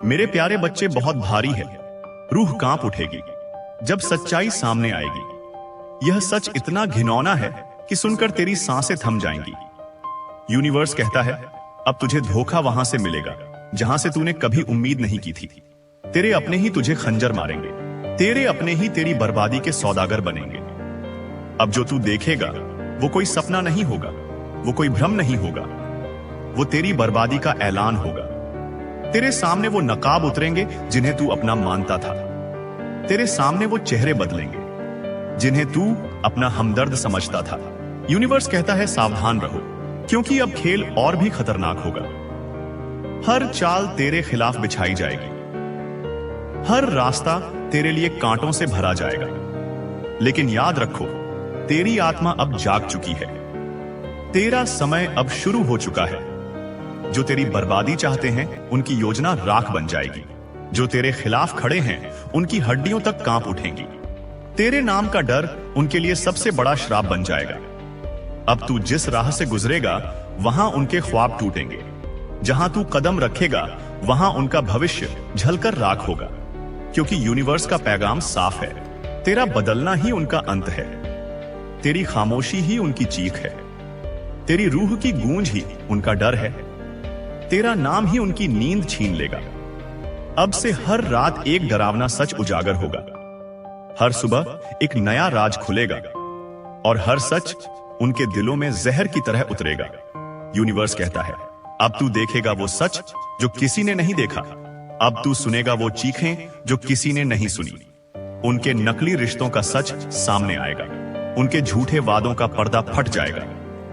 मेरे प्यारे बच्चे, बहुत भारी है, रूह कांप उठेगी जब सच्चाई सामने आएगी। यह सच इतना घिनौना है कि सुनकर तेरी सांसें थम जाएंगी। यूनिवर्स कहता है, अब तुझे धोखा वहां से मिलेगा जहां से तूने कभी उम्मीद नहीं की थी। तेरे अपने ही तुझे खंजर मारेंगे, तेरे अपने ही तेरी बर्बादी के सौदागर बनेंगे। अब जो तू देखेगा वो कोई सपना नहीं होगा, वो कोई भ्रम नहीं होगा, वो तेरी बर्बादी का ऐलान होगा। तेरे सामने वो नकाब उतरेंगे जिन्हें तू अपना मानता था। तेरे सामने वो चेहरे बदलेंगे जिन्हें तू अपना हमदर्द समझता था। यूनिवर्स कहता है, सावधान रहो, क्योंकि अब खेल और भी खतरनाक होगा। हर चाल तेरे खिलाफ बिछाई जाएगी, हर रास्ता तेरे लिए कांटों से भरा जाएगा। लेकिन याद रखो, तेरी आत्मा अब जाग चुकी है, तेरा समय अब शुरू हो चुका है। जो तेरी बर्बादी चाहते हैं उनकी योजना राख बन जाएगी, जो तेरे खिलाफ खड़े हैं उनकी हड्डियों तक कांप उठेंगी। तेरे नाम का डर उनके लिए सबसे बड़ा श्राप बन जाएगा। अब तू जिस राह से गुजरेगा वहां उनके ख्वाब टूटेंगे, जहां तू कदम रखेगा वहां उनका भविष्य झलकर राख होगा। क्योंकि यूनिवर्स का पैगाम साफ है, तेरा बदलना ही उनका अंत है, तेरी खामोशी ही उनकी चीख है, तेरी रूह की गूंज ही उनका डर है, तेरा नाम ही उनकी नींद छीन लेगा। अब से हर रात एक डरावना सच उजागर होगा, हर सुबह एक नया राज खुलेगा और हर सच उनके दिलों में जहर की तरह उतरेगा। यूनिवर्स कहता है, अब तू देखेगा वो सच जो किसी ने नहीं देखा, अब तू सुनेगा वो चीखें जो किसी ने नहीं सुनी। उनके नकली रिश्तों का सच सामने आएगा, उनके झूठे वादों का पर्दा फट जाएगा,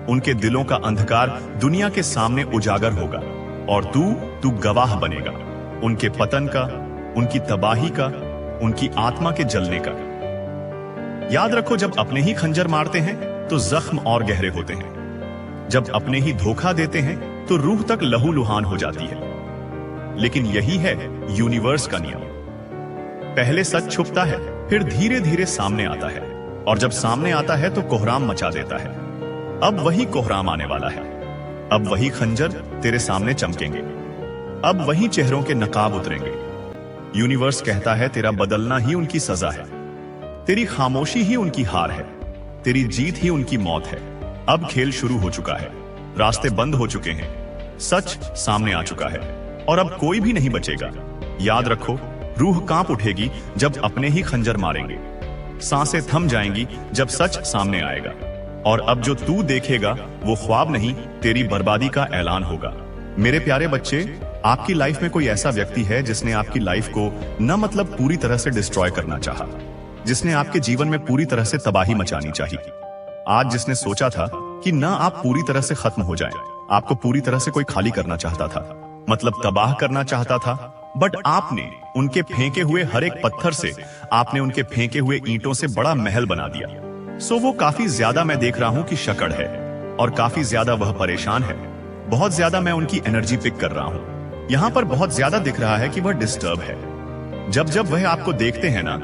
उनके दिलों का अंधकार दुनिया के सामने उजागर होगा और तू गवाह बनेगा उनके पतन का, उनकी तबाही का, उनकी आत्मा के जलने का। याद रखो, जब अपने ही खंजर मारते हैं तो जख्म और गहरे होते हैं, जब अपने ही धोखा देते हैं तो रूह तक लहूलुहान हो जाती है। लेकिन यही है यूनिवर्स का नियम, पहले सच छुपता है, फिर धीरे धीरे सामने आता है, और जब सामने आता है तो कोहराम मचा देता है। अब वही कोहराम आने वाला है, अब वही खंजर तेरे सामने चमकेंगे, अब वही चेहरों के नकाब उतरेंगे। यूनिवर्स कहता है, तेरा बदलना ही उनकी सजा है, तेरी खामोशी ही उनकी हार है, तेरी जीत ही उनकी मौत है। अब खेल शुरू हो चुका है, रास्ते बंद हो चुके हैं, सच सामने आ चुका है और अब कोई भी नहीं बचेगा। याद रखो, रूह कांप उठेगी जब अपने ही खंजर मारेंगे, सांसें थम जाएंगी जब सच सामने आएगा, और अब जो तू देखेगा वो ख्वाब नहीं, तेरी बर्बादी का ऐलान होगा। मेरे प्यारे बच्चे, आपकी लाइफ में कोई ऐसा व्यक्ति है जिसने आपकी लाइफ को न मतलब पूरी तरह से डिस्ट्रॉय करना चाहा, जिसने आपके जीवन में पूरी तरह से तबाही मचानी चाहिए। आज जिसने सोचा था कि न आप पूरी तरह से खत्म हो जाएं, आपको पूरी तरह से कोई खाली करना चाहता था, मतलब तबाह करना चाहता था, बट आपने उनके फेंके हुए हर एक पत्थर से, आपने उनके फेंके हुए ईंटों से बड़ा महल बना दिया। सो वो काफी ज्यादा मैं देख रहा हूं कि शकड़ है और काफी ज्यादा वह परेशान है। बहुत ज्यादा मैं उनकी एनर्जी पिक कर रहा हूं। यहां पर बहुत ज्यादा दिख रहा है कि वह डिस्टर्ब है। जब जब वह आपको देखते हैं ना,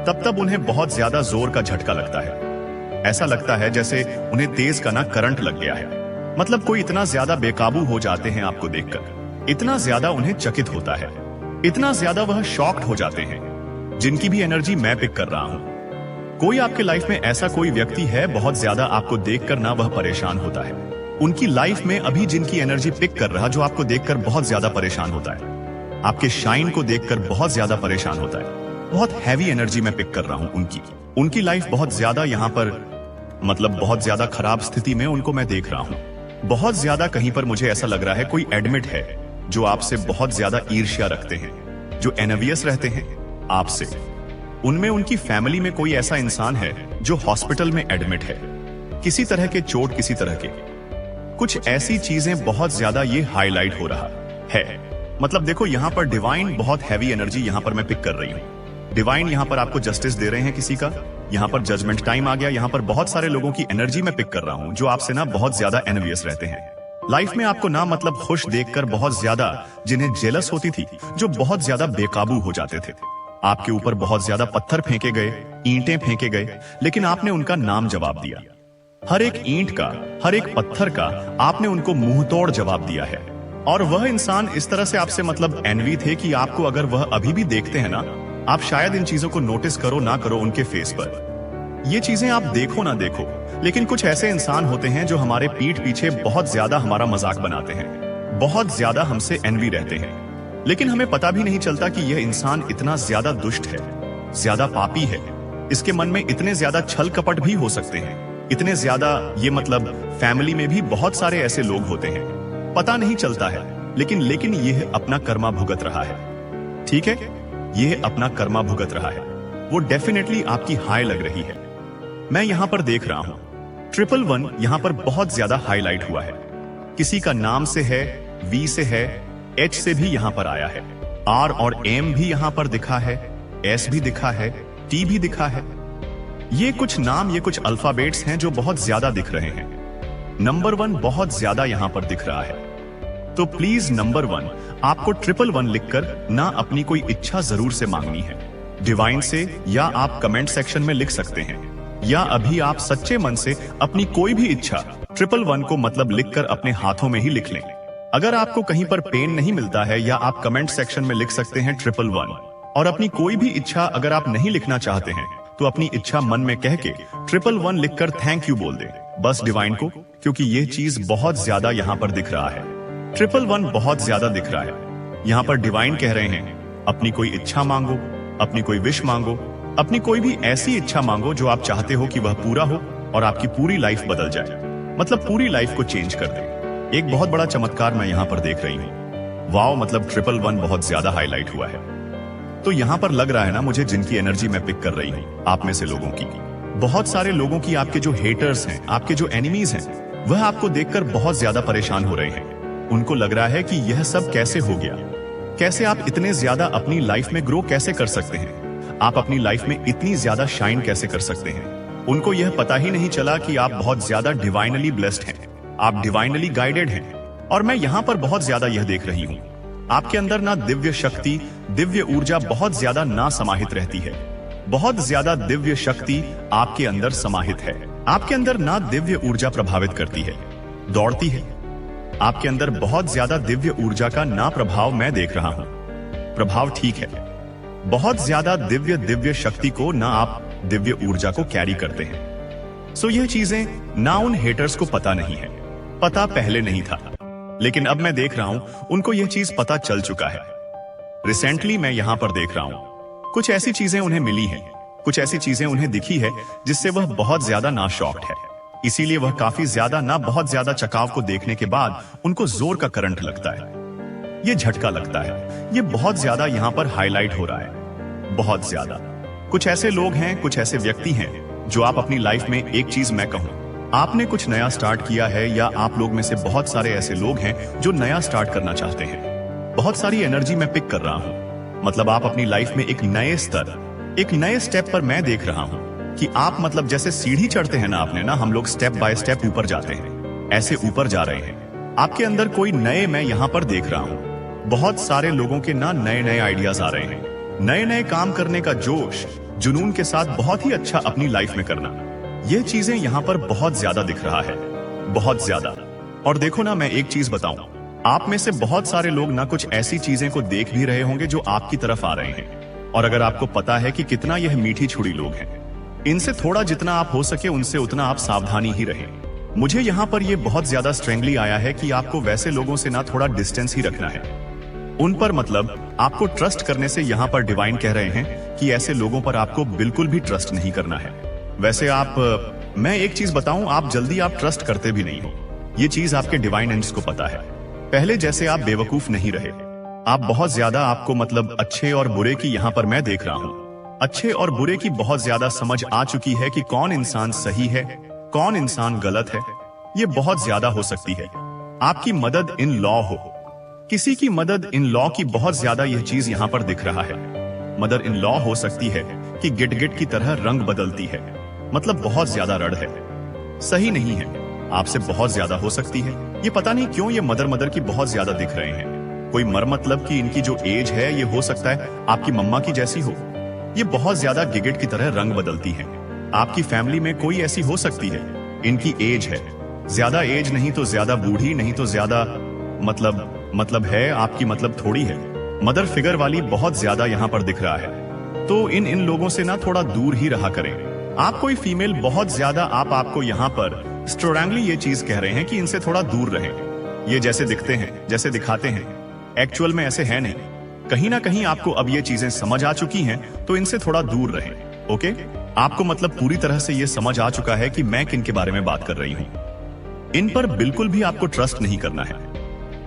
तब तब उन्हें बहुत ज्यादा जोर का झटका लगता है। ऐसा लगता है जैसे उन्हें तेज का ना करंट लग गया है। मतलब कोई इतना ज्यादा बेकाबू हो जाते हैं आपको देखकर, इतना ज्यादा उन्हें चकित होता है, इतना ज्यादा वह शॉक्ड हो जाते हैं, जिनकी भी एनर्जी मैं पिक कर रहा हूं। कोई आपके लाइफ में ऐसा कोई व्यक्ति है बहुत ज्यादा आपको देखकर ना वह परेशान होता है। उनकी लाइफ में अभी जिनकी एनर्जी पिक कर रहा, जो आपको देखकर बहुत ज्यादा परेशान होता है, आपके शाइन को देखकर बहुत ज्यादा परेशान होता है। बहुत हैवी एनर्जी मैं पिक कर रहा हूं उनकी लाइफ बहुत ज्यादा यहां पर, मतलब बहुत ज्यादा खराब स्थिति में उनको मैं देख रहा हूं। बहुत ज्यादा कहीं पर मुझे ऐसा लग रहा है कोई एडमिट है जो आपसे बहुत ज्यादा ईर्ष्या रखते हैं, जो एनवियस रहते हैं आपसे। उनमें उनकी फैमिली में कोई ऐसा इंसान है जो हॉस्पिटल में एडमिट है, किसी तरह के चोट, किसी तरह के कुछ ऐसी चीजें बहुत ज्यादा ये हाईलाइट हो रहा है। मतलब देखो, यहां पर डिवाइन बहुत हैवी एनर्जी यहां पर मैं पिक कर रही हूं। डिवाइन यहां पर आपको जस्टिस दे रहे हैं किसी का, यहां पर जजमेंट टाइम आ गया। यहां पर बहुत सारे लोगों की एनर्जी में पिक कर रहा हूं जो आपसे ना बहुत ज्यादा एनवियस रहते हैं। लाइफ में आपको ना मतलब खुश देखकर बहुत ज्यादा, जिन्हें जेलस होती थी, जो बहुत ज्यादा बेकाबू हो जाते थे। आपके ऊपर बहुत ज्यादा पत्थर फेंके गए, ईंटें फेंके गए, लेकिन आपने उनका नाम जवाब दिया। हर एक ईंट का, हर एक पत्थर का आपने उनको मुंह तोड़ जवाब दिया है। और वह इंसान इस तरह से आपसे मतलब एनवी थे कि आपको अगर वह अभी भी देखते हैं ना, आप शायद इन चीजों को नोटिस करो ना करो उनके फेस पर। ये चीजें आप देखो ना देखो, लेकिन कुछ ऐसे इंसान होते हैं जो हमारे पीठ पीछे बहुत ज्यादा हमारा मजाक बनाते हैं, बहुत ज्यादा हमसे एनवी रहते हैं, लेकिन हमें पता भी नहीं चलता कि यह इंसान इतना ज्यादा दुष्ट है, ज्यादा पापी है। इसके मन में इतने ज्यादा छल कपट भी हो सकते हैं, इतने ज्यादा, ये मतलब फैमिली में भी बहुत सारे ऐसे लोग होते हैं, पता नहीं चलता है, लेकिन यह अपना कर्मा भुगत रहा है। ठीक है, यह अपना कर्मा भुगत रहा है। वो डेफिनेटली आपकी हाई लग रही है। मैं यहां पर देख रहा हूं 111 यहां पर बहुत ज्यादा हाईलाइट हुआ है। किसी का नाम से है, वी से है, एच से भी यहां पर आया है, आर और एम भी यहां पर दिखा है, एस भी दिखा है, टी भी दिखा है। ये कुछ नाम, ये कुछ अल्फाबेट्स हैं जो बहुत ज्यादा दिख रहे हैं। नंबर 1 बहुत ज्यादा यहां पर दिख रहा है। तो प्लीज नंबर 1, आपको 111 लिखकर ना अपनी कोई इच्छा जरूर से मांगनी है डिवाइन से, या आप कमेंट सेक्शन में लिख सकते हैं, या अभी आप सच्चे मन से अपनी कोई भी इच्छा 111 को मतलब लिखकर अपने हाथों में ही लिख लें। अगर आपको कहीं पर पेन नहीं मिलता है, या आप कमेंट सेक्शन में लिख सकते हैं 111, और अपनी कोई भी इच्छा अगर आप नहीं लिखना चाहते हैं तो अपनी इच्छा मन में कह के 111 लिखकर थैंक यू बोल दे बस डिवाइन को, क्योंकि यह चीज बहुत ज्यादा यहां पर दिख रहा है। 111 बहुत ज्यादा दिख रहा है। यहां पर डिवाइन कह रहे हैं अपनी कोई इच्छा मांगो, अपनी कोई विश मांगो, अपनी कोई भी ऐसी इच्छा मांगो जो आप चाहते हो कि वह पूरा हो और आपकी पूरी लाइफ बदल जाए, मतलब पूरी लाइफ को चेंज कर दे। एक बहुत बड़ा चमत्कार मैं यहां पर देख रही हूं। वाओ, मतलब 111 बहुत ज्यादा हाईलाइट हुआ है। तो यहां पर लग रहा है ना मुझे, जिनकी एनर्जी मैं पिक कर रही हूं, आप में से लोगों की, बहुत सारे लोगों की, आपके जो हेटर्स हैं, आपके जो एनिमीज हैं, वह आपको देखकर बहुत ज्यादा परेशान हो रहे हैं। उनको लग रहा है कि यह सब कैसे हो गया, कैसे आप इतने ज्यादा अपनी लाइफ में ग्रो कैसे कर सकते हैं, आप अपनी लाइफ में इतनी ज्यादा शाइन कैसे कर सकते हैं। उनको यह पता ही नहीं चला कि आप बहुत ज्यादा डिवाइनली ब्लेस्ड हैं, आप डिवाइनली गाइडेड हैं। और मैं यहां पर बहुत ज्यादा यह देख रही हूं, आपके अंदर ना दिव्य शक्ति, दिव्य ऊर्जा बहुत ज्यादा ना समाहित रहती है। बहुत ज्यादा दिव्य शक्ति आपके अंदर समाहित है। आपके अंदर ना दिव्य ऊर्जा प्रभावित करती है, दौड़ती है। आपके अंदर बहुत ज्यादा दिव्य ऊर्जा का ना प्रभाव मैं देख रहा हूं। प्रभाव ठीक है, बहुत ज्यादा दिव्य शक्ति को ना आप दिव्य ऊर्जा को कैरी करते हैं। सो यह चीजें ना उन हेटर्स को पता नहीं है, पता पहले नहीं था, लेकिन अब मैं देख रहा हूं उनको यह चीज पता चल चुका है। रिसेंटली मैं यहां पर देख रहा हूं कुछ ऐसी चीजें उन्हें मिली हैं, कुछ ऐसी चीजें उन्हें दिखी है जिससे वह बहुत ज्यादा ना शॉक्ड है। इसीलिए वह काफी ज्यादा ना बहुत ज्यादा चकाव को देखने के बाद उनको जोर का करंट लगता है, ये झटका लगता है। ये बहुत ज्यादा यहां पर हाईलाइट हो रहा है, बहुत ज्यादा। कुछ ऐसे लोग हैं, कुछ ऐसे व्यक्ति हैं जो आप अपनी लाइफ में, एक चीज मैं कहूं, आपने कुछ नया स्टार्ट किया है, या आप लोग में से बहुत सारे ऐसे लोग हैं जो नया स्टार्ट करना चाहते हैं। बहुत सारी एनर्जी मैं पिक कर रहा हूं, मतलब आप अपनी लाइफ में एक नए स्तर, एक नए स्टेप पर मैं देख रहा हूं कि आप मतलब जैसे सीढ़ी चढ़ते हैं ना, आपने ना, हम लोग स्टेप बाय स्टेप ऊपर जाते हैं, ऐसे ऊपर जा रहे हैं। आपके अंदर कोई नए मैं यहां पर देख रहा हूं। बहुत सारे लोगों के ना नए नए आइडियाज आ रहे हैं, नए नए काम करने का जोश, जुनून के साथ बहुत ही अच्छा अपनी लाइफ में करना, यह चीजें यहां पर बहुत ज्यादा दिख रहा है, बहुत ज्यादा। और देखो ना, मैं एक चीज बताऊं, आप में से बहुत सारे लोग ना कुछ ऐसी चीजें को देख भी रहे होंगे जो आपकी तरफ आ रहे हैं। और अगर आपको पता है कि कितना यह मीठी छुड़ी लोग हैं, इनसे थोड़ा जितना आप हो सके उनसे उतना आप सावधानी ही रहें। मुझे यहां पर यह बहुत ज्यादा स्ट्रेंगली आया है कि आपको वैसे लोगों से ना थोड़ा डिस्टेंस ही रखना है। उन पर मतलब आपको ट्रस्ट करने से यहां पर डिवाइन कह रहे हैं कि ऐसे लोगों पर आपको बिल्कुल भी ट्रस्ट नहीं करना है। वैसे आप, मैं एक चीज बताऊं, आप जल्दी आप ट्रस्ट करते भी नहीं हो, ये चीज आपके डिवाइन एंड्स को पता है। पहले जैसे आप बेवकूफ नहीं रहे, आप बहुत ज्यादा, आपको मतलब अच्छे और बुरे की यहां पर मैं देख रहा हूं, अच्छे और बुरे की बहुत ज्यादा समझ आ चुकी है कि कौन इंसान सही है, कौन इंसान गलत है। ये बहुत ज्यादा हो सकती है। आपकी मदद इन लॉ हो, किसी की मदद इन लॉ की बहुत ज्यादा यह चीज यहां पर दिख रहा है। मदर इन लॉ हो सकती है कि गिट गिट की तरह रंग बदलती है, मतलब बहुत ज्यादा रड़ है, सही नहीं है, आपसे बहुत ज्यादा हो सकती है। ये पता नहीं क्यों ये मदर की बहुत ज्यादा दिख रहे हैं। कोई मर मतलब कि इनकी जो एज है ये हो सकता है आपकी मम्मा की जैसी हो। ये बहुत ज्यादा गिगिट की तरह रंग बदलती है। आपकी फैमिली में कोई ऐसी हो सकती है, इनकी एज है, ज्यादा एज नहीं तो ज्यादा बूढ़ी, नहीं तो ज्यादा मतलब मतलब है आपकी, मतलब थोड़ी है। मदर फिगर वाली बहुत ज्यादा यहाँ पर दिख रहा है। तो इन लोगों से ना थोड़ा दूर ही रहा करें। आप कोई फीमेल बहुत ज्यादा आपको यहाँ पर स्ट्रोंगली ये चीज कह रहे हैं कि इनसे थोड़ा दूर रहें। ये जैसे दिखते हैं, जैसे दिखाते हैं, एक्चुअल में ऐसे है नहीं। कहीं ना कहीं आपको अब ये चीजें समझ आ चुकी हैं, तो इनसे थोड़ा दूर रहें। ओके, आपको मतलब पूरी तरह से ये समझ आ चुका है कि मैं किन के बारे में बात कर रही हूं। इन पर बिल्कुल भी आपको ट्रस्ट नहीं करना है।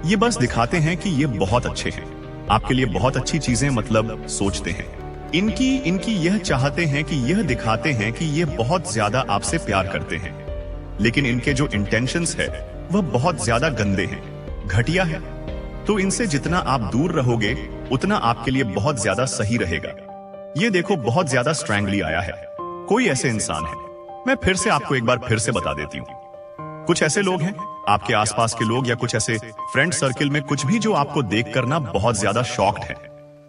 ये बस दिखाते हैं कि ये बहुत अच्छे हैं, आपके लिए बहुत अच्छी चीजें मतलब सोचते हैं। इनकी यह चाहते हैं कि यह दिखाते हैं कि ये बहुत ज्यादा आपसे प्यार करते हैं, लेकिन इनके जो इंटेंशंस है वह बहुत ज्यादा गंदे हैं, घटिया है। तो इनसे जितना आप दूर रहोगे उतना आपके लिए बहुत ज्यादा सही रहेगा। ये देखो बहुत ज्यादा स्ट्रैंगली आया है। कोई ऐसे इंसान है, मैं फिर से आपको एक बार फिर से बता देती हूँ। कुछ ऐसे लोग हैं आपके आसपास के लोग या कुछ ऐसे फ्रेंड सर्किल में कुछ भी जो आपको देखकर ना बहुत ज्यादा शॉक्ड है,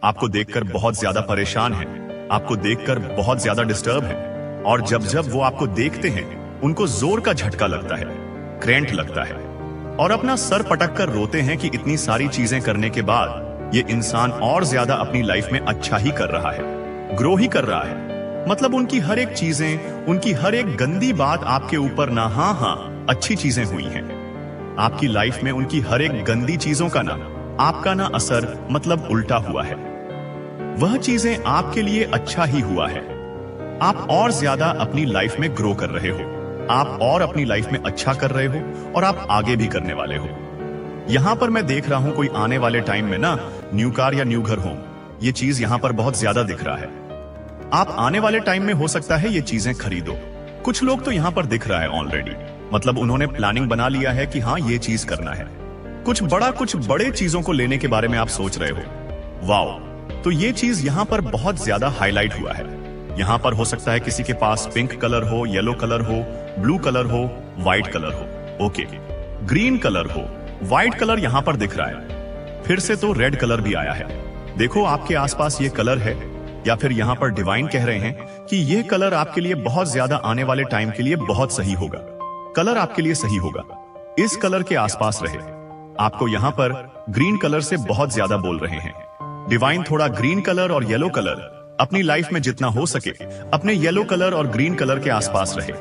आपको देखकर बहुत ज्यादा परेशान है, आपको देखकर बहुत ज्यादा डिस्टर्ब है। और जब जब वो आपको देखते हैं उनको जोर का झटका लगता है, करेंट लगता है, और अपना सर पटक कर रोते हैं कि इतनी सारी चीजें करने के बाद ये इंसान और ज्यादा अपनी लाइफ में अच्छा ही कर रहा है, ग्रो ही कर रहा है। मतलब उनकी हर एक चीजें, उनकी हर एक गंदी बात आपके ऊपर ना हाँ अच्छी चीजें हुई हैं। आपकी लाइफ में उनकी हर एक गंदी चीजों का ना आपका ना असर मतलब उल्टा हुआ है। वह चीजें आपके लिए अच्छा ही हुआ है। आप और ज्यादा अपनी लाइफ में ग्रो कर रहे हो, आप और अपनी लाइफ में अच्छा कर रहे हो, और आप आगे भी करने वाले हो। यहां पर मैं देख रहा हूं कोई आने वाले टाइम में ना न्यू कार या न्यू घर होम, ये चीज यहां पर बहुत ज्यादा दिख रहा है। आप आने वाले टाइम में हो सकता है ये चीजें खरीदो। कुछ लोग तो यहां पर दिख रहा है ऑलरेडी, मतलब उन्होंने प्लानिंग बना लिया है कि हाँ ये चीज करना है। कुछ बड़े चीजों को लेने के बारे में आप सोच रहे हो। वाओ, तो ये चीज यहां पर बहुत ज्यादा हाईलाइट हुआ है। यहां पर हो सकता है किसी के पास पिंक कलर हो, येलो कलर हो, ब्लू कलर हो, व्हाइट कलर हो, ओके, ग्रीन कलर हो, व्हाइट कलर यहां पर दिख रहा है। फिर से तो रेड कलर भी आया है। देखो आपके आसपास ये कलर है, या फिर यहां पर डिवाइन कह रहे हैं कि यह कलर आपके लिए बहुत ज्यादा आने वाले टाइम के लिए बहुत सही होगा। कलर आपके लिए सही होगा, इस कलर के आसपास रहे। आपको यहां पर ग्रीन कलर से बहुत ज्यादा बोल रहे हैं। डिवाइन थोड़ा ग्रीन कलर और येलो कलर अपनी लाइफ में जितना हो सके अपने येलो कलर और ग्रीन कलर के आसपास रहे।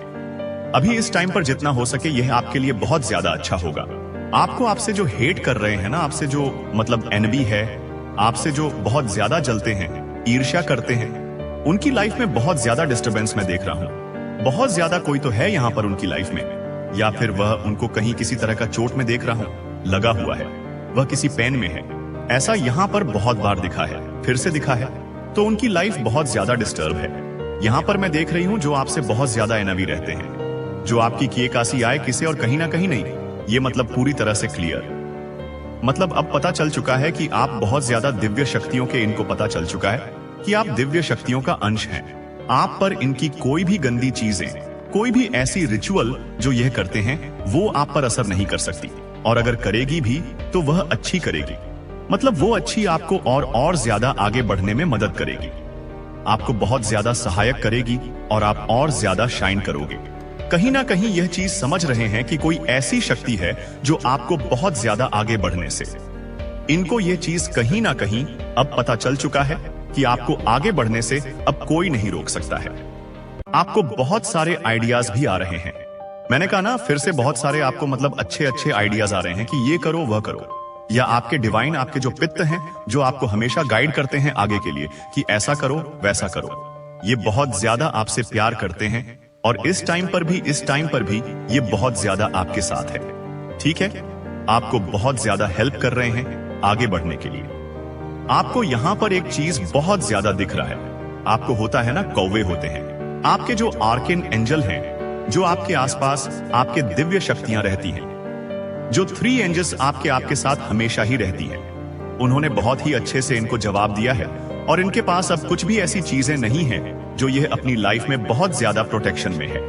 अभी इस टाइम पर जितना हो सके यह आपके लिए बहुत ज्यादा अच्छा होगा। आपसे जो हेट कर रहे हैं ना, आपसे जो मतलब एनबी है, आपसे जो बहुत ज्यादा जलते हैं, ईर्ष्या करते हैं, उनकी लाइफ में बहुत ज्यादा डिस्टरबेंस मैं देख रहा हूं। बहुत ज्यादा कोई तो है यहां पर उनकी लाइफ में, या फिर वह उनको कहीं किसी तरह का चोट में देख रहा हूं, लगा हुआ है, वह किसी पेन में है। ऐसा यहां पर बहुत बार दिखा है, फिर से दिखा है। तो उनकी लाइफ बहुत ज्यादा डिस्टर्ब है। यहां पर मैं देख रही हूं जो आपसे बहुत ज्यादा एनवी रहते हैं, जो आपकी किए कासी आए किसे और कहीं ना कहीं नहीं, ये मतलब पूरी तरह से क्लियर। मतलब अब पता चल चुका है कि आप बहुत ज्यादा दिव्य शक्तियों के, इनको पता चल चुका है कि आप दिव्य शक्तियों का अंश हैं। आप पर इनकी कोई भी गंदी चीजें, कोई भी ऐसी रिचुअल जो यह करते हैं वो आप पर असर नहीं कर सकती, और अगर करेगी भी तो वह अच्छी करेगी। मतलब वो अच्छी आपको और ज्यादा आगे बढ़ने में मदद करेगी, आपको बहुत ज्यादा सहायक करेगी, और आप और ज्यादा शाइन करोगे। कहीं ना कहीं यह चीज समझ रहे हैं कि कोई ऐसी शक्ति है जो आपको बहुत ज्यादा आगे बढ़ने से, इनको यह चीज कहीं ना कहीं अब पता चल चुका है कि आपको आगे बढ़ने से अब कोई नहीं रोक सकता है। आपको बहुत सारे आइडियाज भी आ रहे हैं। मैंने कहा ना, फिर से बहुत सारे आपको मतलब अच्छे आइडियाज आ रहे हैं कि ये करो वह करो, या आपके डिवाइन, आपके जो पित्त हैं जो आपको हमेशा गाइड करते हैं आगे के लिए कि ऐसा करो वैसा करो, ये बहुत ज्यादा आपसे प्यार करते हैं, और इस टाइम पर भी ये बहुत ज्यादा आपके साथ है। ठीक है, आपको बहुत ज्यादा हेल्प कर रहे हैं आगे बढ़ने के लिए। आपको यहां पर एक चीज बहुत ज्यादा दिख रहा है। आपको होता है ना, कौवे होते हैं आपके जो आर्केन एंजल हैं, जो आपके आसपास आपके दिव्य शक्तियां रहती हैं, जो 3 एंजल्स आपके साथ हमेशा ही रहती हैं। उन्होंने बहुत ही अच्छे से इनको जवाब दिया है, और इनके पास अब कुछ भी ऐसी चीजें नहीं हैं जो यह अपनी लाइफ में बहुत ज्यादा प्रोटेक्शन में है।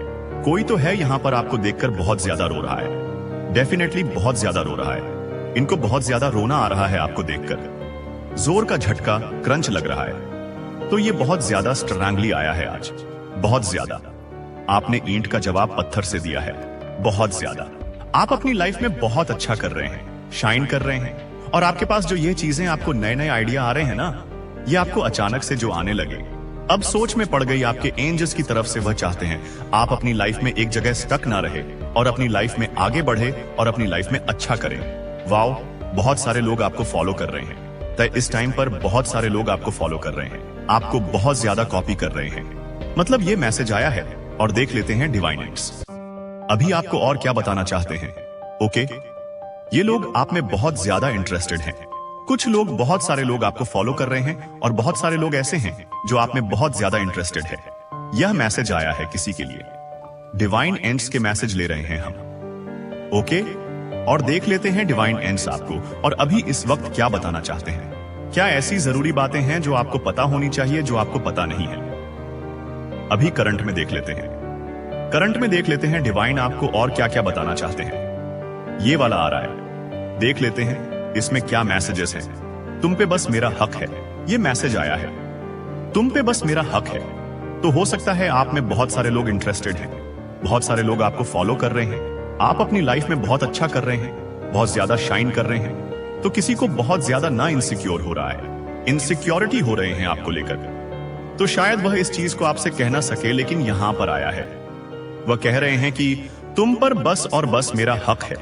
कोई तो है यहां पर आपको देखकर बहुत ज्यादा रो रहा है, डेफिनेटली बहुत ज्यादा रो रहा है। इनको बहुत ज्यादा रोना आ रहा है आपको देखकर, जोर का झटका, क्रंच लग रहा है। तो ये बहुत ज्यादा स्ट्रांगली आया है आज, बहुत ज्यादा। आपने ईंट का जवाब पत्थर से दिया है, बहुत ज्यादा। आप अपनी लाइफ में बहुत अच्छा कर रहे हैं, शाइन कर रहे हैं, और आपके पास जो ये चीजें आपको नए नए आइडिया आ रहे हैं ना, ये आपको अचानक से जो आने लगे, अब सोच में पड़ गई आपके एंजल्स की तरफ से। वह चाहते हैं आप अपनी लाइफ में एक जगह स्टक ना रहे और अपनी लाइफ में आगे बढ़े और अपनी लाइफ में अच्छा करें। वाओ, बहुत सारे लोग आपको फॉलो कर रहे हैं। तो इस टाइम पर बहुत सारे लोग आपको फॉलो कर रहे हैं, आपको बहुत ज्यादा कॉपी कर रहे हैं। मतलब ये मैसेज आया है। और देख लेते हैं डिवाइन एंड्स अभी आपको और क्या बताना चाहते हैं। ओके, ये लोग आप में बहुत ज्यादा इंटरेस्टेड हैं। कुछ लोग, बहुत सारे लोग आपको फॉलो कर रहे हैं और बहुत सारे लोग ऐसे हैं जो आप में बहुत ज्यादा इंटरेस्टेड है। यह मैसेज आया है किसी के लिए। डिवाइन एंड्स के मैसेज ले रहे हैं हम। ओके, और देख लेते हैं डिवाइन एंड्स आपको और अभी इस वक्त क्या बताना चाहते हैं। क्या ऐसी जरूरी बातें हैं जो आपको पता होनी चाहिए जो आपको पता नहीं है। अभी करंट में देख लेते हैं। करंट में देख लेते हैं डिवाइन आपको और क्या क्या बताना चाहते हैं। ये वाला आ रहा है, देख लेते हैं इसमें क्या मैसेजेस हैं। तुम पे बस मेरा हक है, ये मैसेज आया है। तुम पे बस मेरा हक है। तो हो सकता है आप में बहुत सारे लोग इंटरेस्टेड हैं, बहुत सारे लोग आपको फॉलो कर रहे हैं, आप अपनी लाइफ में बहुत अच्छा कर रहे हैं, बहुत ज्यादा शाइन कर रहे हैं। तो किसी को बहुत ज्यादा ना इनसिक्योर हो रहा है, इनसिक्योरिटी हो रहे हैं आपको लेकर। तो शायद वह इस चीज को आपसे कह ना सके, लेकिन यहां पर आया है। वह कह रहे हैं कि तुम पर बस और बस मेरा हक है।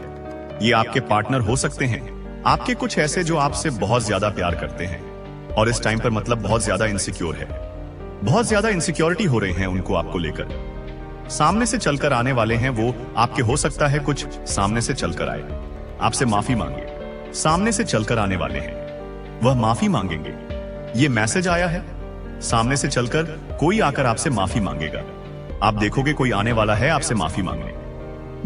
ये आपके पार्टनर हो सकते हैं, आपके कुछ ऐसे जो आपसे बहुत ज्यादा प्यार करते हैं और इस टाइम पर मतलब बहुत ज्यादा इनसिक्योर है, बहुत ज्यादा इनसिक्योरिटी हो रहे हैं उनको आपको लेकर। सामने से चलकर आने वाले हैं वो आपके, हो सकता है कुछ सामने से चलकर आए, आपसे माफी मांगे। सामने से चलकर आने वाले हैं, वह माफी मांगेंगे। ये मैसेज आया है, सामने से चलकर कोई आकर आपसे माफी मांगेगा। आप देखोगे कोई आने वाला है आपसे माफी मांगने।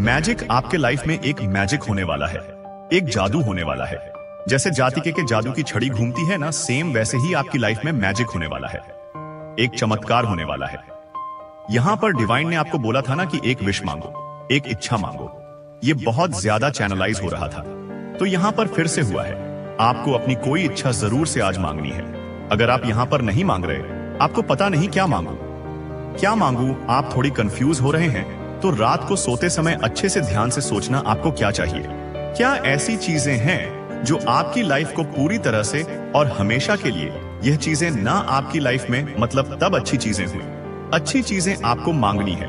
मैजिक आपके लाइफ में एक मैजिक होने वाला है, एक जादू होने वाला है। जैसे जातिके के जादू की छड़ी घूमती है ना, सेम वैसे ही आपकी लाइफ में मैजिक होने वाला है, एक चमत्कार होने वाला है। यहां पर डिवाइन ने आपको बोला था ना कि एक विश मांगो, एक इच्छा मांगो। ये बहुत ज्यादा चैनलाइज हो रहा था, तो यहां पर फिर से हुआ है। आपको अपनी कोई इच्छा जरूर से आज मांगनी है। अगर आप यहां पर नहीं मांग रहे, आपको पता नहीं क्या मांगू क्या मांगू, आप थोड़ी कंफ्यूज हो रहे हैं, तो रात को सोते समय अच्छे से ध्यान से सोचना आपको क्या चाहिए। क्या ऐसी चीजें हैं जो आपकी लाइफ को पूरी तरह से और हमेशा के लिए, यह चीजें ना आपकी लाइफ में, मतलब तब अच्छी चीजें हुई। अच्छी चीजें आपको मांगनी है।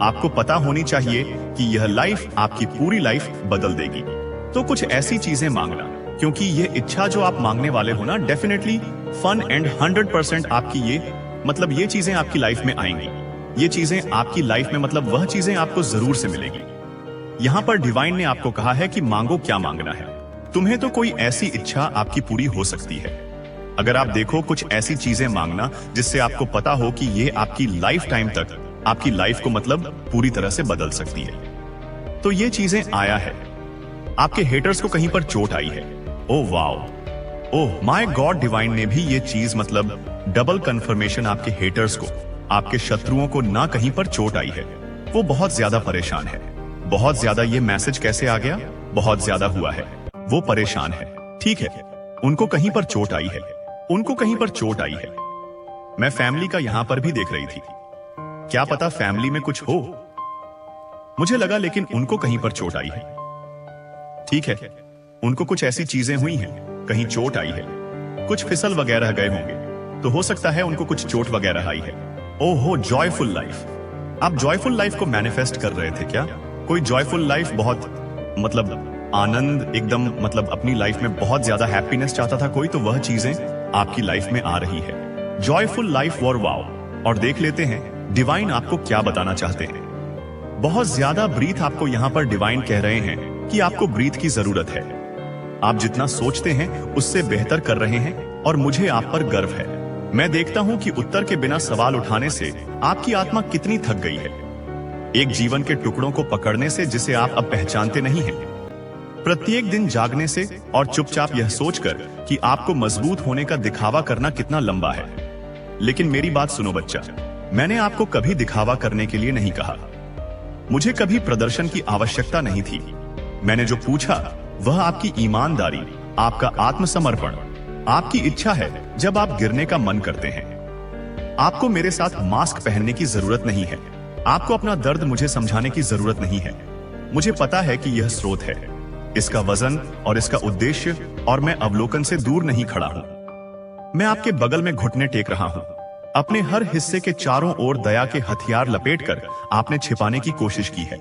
आपको पता होनी चाहिए कि यह लाइफ आपकी पूरी लाइफ बदल देगी। तो कुछ ऐसी चीजें मांगना, क्योंकि यह इच्छा जो आप मांगने वाले हो ना, डेफिनेटली फन एंड 100% आपकी ये चीजें आपकी लाइफ में आएंगी। ये चीजें आपकी लाइफ में, मतलब वह चीजें आपको जरूर से मिलेगी। यहां पर डिवाइन ने आपको कहा है कि मांगो, क्या मांगना है तुम्हें। तो कोई ऐसी इच्छा आपकी पूरी हो सकती है। अगर आप देखो कुछ ऐसी चीजें मांगना जिससे आपको पता हो कि ये आपकी लाइफ टाइम तक आपकी लाइफ को मतलब पूरी तरह से बदल सकती है। तो ये चीजें आया है। आपके हेटर्स को कहीं पर चोट आई है। Oh wow, oh my God, divine ने भी ये चीज मतलब डबल कंफर्मेशन, आपके हेटर्स को, आपके शत्रुओं को ना कहीं पर चोट आई है। वो बहुत ज्यादा परेशान है, बहुत ज्यादा। ये मैसेज कैसे आ गया, बहुत ज्यादा हुआ है, वो परेशान है। ठीक है, उनको कहीं पर चोट आई है, उनको कहीं पर चोट आई है। मैं फैमिली का यहां पर भी देख रही थी, क्या पता फैमिली में कुछ हो, मुझे लगा, लेकिन उनको कहीं पर चोट आई है। ठीक है, उनको कुछ ऐसी चीजें हुई हैं, कहीं चोट आई है, कुछ फिसल वगैरह गए होंगे, तो हो सकता है उनको कुछ चोट वगैरह आई है। ओहो, जॉयफुल लाइफ। आप जॉयफुल लाइफ को मैनिफेस्ट कर रहे थे क्या? कोई जॉयफुल लाइफ, बहुत मतलब आनंद एकदम, मतलब अपनी लाइफ में बहुत ज्यादा हैप्पीनेस चाहता था कोई, तो वह चीजें आपकी लाइफ में आ रही है। जॉयफुल लाइफ और वाओ। और देख लेते हैं डिवाइन आपको क्या बताना चाहते हैं। बहुत ज्यादा ब्रीथ आपको यहां पर डिवाइन कह रहे हैं कि आपको ब्रीथ की जरूरत है। आप जितना सोचते हैं उससे बेहतर कर रहे हैं और मुझे आप पर गर्व है। मैं देखता हूं कि उत्तर के बिना सवाल उठाने से आपकी आत्मा कितनी थक गई है, एक जीवन के टुकड़ों को पकड़ने से जिसे आप अब पहचानते नहीं हैं, प्रत्येक दिन जागने से और चुपचाप यह सोचकर कि आपको मजबूत होने का दिखावा करना कितना लंबा है। लेकिन मेरी बात सुनो बच्चा, मैंने आपको कभी दिखावा करने के लिए नहीं कहा। मुझे कभी प्रदर्शन की आवश्यकता नहीं थी। मैंने जो पूछा वह आपकी ईमानदारी, आपका आत्मसमर्पण, आपकी इच्छा है। जब आप गिरने का मन करते हैं, आपको मेरे साथ मास्क पहनने की जरूरत नहीं है, आपको अपना दर्द मुझे समझाने की जरूरत नहीं है। मुझे पता है कि यह स्रोत है, इसका वजन और इसका उद्देश्य, और मैं अवलोकन से दूर नहीं खड़ा हूं। मैं आपके बगल में घुटने टेक रहा हूं। अपने हर हिस्से के चारों ओर दया के हथियार लपेटकर आपने छिपाने की कोशिश की है,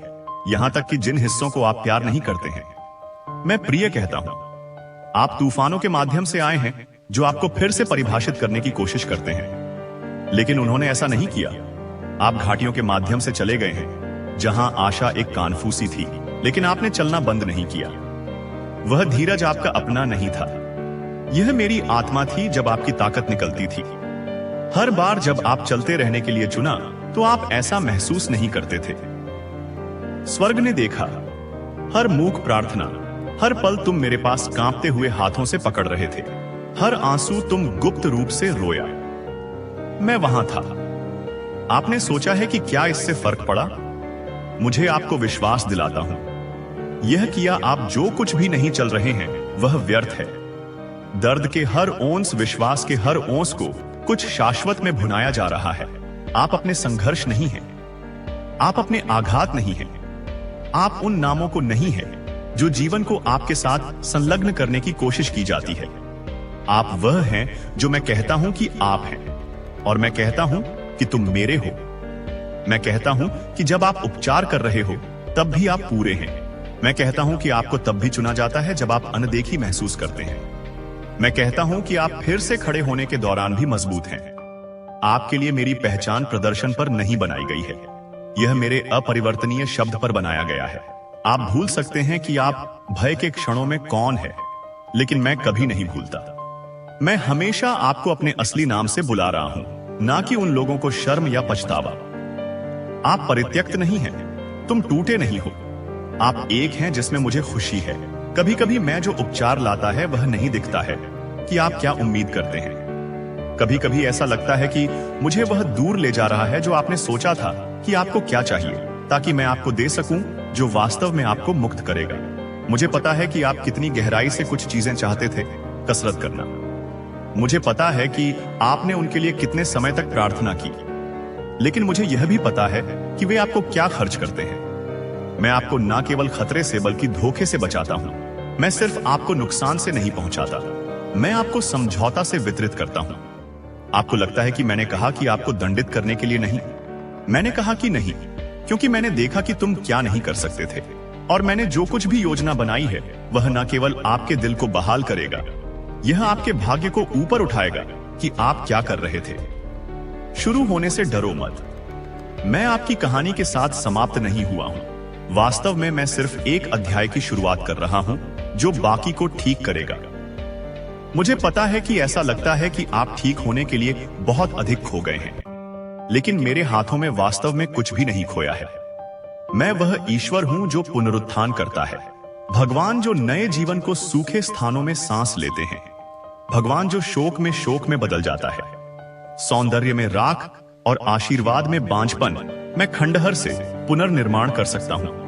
यहां तक कि जिन हिस्सों को आप प्यार नहीं करते हैं। मैं प्रिय कहता हूं। आप तूफानों के माध्यम से आए हैं जो आपको फिर से परिभाषित करने की कोशिश करते हैं, लेकिन उन्होंने ऐसा नहीं किया। आप घाटियों के माध्यम से चले गए हैं जहां आशा एक कानफूसी थी, लेकिन आपने चलना बंद नहीं किया। वह धीरज आपका अपना नहीं था, यह मेरी आत्मा थी जब आपकी ताकत निकलती थी। हर बार जब आप चलते रहने के लिए चुना तो आप ऐसा महसूस नहीं करते थे। स्वर्ग ने देखा, हर मूक प्रार्थना, हर पल तुम मेरे पास कांपते हुए हाथों से पकड़ रहे थे, हर आंसू तुम गुप्त रूप से रोया। मैं वहां था। आपने सोचा है कि क्या इससे फर्क पड़ा? मुझे आपको विश्वास दिलाता हूं, यह किया आप जो कुछ भी नहीं चल रहे हैं वह व्यर्थ है। दर्द के हर ओंस, विश्वास के हर ओंस को कुछ शाश्वत में भुनाया जा रहा है। आप अपने संघर्ष नहीं हैं, आप अपने आघात नहीं हैं, आप उन नामों को नहीं है जो जीवन को आपके साथ संलग्न करने की कोशिश की जाती है। आप वह हैं जो मैं कहता हूं कि आप हैं, और मैं कहता हूं कि तुम मेरे हो। मैं कहता हूं कि जब आप उपचार कर रहे हो तब भी आप पूरे हैं। मैं कहता हूं कि आपको तब भी चुना जाता है जब आप अनदेखी महसूस करते हैं। मैं कहता हूं कि आप फिर से खड़े होने के दौरान भी मजबूत हैं। आपके लिए मेरी पहचान प्रदर्शन पर नहीं बनाई गई है, यह मेरे अपरिवर्तनीय शब्द पर बनाया गया है। आप भूल सकते हैं कि आप भय के क्षणों में कौन है, लेकिन मैं कभी नहीं भूलता। मैं हमेशा आपको अपने असली नाम से बुला रहा हूं, ना कि उन लोगों को शर्म या पछतावा। आप परित्यक्त नहीं हैं, तुम टूटे नहीं हो। आप एक हैं जिसमें मुझे खुशी है। कभी कभी मैं जो उपचार लाता है वह नहीं दिखता है कि आप क्या उम्मीद करते हैं। कभी कभी ऐसा लगता है कि मुझे वह दूर ले जा रहा है जो आपने सोचा था कि आपको क्या चाहिए, ताकि मैं आपको दे सकूं जो वास्तव में आपको मुक्त करेगा। मुझे पता है कि आप कितनी गहराई से कुछ चीजें चाहते थे, कसरत करना। मुझे पता है कि आपने उनके लिए कितने समय तक प्रार्थना की, लेकिन मुझे यह भी पता है कि वे आपको क्या खर्च करते हैं। मैं आपको न केवल खतरे से बल्कि धोखे से बचाता हूं। मैं सिर्फ आपको नुकसान से नहीं पहुंचाता, मैं आपको समझौता से वितरित करता हूं। आपको लगता है कि मैंने कहा कि आपको दंडित करने के लिए नहीं। मैंने कहा कि नहीं, क्योंकि मैंने देखा कि तुम क्या नहीं कर सकते थे, और मैंने जो कुछ भी योजना बनाई है वह न केवल आपके दिल को बहाल करेगा, यह आपके भाग्य को ऊपर उठाएगा कि आप क्या कर रहे थे। शुरू होने से डरो मत। मैं आपकी कहानी के साथ समाप्त नहीं हुआ हूं। वास्तव में मैं सिर्फ एक अध्याय की शुरुआत कर रहा हूं जो बाकी को ठीक करेगा। मुझे पता है कि ऐसा लगता है कि आप ठीक होने के लिए बहुत अधिक खो गए हैं, लेकिन मेरे हाथों में वास्तव में कुछ भी नहीं खोया है। मैं वह ईश्वर हूं जो पुनरुत्थान करता है, भगवान जो नए जीवन को सूखे स्थानों में सांस लेते हैं, भगवान जो शोक में बदल जाता है, सौंदर्य में राख और आशीर्वाद में बांझपन। मैं खंडहर से पुनर्निर्माण कर सकता हूं।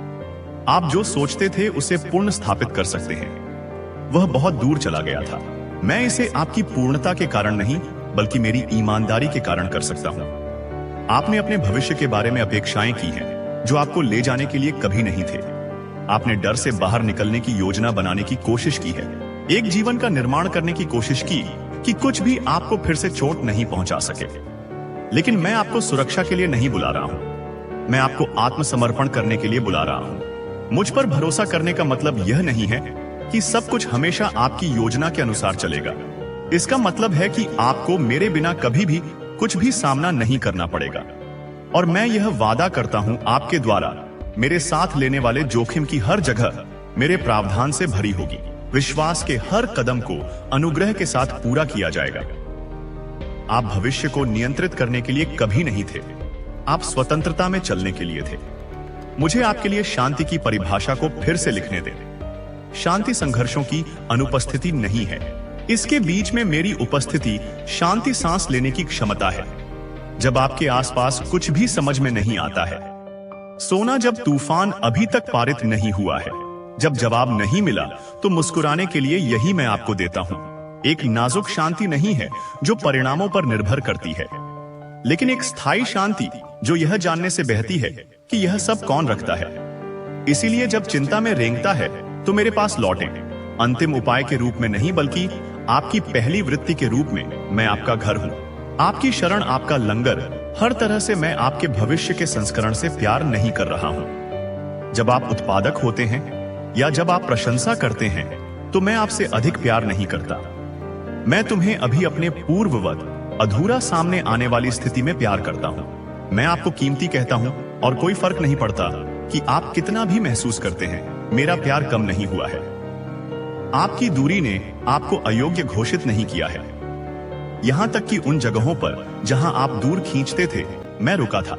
आप जो सोचते थे उसे पुनः स्थापित कर सकते हैं। वह बहुत दूर चला गया था। मैं इसे आपकी पूर्णता के कारण नहीं बल्कि मेरी ईमानदारी के कारण कर सकता हूं। आपने अपने भविष्य के बारे में अपेक्षाएं की हैं जो आपको ले जाने के लिए कभी नहीं थे। आपने डर से बाहर निकलने की योजना बनाने की कोशिश की है, एक जीवन का निर्माण करने की कोशिश की कि कुछ भी आपको फिर से चोट नहीं पहुंचा सके। लेकिन मैं आपको सुरक्षा के लिए नहीं बुला रहा हूं, मैं आपको आत्मसमर्पण करने के लिए बुला रहा हूं। मुझ पर भरोसा करने का मतलब यह नहीं है कि सब कुछ हमेशा आपकी योजना के अनुसार चलेगा। इसका मतलब है कि आपको मेरे बिना कभी भी कुछ भी सामना नहीं करना पड़ेगा। और मैं यह वादा करता हूं, आपके द्वारा मेरे साथ लेने वाले जोखिम की हर जगह मेरे प्रावधान से भरी होगी। विश्वास के हर कदम को अनुग्रह के साथ पूरा किया जाएगा। आप भविष्य को नियंत्रित करने के लिए कभी नहीं थे, आप स्वतंत्रता में चलने के लिए थे। मुझे आपके लिए शांति की परिभाषा को फिर से लिखने दें। शांति संघर्षों की अनुपस्थिति नहीं है, इसके बीच में मेरी उपस्थिति शांति सांस लेने की क्षमता है। जब आपके आसपास कुछ भी समझ में नहीं आता है, सोना जब तूफान अभी तक पारित नहीं हुआ है, जब जवाब नहीं मिला तो मुस्कुराने के लिए यही मैं आपको देता हूं। एक नाजुक शांति नहीं है जो परिणामों पर निर्भर करती है, लेकिन एक स्थायी शांति जो यह जानने से बहती है कि यह सब कौन रखता है। इसीलिए जब चिंता में रेंगता है तो मेरे पास लौटें। अंतिम उपाय के रूप में नहीं, बल्कि आपकी पहली वृत्ति के रूप में मैं आपका घर हूं, आपकी शरण, आपका लंगर। हर तरह से मैं आपके भविष्य के संस्करण से प्यार नहीं कर रहा हूं। जब आप उत्पादक होते हैं या जब आप प्रशंसा करते हैं तो मैं आपसे अधिक प्यार नहीं करता। मैं तुम्हें अभी अपने पूर्ववत अधूरा सामने आने वाली स्थिति में प्यार करता हूं। मैं आपको कीमती कहता हूं और कोई फर्क नहीं पड़ता कि आप कितना भी महसूस करते हैं, मेरा प्यार कम नहीं हुआ है। आपकी दूरी ने आपको अयोग्य घोषित नहीं किया है। यहां तक कि उन जगहों पर जहां आप दूर खींचते थे, मैं रुका था।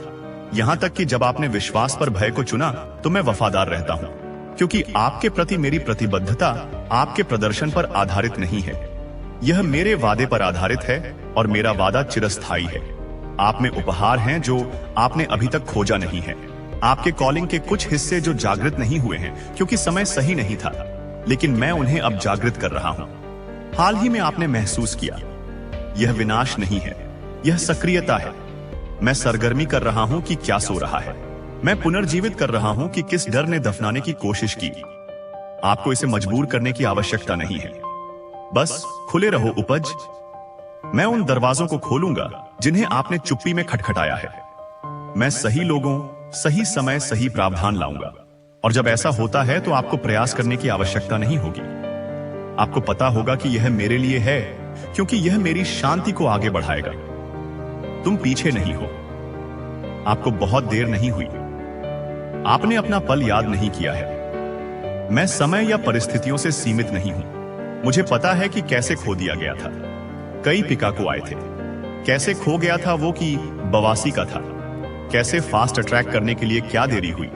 यहां तक कि जब आपने विश्वास पर भय को चुना तो मैं वफादार रहता हूं, क्योंकि आपके प्रति मेरी प्रतिबद्धता आपके प्रदर्शन पर आधारित नहीं है। यह मेरे वादे पर आधारित है और मेरा वादा चिरस्थायी है। आप में उपहार हैं जो आपने अभी तक खोजा नहीं है। आपके कॉलिंग के कुछ हिस्से जो जागृत नहीं हुए हैं क्योंकि समय सही नहीं था, लेकिन मैं उन्हें अब जागृत कर रहा हूं। हाल ही में आपने महसूस किया, यह विनाश नहीं है, यह सक्रियता है। मैं सरगर्मी कर रहा हूं कि क्या सो रहा है। मैं पुनर्जीवित कर रहा हूं कि किस डर ने दफनाने की कोशिश की। आपको इसे मजबूर करने की आवश्यकता नहीं है। बस खुले रहो उपज। मैं उन दरवाजों को खोलूंगा जिन्हें आपने चुप्पी में खटखटाया है। मैं सही लोगों, सही समय, सही प्रावधान लाऊंगा। और जब ऐसा होता है तो आपको प्रयास करने की आवश्यकता नहीं होगी। आपको पता होगा कि यह मेरे लिए है, क्योंकि यह मेरी शांति को आगे बढ़ाएगा। तुम पीछे नहीं हो। आपको बहुत देर नहीं हुई। आपने अपना पल याद नहीं किया है। मैं समय या परिस्थितियों से सीमित नहीं हूं। मुझे पता है कि कैसे खो दिया गया था। कई पिकाको आए थे। कैसे खो गया था वो कि बवासी का था। कैसे फास्ट ट्रैक करने के लिए क्या देरी हुई।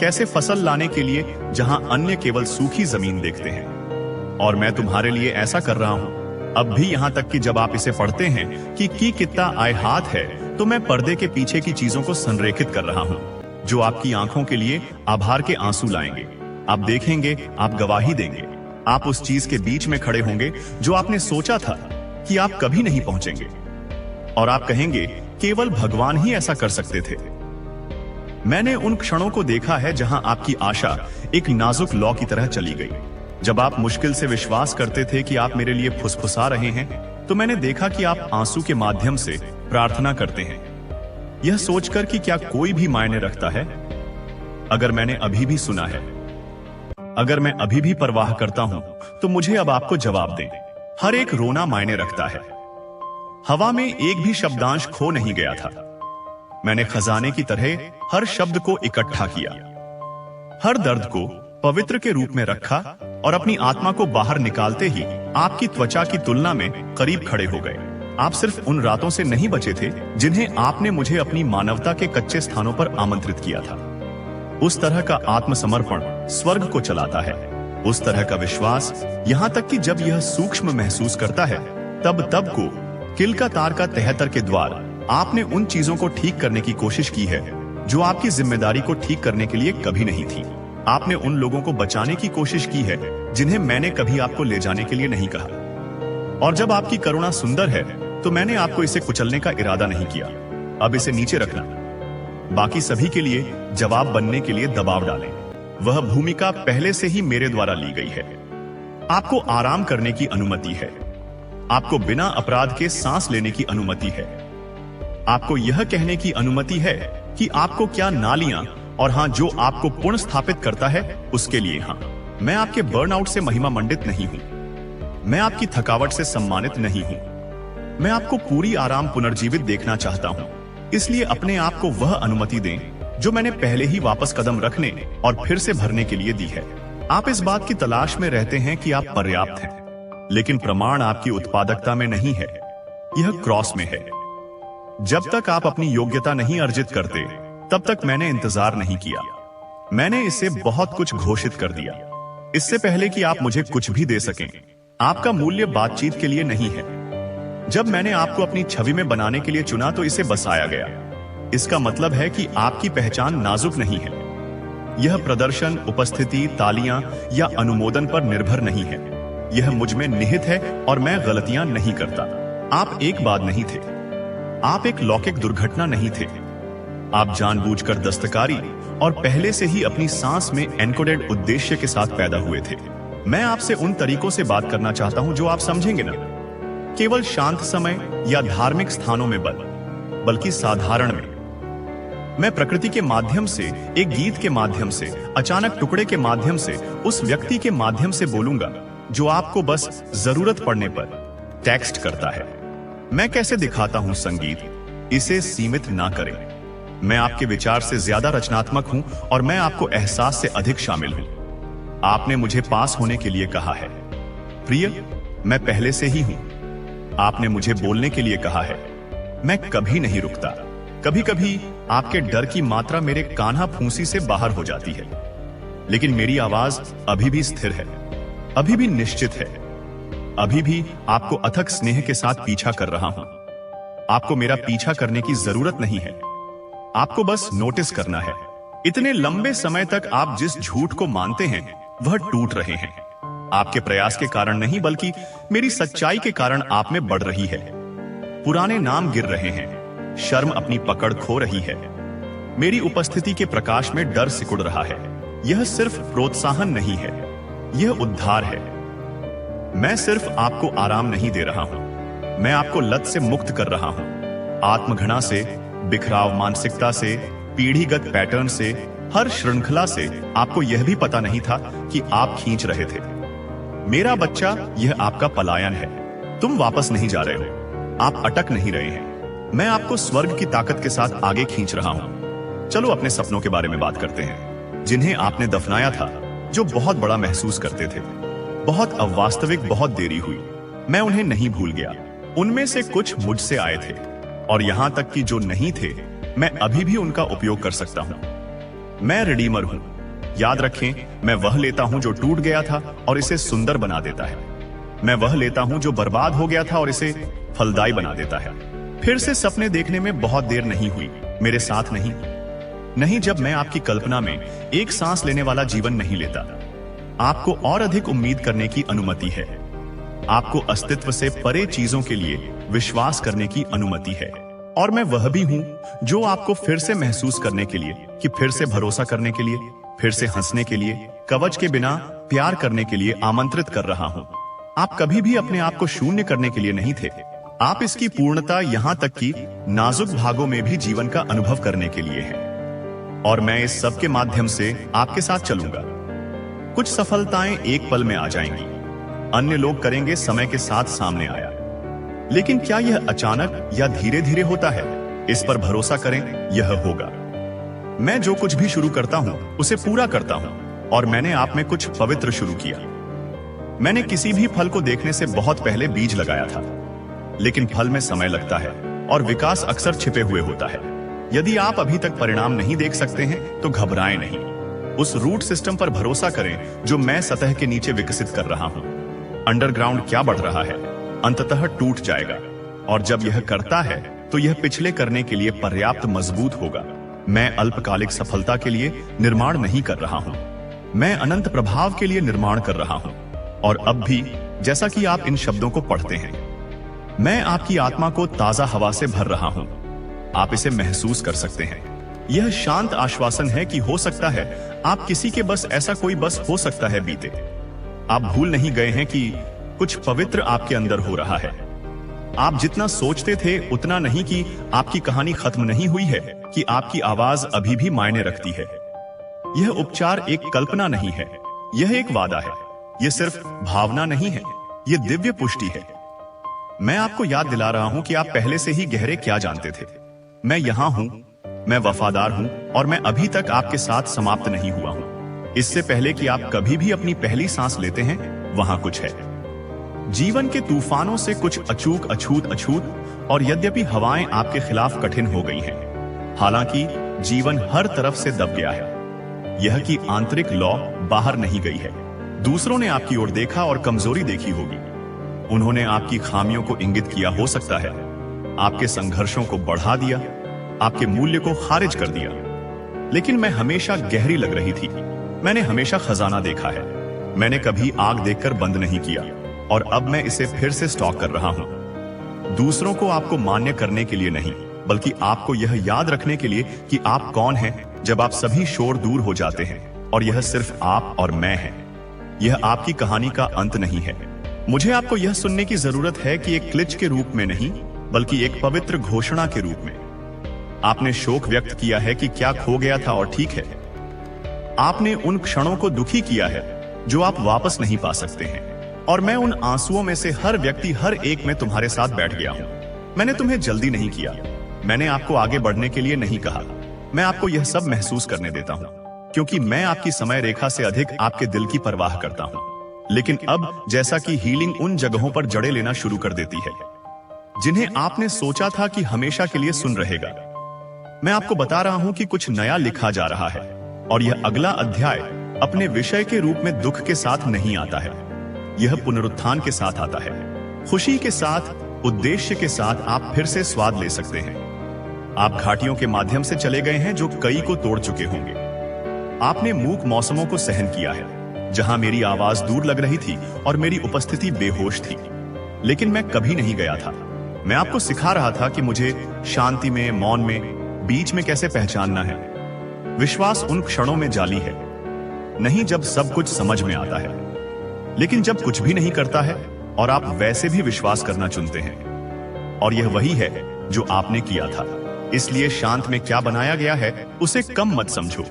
कैसे फसल लाने के लिए जहां अन्य केवल सूखी जमीन देखते हैं। और मैं तुम्हारे लिए ऐसा कर रहा हूं अब भी, यहां तक कि जब आप इसे पढ़ते हैं कि कितना आय हाथ है, तो मैं पर्दे के पीछे की चीजों को संरेखित कर रहा हूं जो आपकी आंखों के लिए आभार के आंसू लाएंगे। आप देखेंगे, आप गवाही देंगे। आप उस चीज के बीच में खड़े होंगे जो आपने सोचा था कि आप कभी नहीं पहुंचेंगे। और आप कहेंगे, केवल भगवान ही ऐसा कर सकते थे। मैंने उन क्षणों को देखा है जहां आपकी आशा एक नाजुक लौ की तरह चली गई। जब आप मुश्किल से विश्वास करते थे कि आप मेरे लिए फुसफुसा रहे हैं, तो मैंने देखा कि आप आंसू के माध्यम से प्रार्थना करते हैं, यह सोचकर कि क्या कोई भी मायने रखता है। अगर मैंने अभी भी सुना है, अगर मैं अभी भी परवाह करता हूं, तो मुझे अब आपको जवाब दें। हर एक रोना मायने रखता है। हवा में एक भी शब्दांश खो नहीं गया था। मैंने खजाने की तरह हर शब्द को इकट्ठा किया, हर दर्द को पवित्र के रूप में रखा और अपनी आत्मा को बाहर निकालते ही आपकी त्वचा की तुलना में करीब खड़े हो गए। आप सिर्फ उन रातों से नहीं बचे थे जिन्हें आपने मुझे अपनी मानवता के कच्चे स्थानों पर आमंत्रित किया था। उस तरह का आत्मसमर्पण स्वर्ग को चलाता है। उस तरह का विश्वास, यहां तक कि जब यह सूक्ष्म महसूस करता है, तब को किल का तार का 73 के द्वार आपने उन चीजों को ठीक करने की कोशिश की है जो आपकी जिम्मेदारी को ठीक करने के लिए कभी नहीं थी। आपने उन लोगों को बचाने की कोशिश की है जिन्हें मैंने कभी आपको ले जाने के लिए नहीं कहा। और जब आपकी करुणा सुंदर है तो मैंने आपको इसे कुचलने का इरादा नहीं किया। अब इसे नीचे रखना। बाकी सभी के लिए जवाब बनने के लिए दबाव डालें। वह भूमिका पहले से ही मेरे द्वारा ली गई है। आपको आराम करने की अनुमति है। आपको बिना अपराध के सांस लेने की अनुमति है। आपको यह कहने की अनुमति है कि आपको क्या नालियां, और हां, जो आपको पुनः स्थापित करता है उसके लिए हां। मैं आपके बर्नआउट से महिमा मंडित नहीं हूं। मैं आपकी थकावट से सम्मानित नहीं हूं। मैं आपको पूरी आराम पुनर्जीवित देखना चाहता हूं। इसलिए अपने आप को वह अनुमति दें जो मैंने पहले ही वापस कदम रखने और फिर से भरने के लिए दी है। आप इस बात की तलाश में रहते हैं कि आप पर्याप्त हैं, लेकिन प्रमाण आपकी उत्पादकता में नहीं है, यह क्रॉस में है। जब तक आप अपनी योग्यता नहीं अर्जित करते, तब तक मैंने इंतजार नहीं किया। मैंने इसे बहुत कुछ घोषित कर दिया, इससे पहले कि आप मुझे कुछ भी दे सकें। आपका मूल्य बातचीत के लिए नहीं है। जब मैंने आपको अपनी छवि में बनाने के लिए चुना तो इसे बसाया गया। इसका मतलब है कि आपकी पहचान नाजुक नहीं है। यह प्रदर्शन, उपस्थिति, तालियां या अनुमोदन पर निर्भर नहीं है। यह मुझ में निहित है और मैं गलतियां नहीं करता। आप एक बाद नहीं थे। आप एक लौकिक दुर्घटना नहीं थे। आप जानबूझकर दस्तकारी और पहले से ही अपनी सांस में एनकोडेड उद्देश्य के साथ पैदा हुए थे। मैं आपसे उन तरीकों से बात करना चाहता हूं जो आप समझेंगे ना, केवल शांत समय या धार्मिक स्थानों में बल्कि साधारण में। मैं प्रकृति के माध्यम से, एक गीत के माध्यम से, अचानक टुकड़े के माध्यम से, उस व्यक्ति के माध्यम से बोलूंगा जो आपको बस जरूरत पड़ने पर टेक्स्ट करता है। मैं कैसे दिखाता हूं संगीत, इसे सीमित ना करें। मैं आपके विचार से ज्यादा रचनात्मक हूं और मैं आपको एहसास से अधिक शामिल हूं। आपने मुझे पास होने के लिए कहा है। प्रिय, मैं पहले से ही हूं। आपने मुझे बोलने के लिए कहा है। मैं कभी नहीं रुकता। कभी कभी आपके डर की मात्रा मेरे कान्हा फूंसी से बाहर हो जाती है, लेकिन मेरी आवाज अभी भी स्थिर है, अभी भी निश्चित है, अभी भी आपको अथक स्नेह के साथ पीछा कर रहा हूं। आपको मेरा पीछा करने की जरूरत नहीं है, आपको बस नोटिस करना है। इतने लंबे समय तक आप जिस झूठ को मानते हैं वह टूट रहे हैं। आपके प्रयास के कारण नहीं, बल्कि मेरी सच्चाई के कारण आप में बढ़ रही है। पुराने नाम गिर रहे हैं, शर्म अपनी पकड़ खो रही है, मेरी उपस्थिति के प्रकाश में डर सिकुड़ रहा है। यह सिर्फ प्रोत्साहन नहीं है, यह उद्धार है। मैं सिर्फ आपको आराम नहीं दे रहा हूं, मैं आपको लत से मुक्त कर रहा हूं। आत्मघृणा से, बिखराव मानसिकता से, पीढ़ीगत पैटर्न से, हर श्रृंखला से। आपको यह भी पता नहीं था कि आप खींच रहे थे। मेरा बच्चा, यह आपका पलायन है। तुम वापस नहीं जा रहे हो, आप अटक नहीं रहे हैं। मैं आपको स्वर्ग की ताकत के साथ आगे खींच रहा हूं। चलो अपने सपनों के बारे में बात करते हैं, जिन्हें आपने दफनाया था, जो बहुत बड़ा महसूस करते थे, बहुत अवास्तविक, बहुत देरी हुई। मैं उन्हें नहीं भूल गया। उनमें से कुछ मुझसे आए थे, और यहां तक कि जो नहीं थे, मैं अभी भी उनका उपयोग कर सकता हूं। मैं रिडीमर हूं। याद रखें, मैं वह लेता हूं जो टूट गया था और इसे सुंदर बना देता है। मैं वह लेता हूं जो बर्बाद हो गया था और इसे फलदायी बना देता है। फिर से सपने देखने में बहुत देर नहीं हुई। मेरे साथ नहीं, जब मैं आपकी कल्पना में एक सांस लेने वाला जीवन नहीं लेता। आपको और अधिक उम्मीद करने की अनुमति है। आपको अस्तित्व से परे चीजों के लिए विश्वास करने की अनुमति है। और मैं वह भी हूं जो आपको फिर से महसूस करने के लिए, कि फिर से भरोसा करने के लिए, फिर से हंसने के लिए, कवच के बिना प्यार करने के लिए आमंत्रित कर रहा हूं। आप कभी भी अपने आप को शून्य करने के लिए नहीं थे। आप इसकी पूर्णता, यहां तक कि नाजुक भागों में भी जीवन का अनुभव करने के लिए है। और मैं इस सब के माध्यम से आपके साथ चलूंगा। कुछ सफलताएं एक पल में आ जाएंगी, अन्य लोग करेंगे समय के साथ सामने आया। लेकिन क्या यह अचानक या धीरे धीरे होता है? इस पर भरोसा करें, यह होगा। मैं जो कुछ भी शुरू करता हूं उसे पूरा करता हूं, और मैंने आप में कुछ पवित्र शुरू किया। मैंने किसी भी फल को देखने से बहुत पहले बीज लगाया था, लेकिन फल में समय लगता है और विकास अक्सर छिपे हुए होता है। यदि आप अभी तक परिणाम नहीं देख सकते हैं तो घबराएं नहीं। उस रूट सिस्टम पर भरोसा करें जो मैं सतह के नीचे विकसित कर रहा हूं। अंडरग्राउंड क्या बढ़ रहा है, अंततः टूट जाएगा, और जब यह करता है तो यह पिछले करने के लिए पर्याप्त मजबूत होगा। मैं अल्पकालिक सफलता के लिए निर्माण नहीं कर रहा हूं, मैं अनंत प्रभाव के लिए निर्माण कर रहा हूं। और अब भी, जैसा कि आप इन शब्दों को पढ़ते हैं, मैं आपकी आत्मा को ताजा हवा से भर रहा हूं। आप इसे महसूस कर सकते हैं। यह शांत आश्वासन है कि हो सकता है आप किसी के बस, ऐसा कोई बस हो सकता है बीते। आप भूल नहीं गए हैं कि कुछ पवित्र आपके अंदर हो रहा है। आप जितना सोचते थे उतना नहीं, कि आपकी कहानी खत्म नहीं हुई है, कि आपकी आवाज अभी भी मायने रखती है। यह उपचार एक कल्पना नहीं है, यह एक वादा है। यह सिर्फ भावना नहीं है, यह दिव्य पुष्टि है। मैं आपको याद दिला रहा हूं कि आप पहले से ही गहरे क्या जानते थे। मैं यहां हूं, मैं वफादार हूं, और मैं अभी तक आपके साथ समाप्त नहीं हुआ हूं। इससे पहले कि आप कभी भी अपनी पहली सांस लेते हैं, वहां कुछ है। जीवन के तूफानों से कुछ अचूक, अछूत, और यद्यपि हवाएं आपके खिलाफ कठिन हो गई हैं, हालांकि जीवन हर तरफ से दब गया है। यह कि आंतरिक लौ बाहर नहीं गई है। दूसरों ने आपकी ओर देखा और कमजोरी देखी होगी। उन्होंने आपकी खामियों को इंगित किया हो सकता है, आपके संघर्षों को बढ़ा दिया, आपके मूल्य को खारिज कर दिया। लेकिन मैं हमेशा गहरी लग रही थी। मैंने हमेशा खजाना देखा है। मैंने कभी आग देखकर बंद नहीं किया, और अब मैं इसे फिर से स्टॉक कर रहा हूं। दूसरों को आपको मान्य करने के लिए नहीं, बल्कि आपको यह याद रखने के लिए कि आप कौन हैं जब आप सभी शोर दूर हो जाते हैं और यह सिर्फ आप और मैं है। यह आपकी कहानी का अंत नहीं है। मुझे आपको यह सुनने की जरूरत है कि एक क्लिच के रूप में नहीं, बल्कि एक पवित्र घोषणा के रूप में। आपने शोक व्यक्त किया है कि क्या खो गया था और ठीक है। आपने उन क्षणों को दुखी किया है जो आप वापस नहीं पा सकते हैं। और मैं उन आंसुओं में से हर व्यक्ति, हर एक में तुम्हारे साथ बैठ गया हूं। मैंने तुम्हें जल्दी नहीं किया। मैंने आपको आगे बढ़ने के लिए नहीं कहा। मैं आपको यह सब महसूस करने देता हूं, क्योंकि मैं आपकी समय रेखा से अधिक आपके दिल की परवाह करता हूं। लेकिन अब जैसा कि हीलिंग उन जगहों पर जड़ें लेना शुरू कर देती है जिन्हें आपने सोचा था कि हमेशा के लिए सुन रहेगा, मैं आपको बता रहा हूं कि कुछ नया लिखा जा रहा है। और यह अगला अध्याय अपने विषय के रूप में दुख के साथ नहीं आता है। यह पुनरुत्थान के साथ आता है, खुशी के साथ, उद्देश्य के साथ। आप फिर से स्वाद ले सकते हैं। आप घाटियों के माध्यम से चले गए हैं जो कई को तोड़ चुके होंगे। आपने मूक मौसमों को सहन किया है, जहां मेरी आवाज दूर लग रही थी और मेरी उपस्थिति बेहोश थी। लेकिन मैं कभी नहीं गया था। मैं आपको सिखा रहा था कि मुझे शांति में, मौन में, बीच में कैसे पहचानना है। विश्वास उन क्षणों में जाली है, नहीं जब सब कुछ समझ में आता है, लेकिन जब कुछ भी नहीं करता है और आप वैसे भी विश्वास करना चुनते हैं। और यह वही है जो आपने किया था। इसलिए शांत में क्या बनाया गया है उसे कम मत समझो।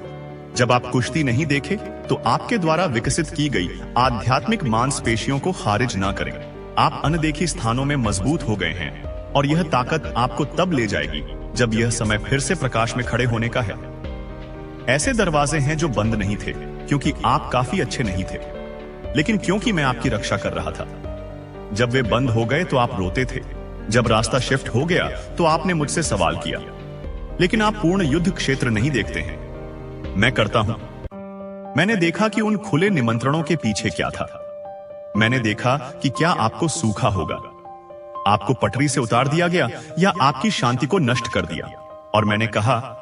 जब आप कुश्ती नहीं देखे तो आपके द्वारा विकसित की गई आध्यात्मिक मांसपेशियों को खारिज ना करें। आप अनदेखी स्थानों में मजबूत हो गए हैं और यह ताकत आपको तब ले जाएगी जब यह समय फिर से प्रकाश में खड़े होने का है। ऐसे दरवाजे हैं जो बंद नहीं थे क्योंकि आप काफी अच्छे नहीं थे, लेकिन क्योंकि मैं आपकी रक्षा कर रहा था। जब वे बंद हो गए तो आप रोते थे। जब रास्ता शिफ्ट हो गया तो आपने मुझसे सवाल किया। लेकिन आप पूर्ण युद्ध क्षेत्र नहीं देखते हैं। मैं करता हूं। मैंने देखा कि उन खुले निमंत्रणों के पीछे क्या था। मैंने देखा कि क्या आपको सूखा होगा, आपको पटरी से उतार दिया गया या आपकी शांति को नष्ट कर दिया। और मैंने कहा,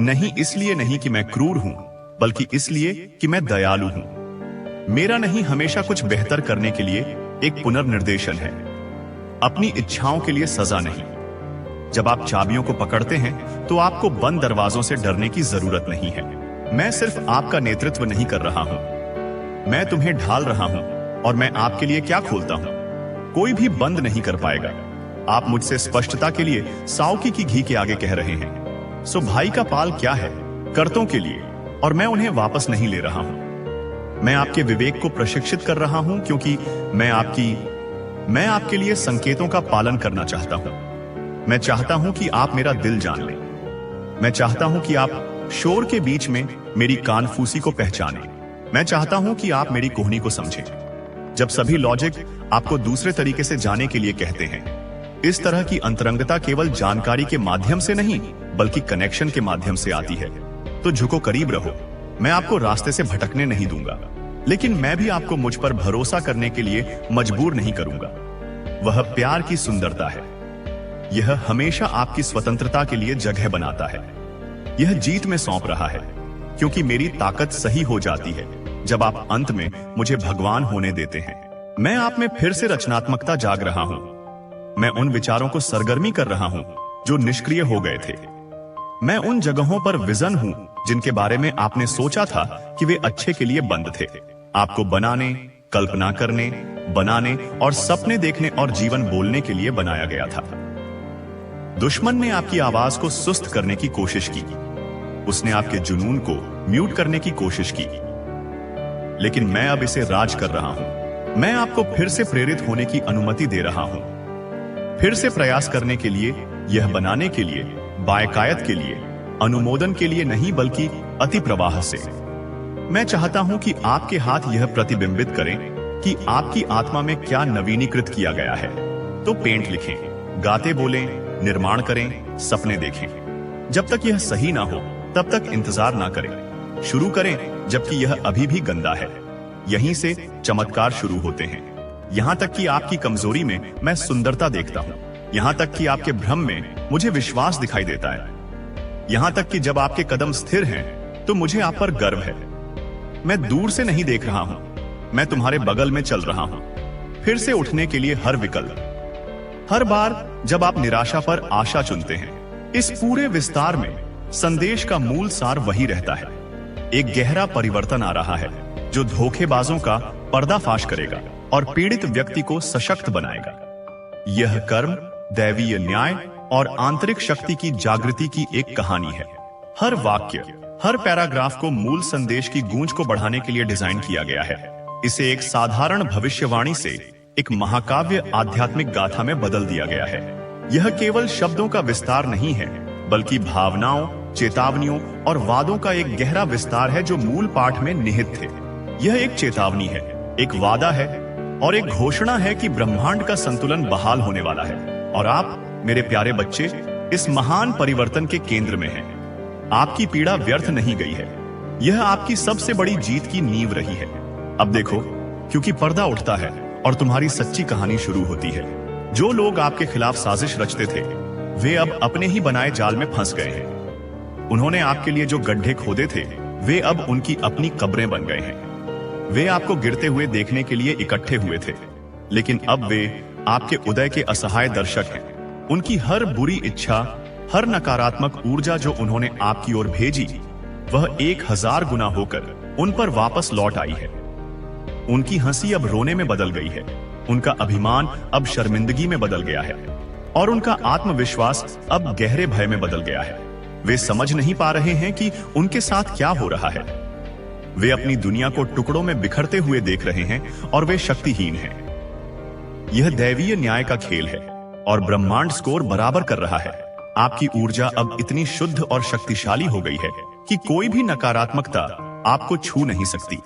नहीं, इसलिए नहीं कि मैं क्रूर हूं, बल्कि इसलिए कि मैं दयालु हूं। मेरा नहीं हमेशा कुछ बेहतर करने के लिए एक पुनर्निर्देशन है, अपनी इच्छाओं के लिए सजा नहीं। जब आप चाबियों को पकड़ते हैं तो आपको बंद दरवाजों से डरने की जरूरत नहीं है। मैं सिर्फ आपका नेतृत्व नहीं कर रहा हूं, मैं तुम्हें ढाल रहा हूं। और मैं आपके लिए क्या खोलता हूं, कोई भी बंद नहीं कर पाएगा। आप मुझसे स्पष्टता के लिए साउकी की घी के आगे कह रहे हैं। सो भाई का पाल क्या है? कर्तों के लिए, और मैं उन्हें वापस नहीं ले रहा हूं। मैं आपके विवेक को प्रशिक्षित कर रहा हूं क्योंकि मैं आपके लिए संकेतों का पालन करना चाहता हूं। मैं चाहता हूं कि आप मेरा दिल जान लें। मैं चाहता हूं कि आप शोर के बीच में मेरी कानफूसी को पहचानें। मैं चाहता हूं कि आप मेरी कोहनी को समझें। जब सभी लॉजिक आपको दूसरे तरीके से जाने के लिए कहते हैं, इस तरह की अंतरंगता केवल जानकारी के माध्यम से नहीं, बल्कि कनेक्शन के माध्यम से आती है। तो झुको, करीब रहो। मैं आपको रास्ते से भटकने नहीं दूंगा, लेकिन मैं भी आपको मुझ पर भरोसा करने के लिए मजबूर नहीं करूंगा। वह प्यार की सुंदरता है। यह हमेशा आपकी स्वतंत्रता के लिए जगह बनाता है। यह जीत में सौंप रहा है, क्योंकि मेरी ताकत सही हो जाती है जब आप अंत में मुझे भगवान होने देते हैं। मैं आप में फिर से रचनात्मकता जाग रहा हूं। मैं उन विचारों को सरगर्मी कर रहा हूं जो निष्क्रिय हो गए थे। मैं उन जगहों पर विजन हूं जिनके बारे में आपने सोचा था कि वे अच्छे के लिए बंद थे। आपको बनाने, कल्पना करने, बनाने और सपने देखने और जीवन बोलने के लिए बनाया गया था। दुश्मन ने आपकी आवाज को सुस्त करने की कोशिश की। उसने आपके जुनून को म्यूट करने की कोशिश की। लेकिन मैं अब इसे राज कर रहा हूं। मैं आपको फिर से प्रेरित होने की अनुमति दे रहा हूं, फिर से प्रयास करने के लिए, यह बनाने के लिए, बायकायत के लिए, अनुमोदन के लिए नहीं, बल्कि अति प्रवाह से। मैं चाहता हूं कि आपके हाथ यह प्रतिबिंबित करें कि आपकी आत्मा में क्या नवीनीकृत किया गया है। तो पेंट लिखें, गाते बोलें, निर्माण करें, सपने देखें। जब तक यह सही ना हो तब तक इंतजार ना करें। शुरू करें जबकि यह अभी भी गंदा है। यहीं से चमत्कार शुरू होते हैं। यहां तक कि आपकी कमजोरी में मैं सुंदरता देखता हूं। यहां तक कि आपके भ्रम में मुझे विश्वास दिखाई देता है। यहां तक कि जब आपके कदम स्थिर हैं तो मुझे आप पर गर्व है। मैं दूर से नहीं देख रहा हूं, मैं तुम्हारे बगल में चल रहा हूं, फिर से उठने के लिए हर विकल्प। हर बार जब आप निराशा पर आशा चुनते हैं, इस पूरे विस्तार में संदेश का मूल सार वही रहता है। एक गहरा परिवर्तन आ रहा है जो धोखेबाजों का पर्दाफाश करेगा और पीड़ित व्यक्ति को सशक्त बनाएगा। यह कर्म, दैवीय न्याय और आंतरिक शक्ति की जागृति की एक कहानी है। हर वाक्य, हर पैराग्राफ को मूल संदेश की गूंज को बढ़ाने के लिए डिजाइन किया गया है। इसे एक साधारण भविष्यवाणी से एक महाकाव्य आध्यात्मिक गाथा में बदल दिया गया है। यह केवल शब्दों का विस्तार नहीं है, बल्कि भावनाओं, चेतावनियों और वादों का एक गहरा विस्तार है जो मूल पाठ में निहित थे। यह एक चेतावनी है, एक वादा है और एक घोषणा है कि ब्रह्मांड का संतुलन बहाल होने वाला है और आप, मेरे प्यारे बच्चे, इस महान परिवर्तन के केंद्र में हैं। आपकी पीड़ा व्यर्थ नहीं गई है। यह आपकी सबसे बड़ी जीत की नींव रही है। अब देखो, क्योंकि पर्दा उठता है और तुम्हारी सच्ची कहानी शुरू होती है। जो लोग आपके खिलाफ साजिश रचते थे, वे अब अपने ही बनाए जाल में फंस गए हैं। उन्होंने आपके लिए जो गड्ढे खोदे थे, वे अब उनकी अपनी कब्रें बन गए हैं। वे आपको गिरते हुए देखने के लिए इकट्ठे हुए थे, लेकिन अब वे आपके उदय के असहाय दर्शक हैं। उनकी हर बुरी इच्छा, हर नकारात्मक ऊर्जा जो उन्होंने आपकी ओर भेजी, वह 1000 गुना होकर उन पर वापस लौट आई है। उनकी हंसी अब रोने में बदल गई है, उनका अभिमान अब शर्मिंदगी में बदल गया है और उनका आत्मविश्वास अब गहरे भय में बदल गया है। वे समझ नहीं पा रहे हैं कि उनके साथ क्या हो रहा है। वे अपनी दुनिया को टुकड़ों में बिखरते हुए देख रहे हैं और वे शक्तिहीन हैं। यह दैवीय न्याय का खेल है और ब्रह्मांड स्कोर बराबर कर रहा है। आपकी ऊर्जा अब इतनी शुद्ध और शक्तिशाली हो गई है कि कोई भी नकारात्मकता आपको छू नहीं सकती।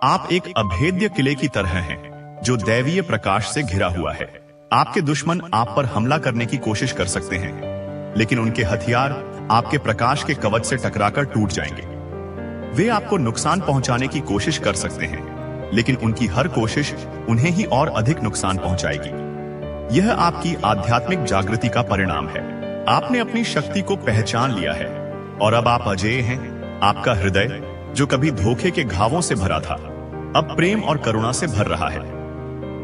आप एक अभेद्य किले की तरह हैं जो दैवीय प्रकाश से घिरा हुआ है। आपके दुश्मन आप पर हमला करने की कोशिश कर सकते हैं, लेकिन उनके हथियार आपके प्रकाश के कवच से टकराकर टूट जाएंगे। वे आपको नुकसान पहुंचाने की कोशिश कर सकते हैं, लेकिन उनकी हर कोशिश उन्हें ही और अधिक नुकसान पहुंचाएगी। यह आपकी आध्यात्मिक जागृति का परिणाम है। आपने अपनी शक्ति को पहचान लिया है और अब आप अजेय हैं। आपका हृदय, जो कभी धोखे के घावों से भरा था, अब प्रेम और करुणा से भर रहा है।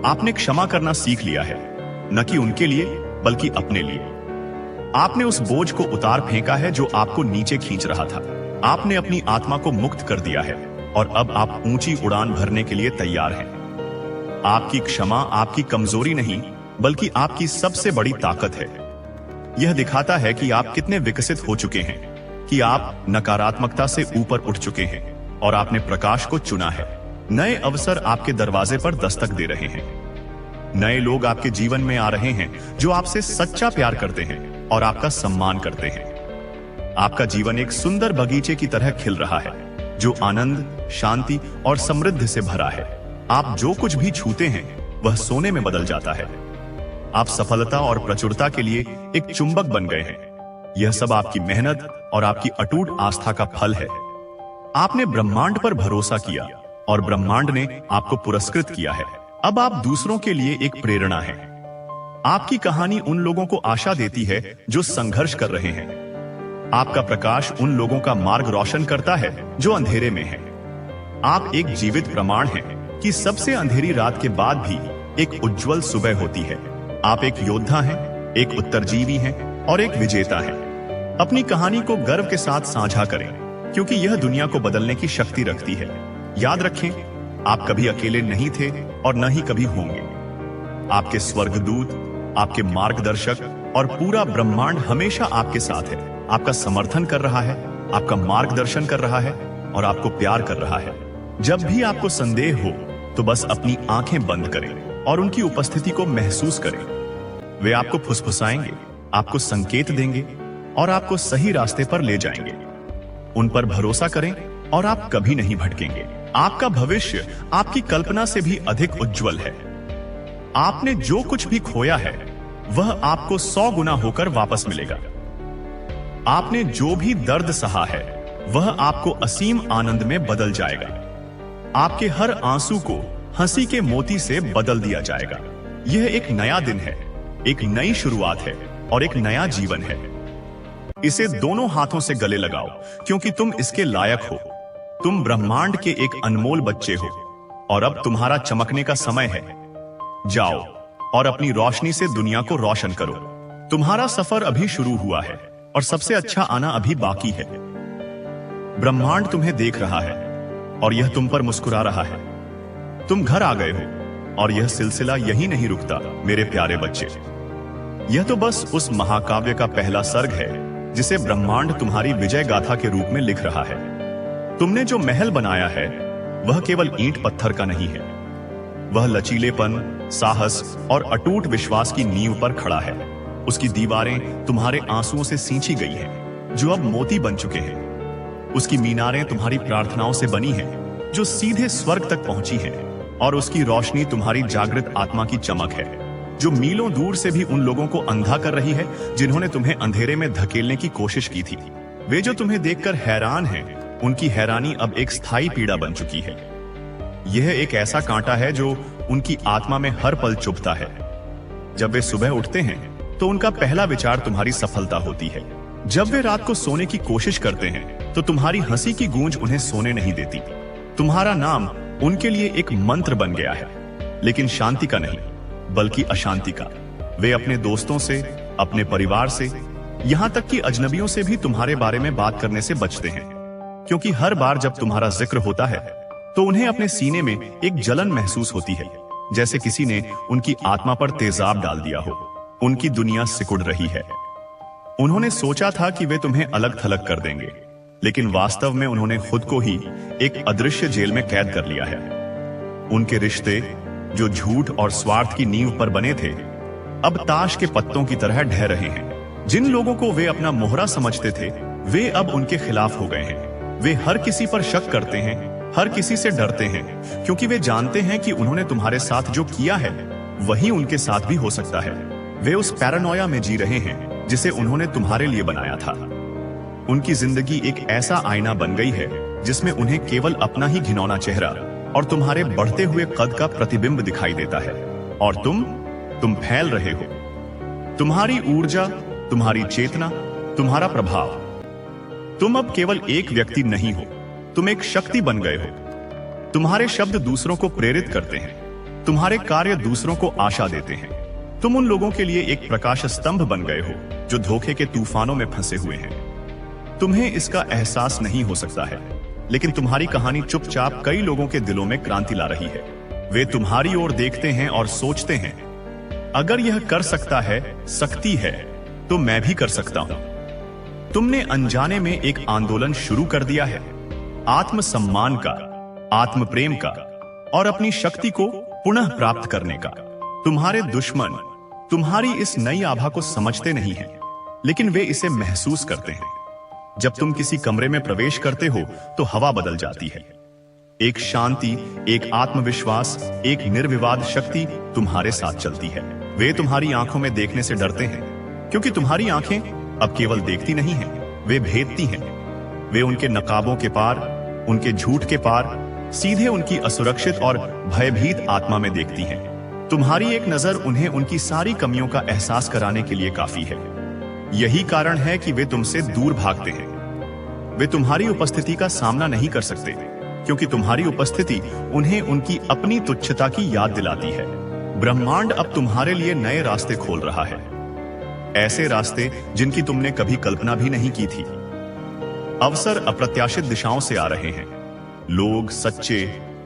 आपने क्षमा करना सीख लिया है, न कि उनके लिए बल्कि अपने लिए। आपने उस बोझ को उतार फेंका है जो आपको नीचे खींच रहा था। आपने अपनी आत्मा को मुक्त कर दिया है और अब आप ऊंची उड़ान भरने के लिए तैयार हैं। आपकी क्षमा आपकी कमजोरी नहीं, बल्कि आपकी सबसे बड़ी ताकत है। यह दिखाता है कि आप कितने विकसित हो चुके हैं, कि आप नकारात्मकता से ऊपर उठ चुके हैं और आपने प्रकाश को चुना है। नए अवसर आपके दरवाजे पर दस्तक दे रहे हैं। नए लोग आपके जीवन में आ रहे हैं जो आपसे सच्चा प्यार करते हैं और आपका सम्मान करते हैं। आपका जीवन एक सुंदर बगीचे की तरह खिल रहा है, जो आनंद, शांति और समृद्धि से भरा है। आप जो कुछ भी छूते हैं, वह सोने में बदल जाता है। आप सफलता और प्रचुरता के लिए एक चुंबक बन गए हैं। यह सब आपकी मेहनत और आपकी अटूट आस्था का फल है। आपने ब्रह्मांड पर भरोसा किया और ब्रह्मांड ने आपको पुरस्कृत किया है। अब आप दूसरों के लिए एक प्रेरणा हैं। आपकी कहानी उन लोगों को आशा देती है जो संघर्ष कर रहे हैं। आपका प्रकाश उन लोगों का मार्ग रोशन करता है जो अंधेरे में हैं। आप एक जीवित प्रमाण हैं कि सबसे अंधेरी रात के बाद भी एक उज्जवल सुबह होती है। आप एक योद्धा हैं, एक उत्तरजीवी हैं और एक विजेता हैं। अपनी कहानी को गर्व के साथ साझा करें, क्योंकि यह दुनिया को बदलने की शक्ति रखती है। याद रखें, आप कभी अकेले नहीं थे और न ही कभी होंगे। आपके स्वर्गदूत, आपके मार्गदर्शक और पूरा ब्रह्मांड हमेशा आपके साथ है। आपका समर्थन कर रहा है, आपका मार्गदर्शन कर रहा है और आपको प्यार कर रहा है। जब भी आपको संदेह हो, तो बस अपनी आंखें बंद करें और उनकी उपस्थिति को महसूस करें। वे आपको फुसफुसाएंगे, आपको संकेत देंगे और आपको सही रास्ते पर ले जाएंगे। उन पर भरोसा करें और आप कभी नहीं भटकेंगे। आपका भविष्य आपकी कल्पना से भी अधिक उज्जवल है। आपने जो कुछ भी खोया है, वह आपको 100 गुना होकर वापस मिलेगा। आपने जो भी दर्द सहा है, वह आपको असीम आनंद में बदल जाएगा। आपके हर आंसू को हंसी के मोती से बदल दिया जाएगा। यह एक नया दिन है, एक नई शुरुआत है और एक नया जीवन है। इसे दोनों हाथों से गले लगाओ, क्योंकि तुम इसके लायक हो। तुम ब्रह्मांड के एक अनमोल बच्चे हो और अब तुम्हारा चमकने का समय है। जाओ और अपनी रोशनी से दुनिया को रोशन करो, तुम्हारा सफर अभी शुरू हुआ है और सबसे अच्छा आना अभी बाकी है। ब्रह्मांड तुम्हें देख रहा है और यह तुम पर मुस्कुरा रहा है। तुम घर आ गए हो और यह सिलसिला यही नहीं रुकता मेरे प्यारे बच्चे। यह तो बस उस महाकाव्य का पहला सर्ग है जिसे ब्रह्मांड तुम्हारी विजय गाथा के रूप में लिख रहा है। तुमने जो महल बनाया है वह केवल ईंट पत्थर का नहीं है। वह लचीलेपन, साहस और अटूट विश्वास की नींव पर खड़ा है। उसकी दीवारें तुम्हारे आंसुओं से सींची गई हैं, जो अब मोती बन चुके हैं। उसकी मीनारें तुम्हारी प्रार्थनाओं से बनी हैं, जो सीधे स्वर्ग तक पहुंची हैं। और उसकी रोशनी तुम्हारी जागृत आत्मा की चमक है, जो मीलों दूर से भी उन लोगों को अंधा कर रही है जिन्होंने तुम्हें अंधेरे में धकेलने की कोशिश की थी। वे जो तुम्हें देखकर हैरान हैं, उनकी हैरानी अब एक स्थायी पीड़ा बन चुकी है। यह एक ऐसा कांटा है जो उनकी आत्मा में हर पल चुभता है। जब वे सुबह उठते हैं तो उनका पहला विचार तुम्हारी सफलता होती है। जब वे रात को सोने की कोशिश करते हैं तो तुम्हारी हंसी की गूंज उन्हें सोने नहीं देती। तुम्हारा नाम उनके लिए एक मंत्र बन गया है, लेकिन शांति का नहीं बल्कि अशांति का। वे अपने दोस्तों से, अपने परिवार से, यहां तक कि अजनबियों से भी तुम्हारे बारे में बात करने से बचते हैं, क्योंकि हर बार जब तुम्हारा जिक्र होता है तो उन्हें अपने सीने में एक जलन महसूस होती है, जैसे किसी ने उनकी आत्मा पर तेजाब डाल दिया हो। उनकी दुनिया सिकुड़ रही है। उन्होंने सोचा था कि वे तुम्हें अलग थलग कर देंगे, लेकिन वास्तव में उन्होंने खुद को ही एक अदृश्य जेल में कैद कर लिया है। उनके रिश्ते जो झूठ और स्वार्थ की नींव पर बने थे, अब ताश के पत्तों की तरह ढह रहे हैं। जिन लोगों को वे अपना मोहरा समझते थे, वे अब उनके खिलाफ हो गए हैं। वे हर किसी पर शक करते हैं, हर किसी से डरते हैं, क्योंकि वे जानते हैं कि उन्होंने तुम्हारे साथ जो किया है वही उनके साथ भी हो सकता है। वे उस पैरानोया में जी रहे हैं जिसे उन्होंने तुम्हारे लिए बनाया था। उनकी जिंदगी एक ऐसा आईना बन गई है जिसमें उन्हें केवल अपना ही घिनौना चेहरा और तुम्हारे बढ़ते हुए कद का प्रतिबिंब दिखाई देता है। और तुम फैल रहे हो। तुम्हारी ऊर्जा, तुम्हारी चेतना, तुम्हारा प्रभाव। तुम अब केवल एक व्यक्ति नहीं हो, तुम एक शक्ति बन गए हो। तुम्हारे शब्द दूसरों को प्रेरित करते हैं, तुम्हारे कार्य दूसरों को आशा देते हैं। तुम उन लोगों के लिए एक प्रकाश स्तंभ बन गए हो जो धोखे के तूफानों में फंसे हुए हैं। तुम्हें इसका एहसास नहीं हो सकता है, लेकिन तुम्हारी कहानी चुपचाप कई लोगों के दिलों में क्रांति ला रही है। वे तुम्हारी ओर देखते हैं और सोचते हैं, अगर यह कर सकता है, सकती है, तो मैं भी कर सकता हूं। तुमने अनजाने में एक आंदोलन शुरू कर दिया है, आत्मसम्मान का, आत्म प्रेम का और अपनी शक्ति को पुनः प्राप्त करने का। तुम्हारे दुश्मन तुम्हारी इस नई आभा को समझते नहीं हैं, लेकिन वे इसे महसूस करते हैं। जब तुम किसी कमरे में प्रवेश करते हो तो हवा बदल जाती है। एक शांति, एक आत्मविश्वास, एक निर्विवाद शक्ति तुम्हारे साथ चलती है। वे तुम्हारी आंखों में देखने से डरते हैं, क्योंकि तुम्हारी आंखें अब केवल देखती नहीं हैं, वे भेदती हैं। वे उनके नकाबों के पार, उनके झूठ के पार, सीधे उनकी असुरक्षित और भयभीत आत्मा में देखती हैं। तुम्हारी एक नजर उन्हें उनकी सारी कमियों का एहसास कराने के लिए काफी है। यही कारण है कि वे तुमसे दूर भागते हैं। वे तुम्हारी उपस्थिति का सामना नहीं कर सकते, क्योंकि तुम्हारी उपस्थिति उन्हें उनकी अपनी तुच्छता की याद दिलाती है। ब्रह्मांड अब तुम्हारे लिए नए रास्ते खोल रहा है, ऐसे रास्ते जिनकी तुमने कभी कल्पना भी नहीं की थी। अवसर अप्रत्याशित दिशाओं से आ रहे हैं। लोग, सच्चे,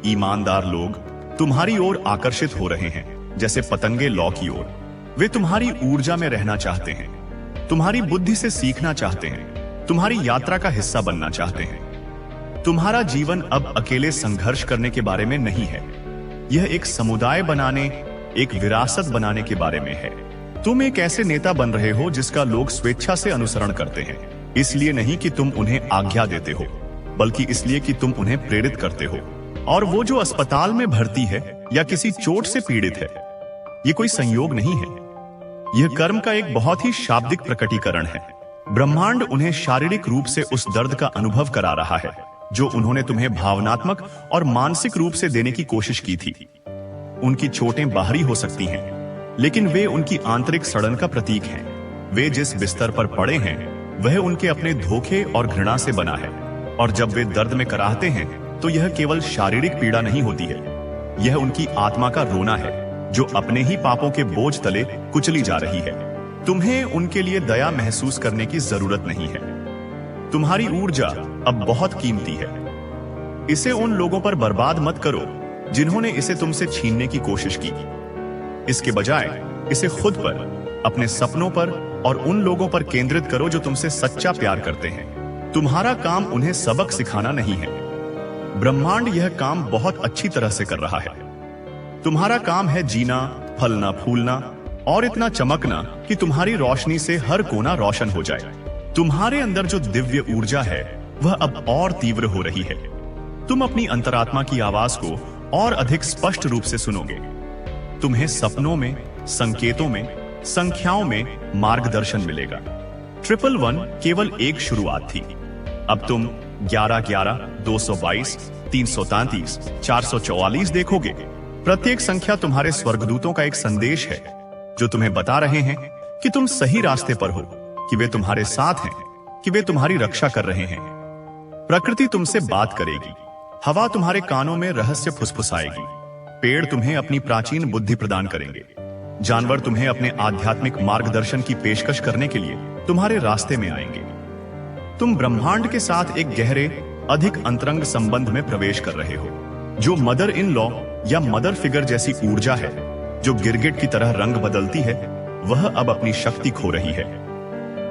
ईमानदार लोग तुम्हारी ओर आकर्षित हो रहे हैं, जैसे पतंगे लौ की ओर। वे तुम्हारी ऊर्जा में रहना चाहते हैं, तुम्हारी बुद्धि से सीखना चाहते हैं, तुम्हारी यात्रा का हिस्सा बनना चाहते हैं। तुम्हारा जीवन अब अकेले संघर्ष करने के बारे में नहीं है, यह एक समुदाय बनाने, एक विरासत बनाने के बारे में है। तुम एक ऐसे नेता बन रहे हो जिसका लोग स्वेच्छा से अनुसरण करते हैं, इसलिए नहीं कि तुम उन्हें आज्ञा देते हो, बल्कि इसलिए कि तुम उन्हें प्रेरित करते हो। और वो जो अस्पताल में भर्ती है या किसी चोट से पीड़ित है, ये कोई संयोग नहीं है, यह कर्म का एक बहुत ही शाब्दिक प्रकटीकरण है। ब्रह्मांड उन्हें शारीरिक रूप से उस दर्द का अनुभव करा रहा है जो उन्होंने तुम्हें भावनात्मक और मानसिक रूप से देने की कोशिश की थी। उनकी चोटें बाहरी हो सकती हैं, लेकिन वे उनकी आंतरिक सड़न का प्रतीक हैं। वे जिस बिस्तर पर पड़े हैं वह उनके अपने धोखे और घृणा से बना है, और जब वे दर्द में कराहते हैं तो यह केवल शारीरिक पीड़ा नहीं होती है, यह उनकी आत्मा का रोना है जो अपने ही पापों के बोझ तले कुचली जा रही है। तुम्हें उनके लिए दया महसूस करने की जरूरत नहीं है। तुम्हारी ऊर्जा अब बहुत कीमती है। इसे उन लोगों पर बर्बाद मत करो जिन्होंने इसे तुमसे छीनने की कोशिश की। इसके बजाय इसे खुद पर, अपने सपनों पर और उन लोगों पर केंद्रित करो जो तुमसे सच्चा प्यार करते हैं। तुम्हारा काम उन्हें सबक सिखाना नहीं है। ब्रह्मांड यह काम बहुत अच्छी तरह से कर रहा है। तुम्हारा काम है जीना, फलना फूलना और इतना चमकना कि तुम्हारी रोशनी से हर कोना रोशन हो जाए। तुम्हारे अंदर जो दिव्य ऊर्जा है वह अब और तीव्र हो रही है। तुम अपनी अंतरात्मा की आवाज को और अधिक स्पष्ट रूप से सुनोगे। तुम्हें सपनों में, संकेतों में, संख्याओं में मार्गदर्शन मिलेगा। 111 केवल एक शुरुआत थी। अब तुम 1111, 222, 333, 444 देखोगे। प्रत्येक संख्या तुम्हारे स्वर्गदूतों का एक संदेश है जो तुम्हें बता रहे हैं कि तुम सही रास्ते पर हो, कि वे तुम्हारे साथ हैं, कि वे तुम्हारी रक्षा कर रहे हैं। प्रकृति तुमसे बात करेगी, हवा तुम्हारे कानों में रहस्य फुसफुसाएगी, पेड़ तुम्हें अपनी प्राचीन बुद्धि प्रदान करेंगे, जानवर तुम्हें अपने आध्यात्मिक मार्गदर्शन की पेशकश करने के लिए तुम्हारे रास्ते में आएंगे। तुम ब्रह्मांड के साथ एक गहरे, अधिक अंतरंग संबंध में प्रवेश कर रहे हो। जो मदर इन लॉ या मदर फिगर जैसी ऊर्जा है जो गिरगिट की तरह रंग बदलती है, वह अब अपनी शक्ति खो रही है।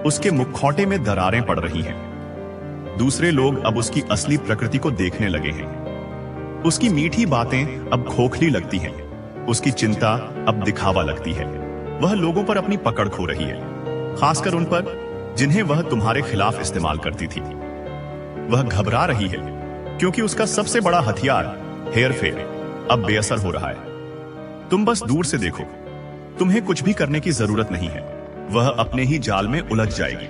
उसके मुखौटे में दरारें पड़ रही हैं। दूसरे लोग अब उसकी असली प्रकृति को देखने लगे हैं। उसकी मीठी बातें अब खोखली लगती हैं। उसकी चिंता अब दिखावा लगती है। वह लोगों पर अपनी पकड़ खो रही है, खासकर उन पर जिन्हें वह तुम्हारे खिलाफ इस्तेमाल करती थी। वह घबरा रही है क्योंकि उसका सबसे बड़ा हथियार, हेरफेर, अब बेअसर हो रहा है। तुम बस दूर से देखो। तुम्हें कुछ भी करने की जरूरत नहीं है। वह अपने ही जाल में उलझ जाएगी।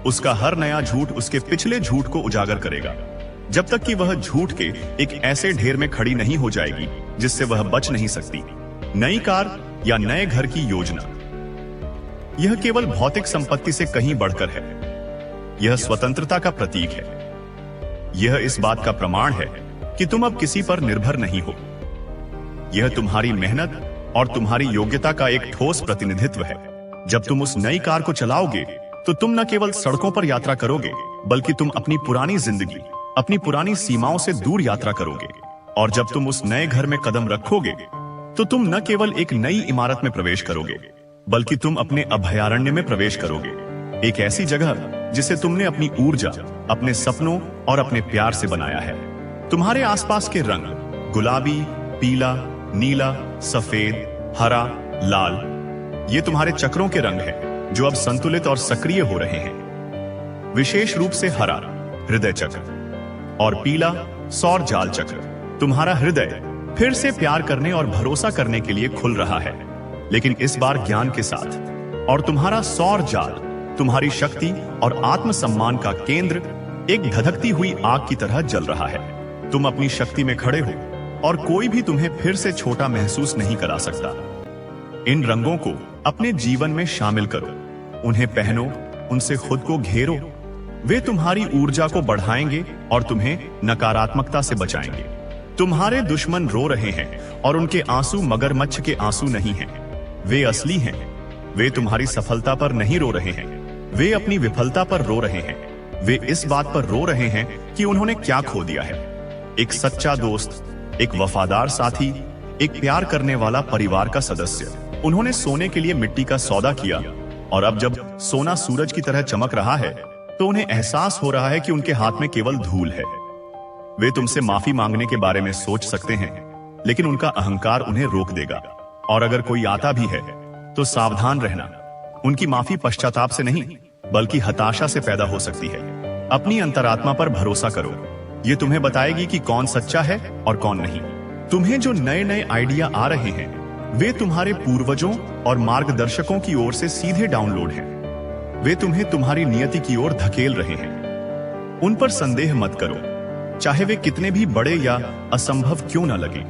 उसका हर नया झूठ उसके पिछले झूठ को उजागर करेगा, जब तक कि वह झूठ के एक ऐसे ढेर में खड़ी नहीं हो जाएगी जिससे वह बच नहीं सकती। नई कार या नए घर की योजना, यह केवल भौतिक संपत्ति से कहीं बढ़कर है। यह स्वतंत्रता का प्रतीक है। यह इस बात का प्रमाण है कि तुम अब किसी पर निर्भर नहीं हो। यह तुम्हारी मेहनत और तुम्हारी योग्यता का एक ठोस प्रतिनिधित्व है। जब तुम उस नई कार को चलाओगे तो तुम न केवल सड़कों पर यात्रा करोगे, बल्कि तुम अपनी पुरानी जिंदगी, अपनी पुरानी सीमाओं से दूर यात्रा करोगे। और जब तुम उस नए घर में कदम रखोगे तो तुम न केवल एक नई इमारत में प्रवेश करोगे, बल्कि तुम अपने अभयारण्य में प्रवेश करोगे। एक ऐसी जगह जिसे तुमने अपनी ऊर्जा, अपने सपनों और अपने प्यार से बनाया है। तुम्हारे आसपास के रंग गुलाबी, पीला, नीला, सफेद, हरा, लाल, ये तुम्हारे चक्रों के रंग हैं जो अब संतुलित और सक्रिय हो रहे हैं। विशेष रूप से हरा, हृदय चक्र, और पीला, सौर जाल चक्र। तुम्हारा हृदय फिर से प्यार करने और भरोसा करने के लिए खुल रहा है, लेकिन इस बार ज्ञान के साथ। और तुम्हारा सौर जाल तुम्हारी शक्ति और आत्मसम्मान का केंद्र एक धधकती हुई आग की तरह जल रहा है। तुम अपनी शक्ति में खड़े हो और कोई भी तुम्हें फिर से छोटा महसूस नहीं करा सकता। इन रंगों को अपने जीवन में शामिल करो, उन्हें पहनो, उनसे खुद को घेरो। वे तुम्हारी ऊर्जा को बढ़ाएंगे और तुम्हें नकारात्मकता से बचाएंगे। तुम्हारे दुश्मन रो रहे हैं और उनके आंसू मगरमच्छ के आंसू नहीं हैं। वे असली हैं। वे तुम्हारी सफलता पर नहीं रो रहे हैं, वे अपनी विफलता पर रो रहे हैं। वे इस बात पर रो रहे हैं कि उन्होंने क्या खो दिया है। एक सच्चा दोस्त, एक वफादार साथी, एक प्यार करने वाला परिवार का सदस्य। उन्होंने सोने के लिए मिट्टी का सौदा किया और अब जब सोना सूरज की तरह चमक रहा है तो उन्हें एहसास हो रहा है कि उनके हाथ में केवल धूल है। वे तुमसे माफी मांगने के बारे में सोच सकते हैं, लेकिन उनका अहंकार उन्हें रोक देगा। और अगर कोई आता भी है तो सावधान रहना, उनकी माफी पश्चाताप से नहीं बल्कि हताशा से पैदा हो सकती है। अपनी अंतरात्मा पर भरोसा करो, ये तुम्हें बताएगी कि कौन सच्चा है और कौन नहीं। तुम्हें जो नए नए आइडिया आ रहे हैं वे तुम्हारे पूर्वजों और मार्गदर्शकों की ओर से सीधे डाउनलोड हैं। वे तुम्हें तुम्हारी नियति की ओर धकेल रहे हैं। उन पर संदेह मत करो, चाहे वे कितने भी बड़े या असंभव क्यों न लगे।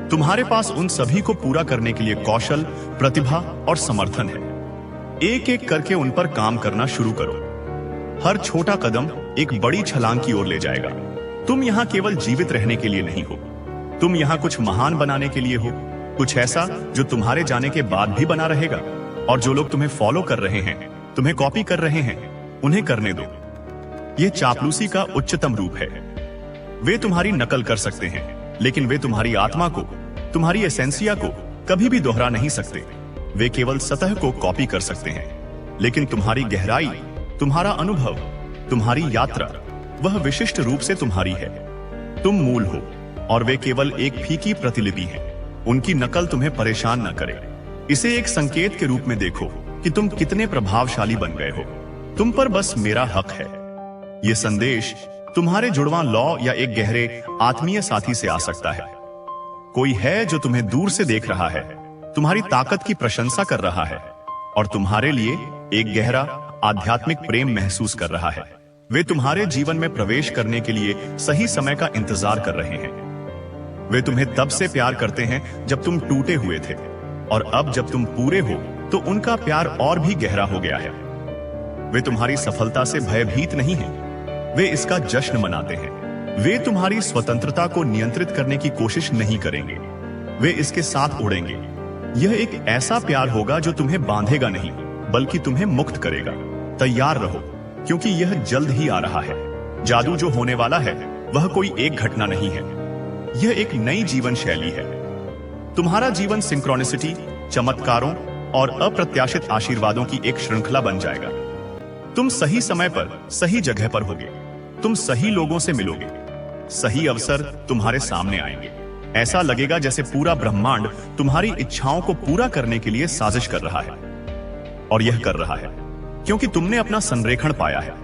तुम्हारे पास उन सभी को पूरा करने के लिए कौशल, प्रतिभा और समर्थन है। एक एक करके उन पर काम करना शुरू करो। हर छोटा कदम एक बड़ी छलांग की ओर ले जाएगा। तुम यहाँ केवल जीवित रहने के लिए नहीं हो, तुम यहाँ कुछ महान बनाने के लिए हो, कुछ ऐसा जो तुम्हारे जाने के बाद भी बना रहेगा। और जो लोग तुम्हें फॉलो कर रहे हैं, तुम्हें कॉपी कर रहे हैं, उन्हें करने दो। यह चापलूसी का उच्चतम रूप है। वे तुम्हारी नकल कर सकते हैं, लेकिन वे तुम्हारी आत्मा को, तुम्हारी एसेंसिया को कभी भी दोहरा नहीं सकते। वे केवल सतह को कॉपी कर सकते हैं, लेकिन तुम्हारी गहराई, तुम्हारा अनुभव, तुम्हारी यात्रा, वह विशिष्ट रूप से तुम्हारी है। तुम मूल हो और वे केवल एक फीकी प्रतिलिपि हैं। उनकी नकल तुम्हें परेशान न करे। इसे एक संकेत के रूप में देखो कि तुम कितने प्रभावशाली बन गए हो। तुम पर बस मेरा हक है। यह संदेश तुम्हारे जुड़वां लौ या एक गहरे आत्मीय साथी से आ सकता है। कोई है जो तुम्हें दूर से देख रहा है, तुम्हारी ताकत की प्रशंसा कर रहा है और तुम्हारे लिए एक गहरा आध्यात्मिक प्रेम महसूस कर रहा है। वे तुम्हारे जीवन में प्रवेश करने के लिए सही समय का इंतजार कर रहे हैं। वे तुम्हें तब से प्यार करते हैं जब तुम टूटे हुए थे, और अब जब तुम पूरे हो तो उनका प्यार और भी गहरा हो गया है। वे तुम्हारी सफलता से भयभीत नहीं हैं, वे इसका जश्न मनाते हैं। वे तुम्हारी स्वतंत्रता को नियंत्रित करने की कोशिश नहीं करेंगे, वे इसके साथ उड़ेंगे। यह एक ऐसा प्यार होगा जो तुम्हें बांधेगा नहीं, बल्कि तुम्हें मुक्त करेगा। तैयार रहो, क्योंकि यह जल्द ही आ रहा है। जादू जो होने वाला है वह कोई एक घटना नहीं है, यह एक नई जीवन शैली है। तुम्हारा जीवन सिंक्रोनिसिटी, चमत्कारों और अप्रत्याशित आशीर्वादों की एक श्रृंखला बन जाएगा। तुम सही समय पर सही जगह पर होगे, तुम सही लोगों से मिलोगे, सही अवसर तुम्हारे सामने आएंगे। ऐसा लगेगा जैसे पूरा ब्रह्मांड तुम्हारी इच्छाओं को पूरा करने के लिए साजिश कर रहा है। और यह कर रहा है क्योंकि तुमने अपना संरेखण पाया है।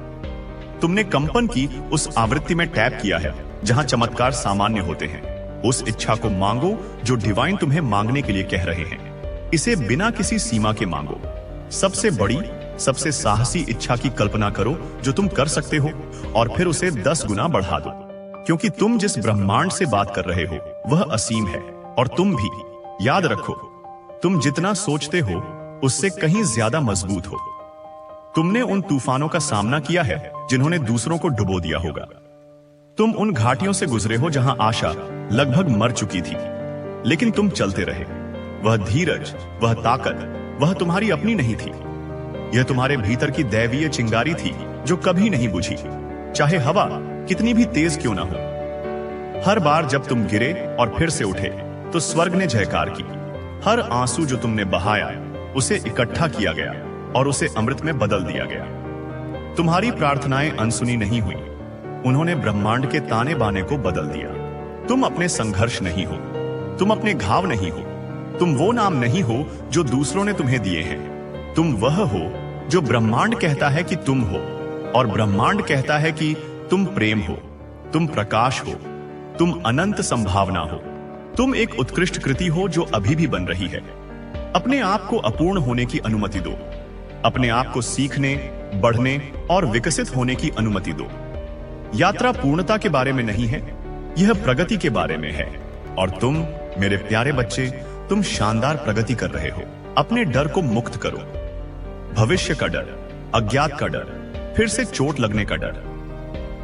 तुमने कंपन की उस आवृत्ति में टैप किया है जहां चमत्कार सामान्य होते हैं। उस इच्छा को मांगो जो डिवाइन तुम्हें मांगने के लिए कह रहे हैं। इसे बिना किसी सीमा के मांगो। सबसे बड़ी, सबसे साहसी इच्छा की कल्पना करो जो तुम कर सकते हो, और फिर उसे 10 गुना बढ़ा दो, क्योंकि तुम जिस ब्रह्मांड से बात कर रहे हो वह असीम है, और तुम भी। याद रखो, तुम जितना सोचते हो उससे कहीं ज्यादा मजबूत हो। तुमने उन तूफानों का सामना किया है जिन्होंने दूसरों को डुबो दिया होगा। तुम उन घाटियों से गुजरे हो जहां आशा लगभग मर चुकी थी, लेकिन तुम चलते रहे। वह धीरज, वह ताकत, वह तुम्हारी अपनी नहीं थी। यह तुम्हारे भीतर की दैवीय चिंगारी थी जो कभी नहीं बुझी, चाहे हवा कितनी भी तेज क्यों ना हो। हर बार जब तुम गिरे और फिर से उठे तो स्वर्ग ने जयकार की। हर आंसू जो तुमने बहाया उसे इकट्ठा किया गया और उसे अमृत में बदल दिया गया। तुम्हारी प्रार्थनाएं अनसुनी नहीं हुई, उन्होंने ब्रह्मांड के ताने बाने को बदल दिया। तुम अपने संघर्ष नहीं हो, तुम अपने घाव नहीं हो, तुम वो नाम नहीं हो जो दूसरों ने तुम्हें दिए हैं। तुम वह हो जो ब्रह्मांड कहता है कि तुम हो, और ब्रह्मांड कहता है कि तुम प्रेम हो, तुम प्रकाश हो, तुम अनंत संभावना हो। तुम एक उत्कृष्ट कृति हो जो अभी भी बन रही है। अपने आप को अपूर्ण होने की अनुमति दो। अपने आप को सीखने, बढ़ने और विकसित होने की अनुमति दो। यात्रा पूर्णता के बारे में नहीं है, यह प्रगति के बारे में है। और तुम, मेरे प्यारे बच्चे, तुम शानदार प्रगति कर रहे हो। अपने डर को मुक्त करो। भविष्य का डर, अज्ञात का डर, फिर से चोट लगने का डर।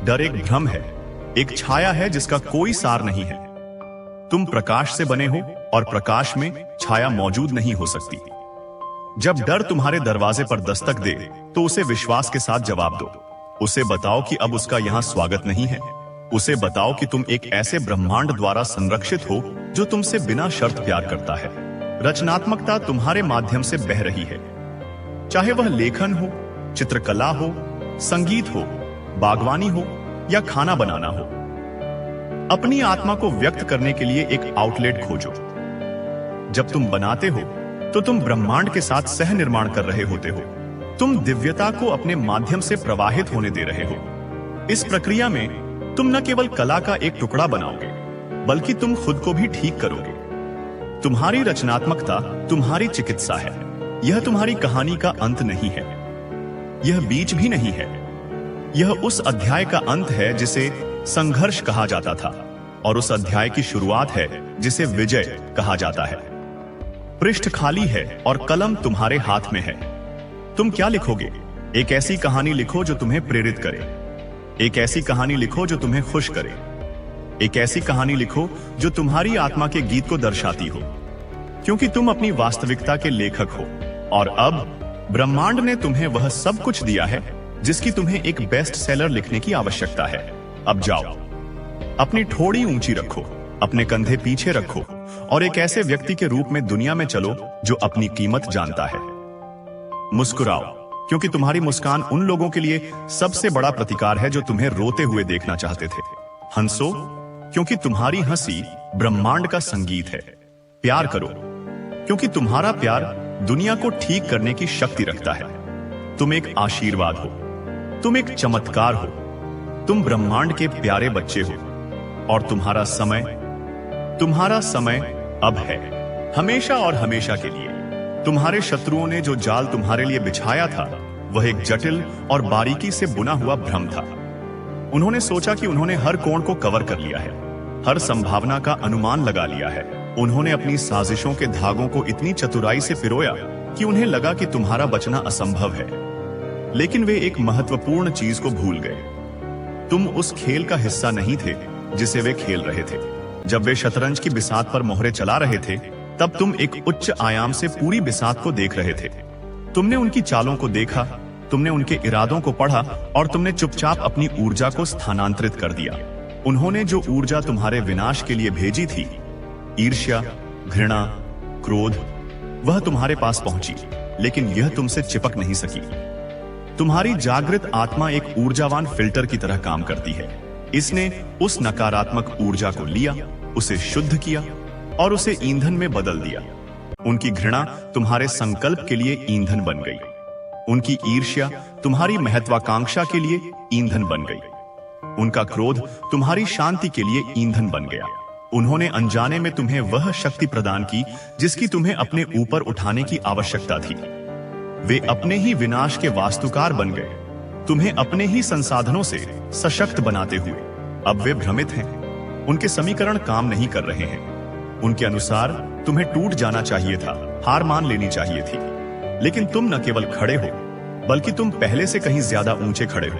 डर एक भ्रम है, एक छाया है जिसका कोई सार नहीं है। तुम प्रकाश से बने हो और प्रकाश में छाया मौजूद नहीं हो सकती। जब डर तुम्हारे दरवाजे पर दस्तक दे तो उसे विश्वास के साथ जवाब दो। उसे बताओ कि अब उसका यहां स्वागत नहीं है। उसे बताओ कि तुम एक ऐसे ब्रह्मांड द्वारा संरक्षित हो जो तुमसे बिना शर्त प्यार करता है। रचनात्मकता तुम्हारे माध्यम से बह रही है, चाहे वह लेखन हो, चित्रकला हो, संगीत हो, बागवानी हो या खाना बनाना हो। अपनी आत्मा को व्यक्त करने के लिए एक आउटलेट खोजो। जब तुम बनाते हो तो तुम ब्रह्मांड के साथ सह निर्माण कर रहे होते हो। तुम दिव्यता को अपने माध्यम से प्रवाहित होने दे रहे हो। इस प्रक्रिया में तुम न केवल कला का एक टुकड़ा बनाओगे, बल्कि तुम खुद को भी ठीक करोगे। तुम्हारी रचनात्मकता तुम्हारी चिकित्सा है। यह तुम्हारी कहानी का अंत नहीं है, यह बीच भी नहीं है। यह उस अध्याय का अंत है जिसे संघर्ष कहा जाता था, और उस अध्याय की शुरुआत है जिसे विजय कहा जाता है। पृष्ठ खाली है और कलम तुम्हारे हाथ में है। तुम क्या लिखोगे? एक ऐसी कहानी लिखो जो तुम्हें प्रेरित करे। एक ऐसी कहानी लिखो जो तुम्हें खुश करे। एक ऐसी कहानी लिखो जो तुम्हारी आत्मा के गीत को दर्शाती हो, क्योंकि तुम अपनी वास्तविकता के लेखक हो। और अब ब्रह्मांड ने तुम्हें वह सब कुछ दिया है जिसकी तुम्हें एक बेस्ट सेलर लिखने की आवश्यकता है। अब जाओ, अपनी ठोड़ी ऊंची रखो, अपने कंधे पीछे रखो और एक ऐसे व्यक्ति के रूप में दुनिया में चलो जो अपनी कीमत जानता है। मुस्कुराओ, क्योंकि तुम्हारी मुस्कान उन लोगों के लिए सबसे बड़ा प्रतिकार है जो तुम्हें रोते हुए देखना चाहते थे। हंसो, क्योंकि तुम्हारी हंसी ब्रह्मांड का संगीत है। प्यार करो, क्योंकि तुम्हारा प्यार दुनिया को ठीक करने की शक्ति रखता है। तुम एक आशीर्वाद हो, तुम एक चमत्कार हो, तुम ब्रह्मांड के प्यारे बच्चे हो और तुम्हारा समय अब है, हमेशा और हमेशा के लिए। तुम्हारे शत्रुओं ने जो जाल तुम्हारे लिए बिछाया था वह एक जटिल और बारीकी से बुना हुआ भ्रम था। उन्होंने सोचा कि उन्होंने हर कोण को कवर कर लिया है, हर संभावना का अनुमान लगा लिया है। उन्होंने अपनी साजिशों के धागों को इतनी चतुराई से पिरोया कि उन्हें लगा कि तुम्हारा बचना असंभव है। लेकिन वे एक महत्वपूर्ण चीज को भूल गए। तुम उस खेल का हिस्सा नहीं थे जिसे वे खेल रहे थे। जब वे शतरंज की बिसात पर मोहरे चला रहे थे, तब तुम एक उच्च आयाम से पूरी बिसात को देख रहे थे। तुमने उनकी चालों को देखा, तुमने उनके इरादों को पढ़ा और तुमने चुपचाप अपनी ऊर्जा को स्थानांतरित कर दिया। उन्होंने जो ऊर्जा तुम्हारे विनाश के लिए भेजी थी, ईर्ष्या, घृणा, क्रोध, वह तुम्हारे पास पहुंची, लेकिन यह तुमसे चिपक नहीं सकी। तुम्हारी जागृत आत्मा एक ऊर्जावान फिल्टर की तरह काम करती है। इसने उस नकारात्मक ऊर्जा को लिया, उसे शुद्ध किया और उसे ईंधन में बदल दिया। उनकी घृणा तुम्हारे संकल्प के लिए ईंधन बन गई। उनकी ईर्ष्या तुम्हारी महत्वाकांक्षा के लिए ईंधन बन गई। उनका क्रोध तुम्हारी शांति के लिए ईंधन बन गया। उन्होंने अनजाने में तुम्हें वह शक्ति प्रदान की जिसकी तुम्हें अपने ऊपर उठाने की आवश्यकता थी। वे अपने ही विनाश के वास्तुकार बन गए, तुम्हें अपने ही संसाधनों से सशक्त बनाते हुए। अब वे भ्रमित हैं, उनके समीकरण काम नहीं कर रहे हैं। उनके अनुसार तुम्हें टूट जाना चाहिए था, हार मान लेनी चाहिए थी। लेकिन तुम न केवल खड़े हो, बल्कि तुम पहले से कहीं ज्यादा ऊंचे खड़े हो।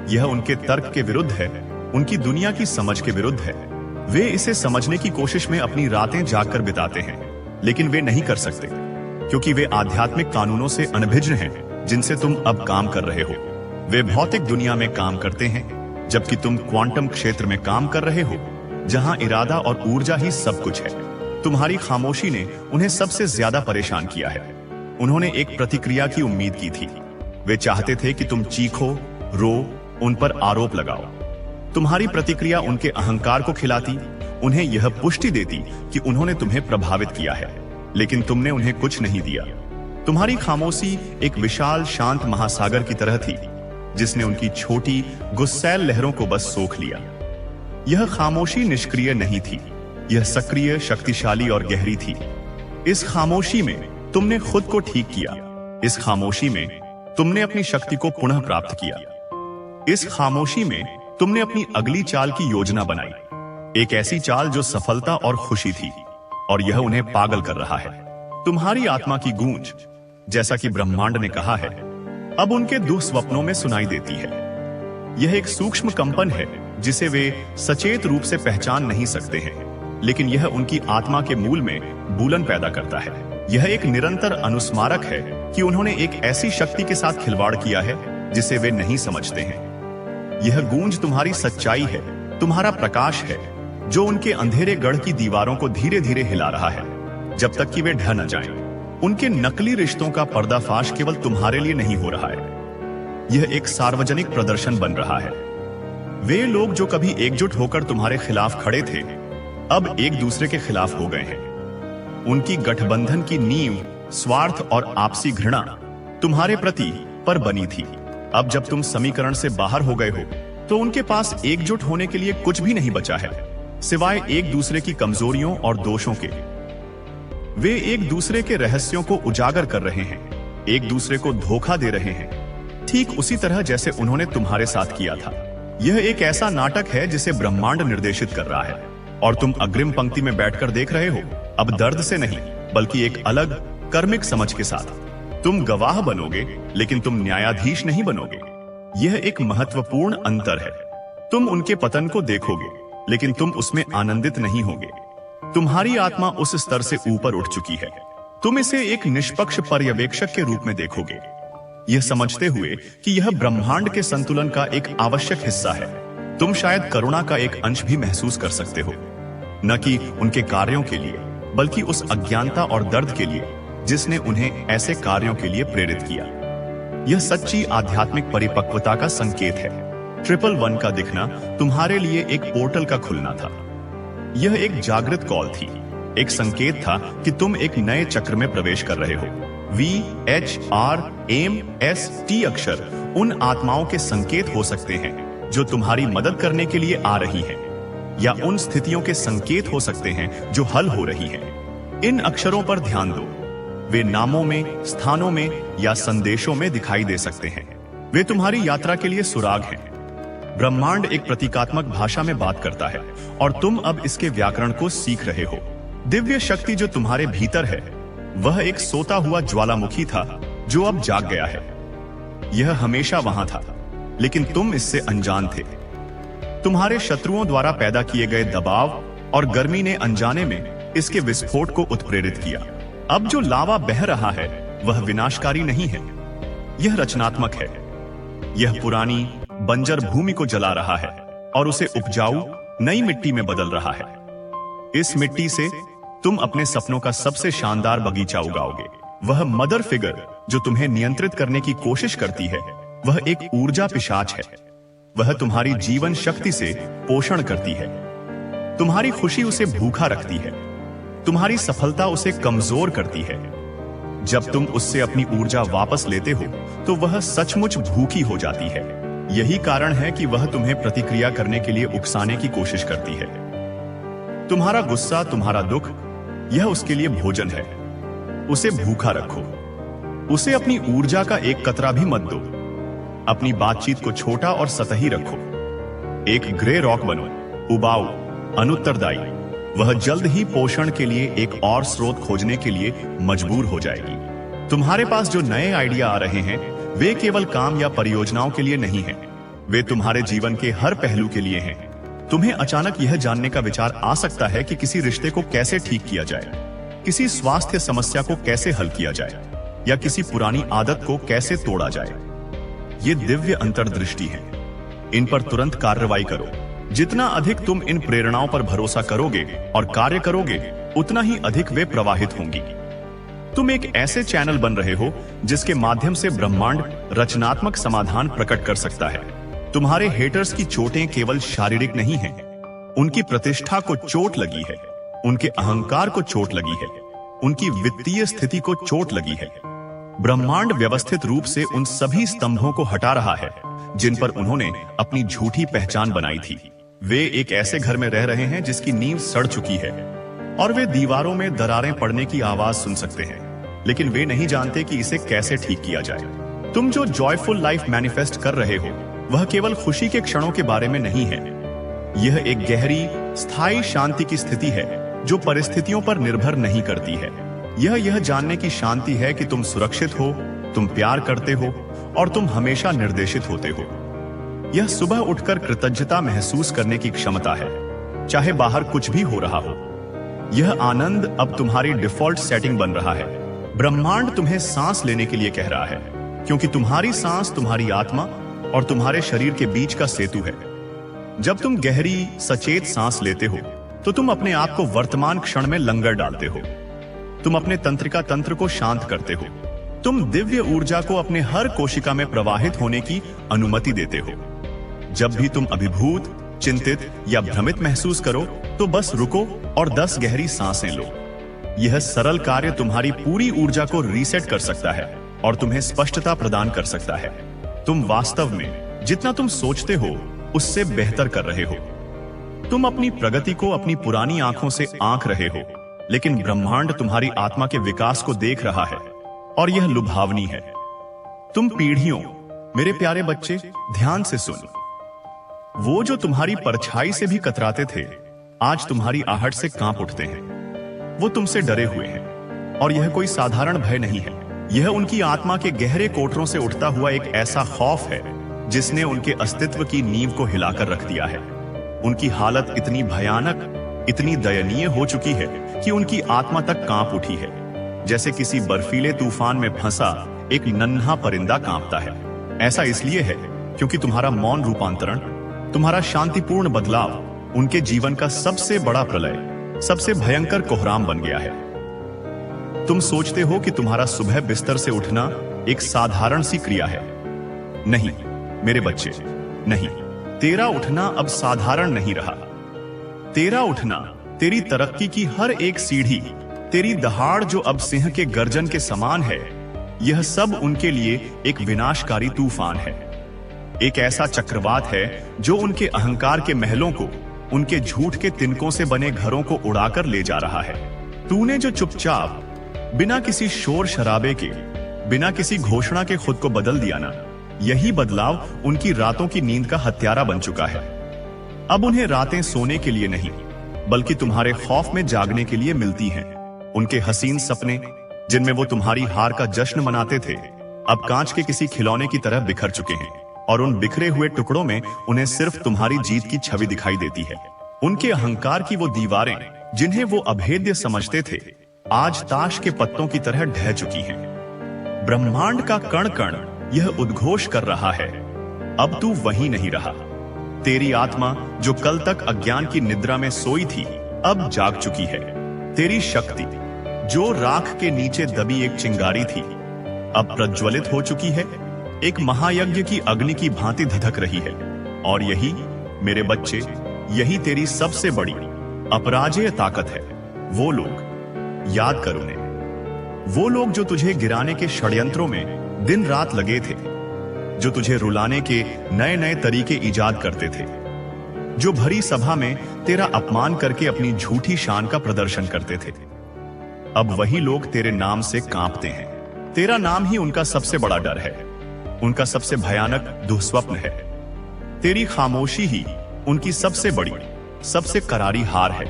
यह उनके तर्क के विरुद्ध है, उनकी दुनिया की समझ के विरुद्ध है। वे इसे समझने की कोशिश में अपनी रातें जागकर बिताते हैं, लेकिन वे नहीं कर सकते, क्योंकि वे आध्यात्मिक कानूनों से अनभिज्ञ हैं जिनसे तुम अब काम कर रहे हो। वे भौतिक दुनिया में काम करते हैं, जबकि तुम क्वांटम क्षेत्र में काम कर रहे हो, जहां इरादा और ऊर्जा ही सब कुछ है। तुम्हारी खामोशी ने उन्हें सबसे ज्यादा परेशान किया है। उन्होंने एक प्रतिक्रिया की उम्मीद की थी। वे चाहते थे कि तुम चीखो, रो, उन पर आरोप लगाओ। तुम्हारी प्रतिक्रिया उनके अहंकार को खिलाती, उन्हें यह पुष्टि देती कि उन्होंने तुम्हें प्रभावित किया है, लेकिन तुमने उन्हें कुछ नहीं दिया। तुम्हारी खामोशी एक विशाल शांत महासागर की तरह थी, जिसने उनकी छोटी गुस्सैल लहरों को बस सोख लिया। यह खामोशी निष्क्रिय नहीं थी, यह सक्रिय, शक्तिशाली और गहरी थी। इस खामोशी में तुमने खुद को ठीक किया। इस खामोशी में तुमने अपनी शक्ति को पुनः प्राप्त किया। इस खामोशी में तुमने अपनी अगली चाल की योजना बनाई, एक ऐसी चाल जो सफलता और खुशी थी, और यह उन्हें पागल कर रहा है। तुम्हारी आत्मा की गूंज, जैसा कि ब्रह्मांड ने कहा है, अब उनके दुःस्वप्नों में सुनाई देती है। यह एक सूक्ष्म कंपन है जिसे वे सचेत रूप से पहचान नहीं सकते हैं, लेकिन यह उनकी आत्मा के मूल में बूलन पैदा करता है। यह एक निरंतर अनुस्मारक है कि उन्होंने एक ऐसी शक्ति के साथ खिलवाड़ किया है जिसे वे नहीं समझते हैं। यह गूंज तुम्हारी सच्चाई है, तुम्हारा प्रकाश है, जो उनके अंधेरे गढ़ की दीवारों को धीरे धीरे हिला रहा है, जब तक कि वे ढह न जाएं। उनके नकली रिश्तों का पर्दाफाश केवल तुम्हारे लिए नहीं हो रहा है, यह एक सार्वजनिक प्रदर्शन बन रहा है। वे लोग जो कभी एकजुट होकर तुम्हारे खिलाफ खड़े थे, अब एक दूसरे के खिलाफ हो गए हैं। उनकी गठबंधन की नींव स्वार्थ और आपसी घृणा तुम्हारे प्रति पर बनी थी। अब जब तुम समीकरण से बाहर हो गए हो, तो उनके पास एकजुट होने के लिए कुछ भी नहीं बचा है, सिवाय एक दूसरे की कमजोरियों और दोषों के। वे एक दूसरे के रहस्यों को उजागर कर रहे हैं, एक दूसरे को धोखा दे रहे हैं, ठीक उसी तरह जैसे उन्होंने तुम्हारे साथ किया था। यह एक ऐसा नाटक है जिसे ब्रह्मांड निर्देशित कर रहा है, और तुम अग्रिम पंक्ति में बैठकर देख रहे हो, अब दर्द से नहीं, बल्कि एक अलग कर्मिक समझ के साथ। तुम गवाह बनोगे, लेकिन तुम न्यायाधीश नहीं बनोगे। यह एक महत्वपूर्ण अंतर है। तुम उनके पतन को देखोगे, लेकिन तुम उसमें आनंदित नहीं होगे। तुम्हारी आत्मा उस स्तर से ऊपर उठ चुकी है। तुम इसे एक निष्पक्ष पर्यवेक्षक के रूप में देखोगे, यह समझते हुए कि यह ब्रह्मांड के संतुलन का एक आवश्यक हिस्सा है। तुम शायद करुणा का एक अंश भी महसूस कर सकते हो, न कि उनके कार्यों के लिए, बल्कि उस अज्ञानता और दर्द के लिए जिसने उन्हें ऐसे कार्यों के लिए प्रेरित किया। यह सच्ची आध्यात्मिक परिपक्वता का संकेत है। 111 का दिखना तुम्हारे लिए एक पोर्टल का खुलना था। यह एक जागृत कॉल थी, एक संकेत था कि तुम एक नए चक्र में प्रवेश कर रहे हो। VHRMST अक्षर उन आत्माओं के संकेत हो सकते हैं जो तुम्हारी मदद करने के लिए आ रही हैं, या उन स्थितियों के संकेत हो सकते हैं जो हल हो रही हैं। इन अक्षरों पर ध्यान दो। वे नामों में, स्थानों में या संदेशों में दिखाई दे सकते हैं। वे तुम्हारी यात्रा के लिए सुराग हैं। ब्रह्मांड एक प्रतीकात्मक भाषा में बात करता है और तुम अब इसके व्याकरण को सीख रहे हो। दिव्य शक्ति जो तुम्हारे भीतर है वह एक सोता हुआ ज्वालामुखी था जो अब जाग गया है। यह हमेशा वहां था, लेकिन तुम इससे अनजान थे। तुम्हारे शत्रुओं द्वारा पैदा किए गए दबाव और गर्मी ने अनजाने में इसके विस्फोट को उत्प्रेरित किया। अब जो लावा बह रहा है वह विनाशकारी नहीं है, यह रचनात्मक है। यह पुरानी बंजर भूमि को जला रहा है और उसे उपजाऊ नई मिट्टी में बदल रहा है। इस मिट्टी से तुम अपने सपनों का सबसे शानदार बगीचा उगाओगे। वह मदर फिगर जो तुम्हें नियंत्रित करने की कोशिश करती है वह एक ऊर्जा पिशाच है। वह तुम्हारी जीवन शक्ति से पोषण करती है। तुम्हारी खुशी उसे भूखा रखती है, तुम्हारी सफलता उसे कमजोर करती है। जब तुम उससे अपनी ऊर्जा वापस लेते हो तो वह सचमुच भूखी हो जाती है। यही कारण है कि वह तुम्हें प्रतिक्रिया करने के लिए उकसाने की कोशिश करती है। तुम्हारा गुस्सा, तुम्हारा दुख, यह उसके लिए भोजन है। उसे भूखा रखो। उसे अपनी ऊर्जा का एक कतरा भी मत दो। अपनी बातचीत को छोटा और सतही रखो। एक ग्रे रॉक बनो, उबाऊ, अनुत्तरदायी। वह जल्द ही पोषण के लिए एक और स्रोत खोजने के लिए मजबूर हो जाएगी। तुम्हारे पास जो नए आइडिया आ रहे हैं वे केवल काम या परियोजनाओं के लिए नहीं हैं, वे तुम्हारे जीवन के हर पहलू के लिए हैं। तुम्हें अचानक यह जानने का विचार आ सकता है कि किसी रिश्ते को कैसे ठीक किया जाए, किसी स्वास्थ्य समस्या को कैसे हल किया जाए, या किसी पुरानी आदत को कैसे तोड़ा जाए। ये दिव्य अंतर्दृष्टि है। इन पर तुरंत कार्रवाई करो। जितना अधिक तुम इन प्रेरणाओं पर भरोसा करोगे और कार्य करोगे, उतना ही अधिक वे प्रवाहित होंगी। तुम एक ऐसे चैनल बन रहे हो जिसके माध्यम से ब्रह्मांड रचनात्मक समाधान प्रकट कर सकता है। तुम्हारे हेटर्स की चोटें केवल शारीरिक नहीं हैं, उनकी प्रतिष्ठा को चोट लगी है, उनके अहंकार को चोट लगी है, उनकी वित्तीय स्थिति को चोट लगी है। ब्रह्मांड व्यवस्थित रूप से उन सभी स्तंभों को हटा रहा है जिन पर उन्होंने अपनी झूठी पहचान बनाई थी। वे एक ऐसे घर में रह रहे हैं जिसकी नींव सड़ चुकी है और वे दीवारों में दरारें पड़ने की आवाज सुन सकते हैं, लेकिन वे नहीं जानते कि इसे कैसे ठीक किया जाए। तुम जो जॉयफुल लाइफ मैनिफेस्ट कर रहे हो वह केवल खुशी के क्षणों के बारे में नहीं है। यह एक गहरी, स्थायी शांति की स्थिति है जो परिस्थितियों पर निर्भर नहीं करती है। यह जानने की शांति है कि तुम सुरक्षित हो, तुम प्यार करते हो और तुम हमेशा निर्देशित होते हो। यह सुबह उठकर कृतज्ञता महसूस करने की क्षमता है, चाहे बाहर कुछ भी हो रहा हो। यह आनंद अब तुम्हारी डिफॉल्ट सेटिंग बन रहा है। ब्रह्मांड तुम्हें सांस लेने के लिए कह रहा है, क्योंकि तुम्हारी सांस तुम्हारी आत्मा और तुम्हारे शरीर के बीच का सेतु है। जब तुम गहरी, सचेत सांस लेते हो तो तुम अपने आप को वर्तमान क्षण में लंगर डालते हो। तुम अपने तंत्रिका तंत्र को शांत करते हो। तुम दिव्य ऊर्जा को अपने हर कोशिका में प्रवाहित होने की अनुमति देते हो। जब भी तुम अभिभूत, चिंतित या भ्रमित महसूस करो तो बस रुको और 10 गहरी सांसें लो। यह सरल कार्य तुम्हारी पूरी ऊर्जा को रीसेट कर सकता है और तुम्हें स्पष्टता प्रदान कर सकता है। तुम वास्तव में जितना तुम सोचते हो उससे बेहतर कर रहे हो। तुम अपनी प्रगति को अपनी पुरानी आंखों से आंक रहे हो, लेकिन ब्रह्मांड तुम्हारी आत्मा के विकास को देख रहा है और यह लुभावनी है। तुम पीढ़ियों, मेरे प्यारे बच्चे, ध्यान से सुन। वो जो तुम्हारी परछाई से भी कतराते थे आज तुम्हारी आहट से कांप उठते हैं। वो तुमसे डरे हुए हैं और यह कोई साधारण भय नहीं है। यह उनकी आत्मा के गहरे कोटरों से उठता हुआ एक ऐसा खौफ है जिसने उनके अस्तित्व की नींव को हिलाकर रख दिया है। उनकी हालत इतनी भयानक, इतनी दयनीय हो चुकी है कि उनकी आत्मा तक कांप उठी है। जैसे किसी बर्फीले तूफान में फंसा एक नन्हा परिंदा कांपता है। ऐसा इसलिए है क्योंकि तुम्हारा मौन रूपांतरण, तुम्हारा शांतिपूर्ण बदलाव उनके जीवन का सबसे बड़ा प्रलय, सबसे भयंकर कोहराम बन गया है। तुम सोचते हो कि तुम्हारा सुबह बिस्तर से उठना एक साधारण सी क्रिया है। नहीं मेरे बच्चे, नहीं। तेरा उठना अब साधारण नहीं रहा। तेरा उठना, तेरी तरक्की की हर एक सीढ़ी, तेरी दहाड़ जो अब सिंह के गर्जन के समान है, यह सब उनके लिए एक विनाशकारी तूफान है। एक ऐसा चक्रवात है जो उनके अहंकार के महलों को, उनके झूठ के तिनकों से बने घरों को उड़ाकर ले जा रहा है। तूने जो चुपचाप बिना किसी शोर शराबे के, बिना किसी घोषणा के खुद को बदल दिया ना, यही बदलाव उनकी रातों की नींद का हत्यारा बन चुका है। अब उन्हें रातें सोने के लिए नहीं, बल्कि तुम्हारे खौफ में जागने के लिए मिलती हैं। उनके हसीन सपने जिनमें वो तुम्हारी हार का जश्न मनाते थे, अब कांच के किसी खिलौने की तरह बिखर चुके हैं, और उन बिखरे हुए टुकड़ों में उन्हें सिर्फ तुम्हारी जीत की छवि दिखाई देती है। उनके अहंकार की वो दीवारें जिन्हें वो अभेद्य समझते थे, आज ताश के पत्तों की तरह ढह चुकी हैं। ब्रह्मांड का कण कण यह उद्घोष कर रहा है, अब तू वही नहीं रहा। तेरी आत्मा जो कल तक अज्ञान की निद्रा में सोई थी, अब जाग चुकी है। तेरी शक्ति जो राख के नीचे दबी एक चिंगारी थी, अब प्रज्वलित हो चुकी है, एक महायज्ञ की अग्नि की भांति धधक रही है। और यही मेरे बच्चे, यही तेरी सबसे बड़ी अपराजेय ताकत है। वो लोग, याद कर उन्हें, वो लोग जो तुझे गिराने के षड्यंत्रों में दिन रात लगे थे, जो तुझे रुलाने के नए नए तरीके इजाद करते थे, जो भरी सभा में तेरा अपमान करके अपनी झूठी शान का प्रदर्शन करते थे, अब वही लोग तेरे नाम से कांपते हैं। तेरा नाम ही उनका सबसे बड़ा डर है, उनका सबसे भयानक दुःस्वप्न है। तेरी खामोशी ही उनकी सबसे बड़ी, सबसे करारी हार है,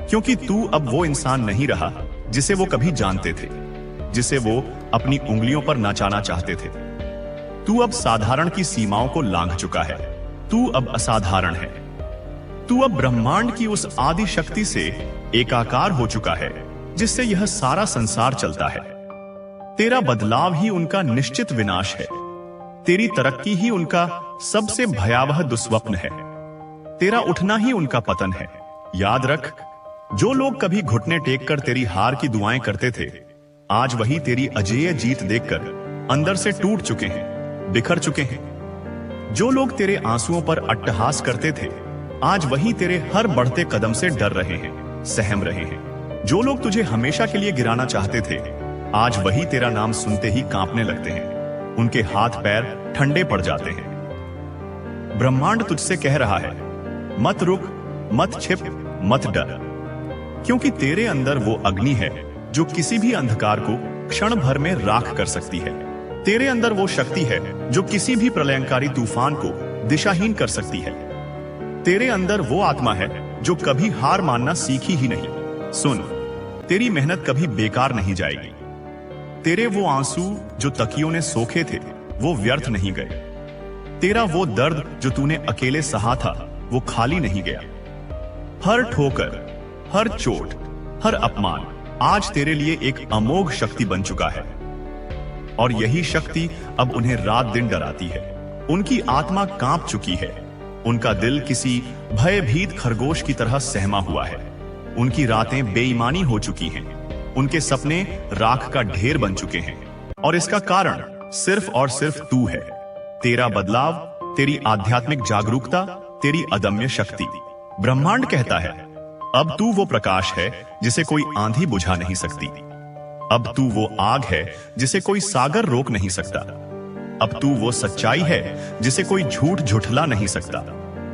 क्योंकि तू अब वो इंसान नहीं रहा जिसे वो कभी जानते थे, जिसे वो अपनी उंगलियों पर नचाना चाहते थे। तू अब साधारण की सीमाओं को लांघ चुका है। तू अब असाधारण है। तू अब ब्रह्मांड की उस आदि शक्ति से एकाकार हो चुका है जिससे यह सारा संसार चलता है। तेरा बदलाव ही उनका निश्चित विनाश है। तेरी तरक्की ही उनका सबसे भयावह दुस्वप्न है। तेरा उठना ही उनका पतन है। याद रख, जो लोग कभी घुटने टेक कर तेरी हार की दुआएं करते थे, आज वही तेरी अजेय जीत देखकर अंदर से टूट चुके हैं, बिखर चुके हैं। जो लोग तेरे आंसुओं पर अट्टहास करते थे, आज वही तेरे हर बढ़ते कदम से डर रहे हैं, सहम रहे हैं। जो लोग तुझे हमेशा के लिए गिराना चाहते थे, आज वही तेरा नाम सुनते ही कांपने लगते हैं। उनके हाथ पैर ठंडे पड़ जाते हैं। ब्रह्मांड तुझसे कह रहा है, मत रुक, मत छिप, मत डर, क्योंकि तेरे अंदर वो अग्नि है जो किसी भी अंधकार को क्षण भर में राख कर सकती है। तेरे अंदर वो शक्ति है जो किसी भी प्रलयंकारी तूफान को दिशाहीन कर सकती है। तेरे अंदर वो आत्मा है जो कभी हार मानना सीखी ही नहीं। सुन, तेरी मेहनत कभी बेकार नहीं जाएगी। तेरे वो आंसू जो तकियों ने सोखे थे, वो व्यर्थ नहीं गए। तेरा वो दर्द जो तूने अकेले सहा था, वो खाली नहीं गया। हर ठोकर, हर चोट, हर अपमान आज तेरे लिए एक अमोघ शक्ति बन चुका है। और यही शक्ति अब उन्हें रात दिन डराती है। उनकी आत्मा कांप चुकी है। उनका दिल किसी भयभीत खरगोश की तरह सहमा हुआ है। उनकी रातें बेईमानी हो चुकी हैं। उनके सपने राख का ढेर बन चुके हैं। और इसका कारण सिर्फ और सिर्फ तू है। तेरा बदलाव, तेरी आध्यात्मिक जागरूकता, तेरी अदम्य शक्ति। ब्रह्मांड कहता है, अब तू वो प्रकाश है जिसे कोई आंधी बुझा नहीं सकती। अब तू वो आग है जिसे कोई सागर रोक नहीं सकता। अब तू वो सच्चाई है जिसे कोई झूठ झुठला नहीं सकता।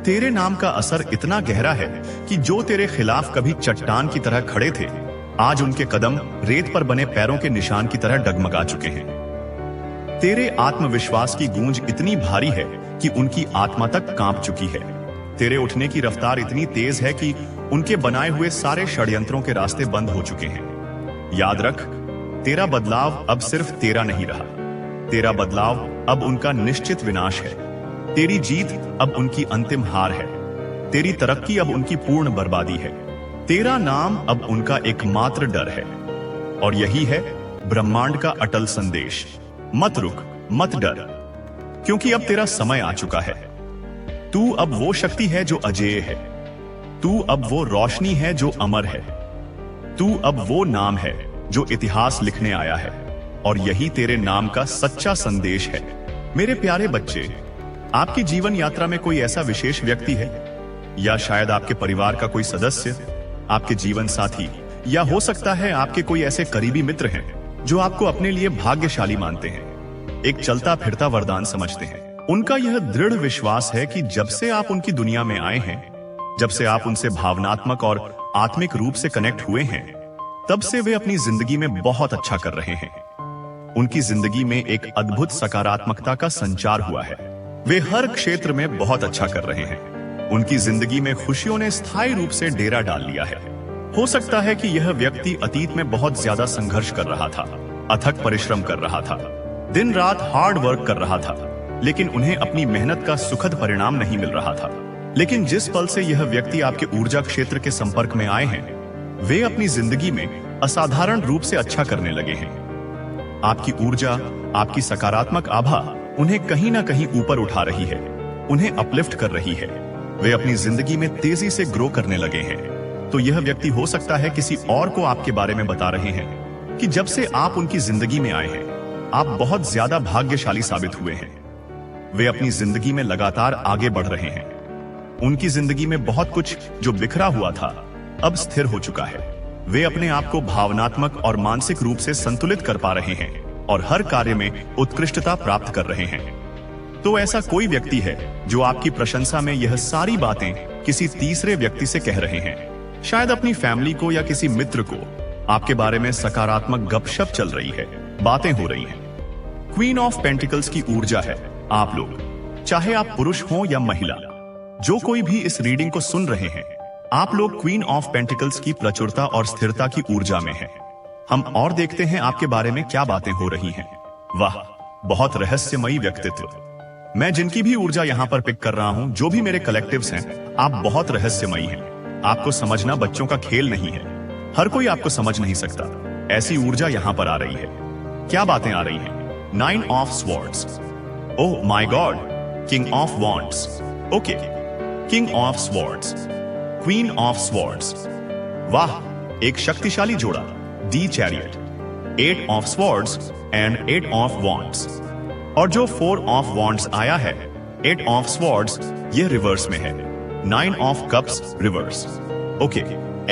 तेरे नाम का असर इतना गहरा है कि जो तेरे खिलाफ कभी चट्टान की तरह खड़े थे, आज उनके कदम रेत पर बने पैरों के निशान की तरह डगमगा चुके हैं। तेरे आत्मविश्वास की गूंज इतनी भारी है कि उनकी आत्मा तक कांप चुकी है। तेरे उठने की रफ्तार इतनी तेज है कि उनके बनाए हुए सारे षड्यंत्रों के रास्ते बंद हो चुके हैं। याद रख, तेरा बदलाव अब सिर्फ तेरा नहीं रहा। तेरा बदलाव अब उनका निश्चित विनाश है। तेरी जीत अब उनकी अंतिम हार है। तेरी तरक्की अब उनकी पूर्ण बर्बादी है। तेरा नाम अब उनका एकमात्र डर है। और यही है ब्रह्मांड का अटल संदेश। मत रुक, मत डर, क्योंकि अब तेरा समय आ चुका है। तू अब वो शक्ति है जो अजेय है। तू अब वो रोशनी है जो अमर है। तू अब वो नाम है जो इतिहास लिखने आया है, और यही तेरे नाम का सच्चा संदेश है। मेरे प्यारे बच्चे, आपकी जीवन यात्रा में कोई ऐसा विशेष व्यक्ति है, या शायद आपके परिवार का कोई सदस्य, आपके जीवन साथी, या हो सकता है आपके कोई ऐसे करीबी मित्र हैं जो आपको अपने लिए भाग्यशाली मानते हैं, एक चलता फिरता वरदान समझते हैं। उनका यह दृढ़ विश्वास है कि जब से आप उनकी दुनिया में आए हैं, जब से आप उनसे भावनात्मक और आत्मिक रूप से कनेक्ट हुए हैं, तब से वे अपनी जिंदगी में बहुत अच्छा कर रहे हैं। उनकी जिंदगी में एक अद्भुत सकारात्मकता का संचार हुआ है। वे हर क्षेत्र में बहुत अच्छा कर रहे हैं। उनकी जिंदगी में खुशियों ने स्थायी रूप से डेरा डाल लिया है। हो सकता है कि यह व्यक्ति अतीत में बहुत ज्यादा संघर्ष कर रहा था, अथक परिश्रम कर रहा था, दिन रात हार्ड वर्क कर रहा था, लेकिन उन्हें अपनी मेहनत का सुखद परिणाम नहीं मिल रहा था। लेकिन जिस पल से यह व्यक्ति आपके ऊर्जा क्षेत्र के संपर्क में आए हैं, वे अपनी जिंदगी में असाधारण रूप से अच्छा करने लगे हैं। आपकी ऊर्जा, आपकी सकारात्मक आभा उन्हें कहीं ना कहीं ऊपर उठा रही है, उन्हें अपलिफ्ट कर रही है। वे अपनी जिंदगी में तेजी से ग्रो करने लगे हैं। तो यह व्यक्ति हो सकता है किसी और को आपके बारे में बता रहे हैं कि जब से आप उनकी जिंदगी में आए हैं, आप बहुत ज्यादा भाग्यशाली साबित हुए हैं। वे अपनी जिंदगी में लगातार आगे बढ़ रहे हैं। उनकी जिंदगी में बहुत कुछ जो बिखरा हुआ था, अब स्थिर हो चुका है। वे अपने आप को भावनात्मक और मानसिक रूप से संतुलित कर पा रहे हैं और हर कार्य में उत्कृष्टता प्राप्त कर रहे हैं। तो ऐसा कोई व्यक्ति है जो आपकी प्रशंसा में यह सारी बातें किसी तीसरे व्यक्ति से कह रहे हैं, शायद अपनी फैमिली को या किसी मित्र को। आपके बारे में सकारात्मक गपशप चल रही है, बातें हो रही हैं। क्वीन ऑफ पेंटिकल्स की ऊर्जा है आप लोग, चाहे आप पुरुष हो या महिला, जो कोई भी इस रीडिंग को सुन रहे हैं, आप लोग क्वीन ऑफ पेंटिकल्स की प्रचुरता और स्थिरता की ऊर्जा में हैं। हम और देखते हैं आपके बारे में क्या बातें हो रही हैं। वाह, बहुत रहस्यमयी व्यक्तित्व। मैं जिनकी भी ऊर्जा यहां पर पिक कर रहा हूं, जो भी मेरे कलेक्टिव्स हैं, आप बहुत रहस्यमयी हैं। आपको समझना बच्चों का खेल नहीं है। हर कोई आपको समझ नहीं सकता। ऐसी ऊर्जा यहां पर आ रही है। क्या बातें आ रही हैं? 9 of swords. Oh my God, king of wands. Okay, king of swords, queen of swords. वाह, एक शक्तिशाली जोड़ा। The chariot, 8 of swords and 8 of wands. और जो 4 ऑफ वॉन्ड्स आया है, 8 ऑफ स्वॉर्ड्स, यह रिवर्स में है। 9 of cups reverse. Okay,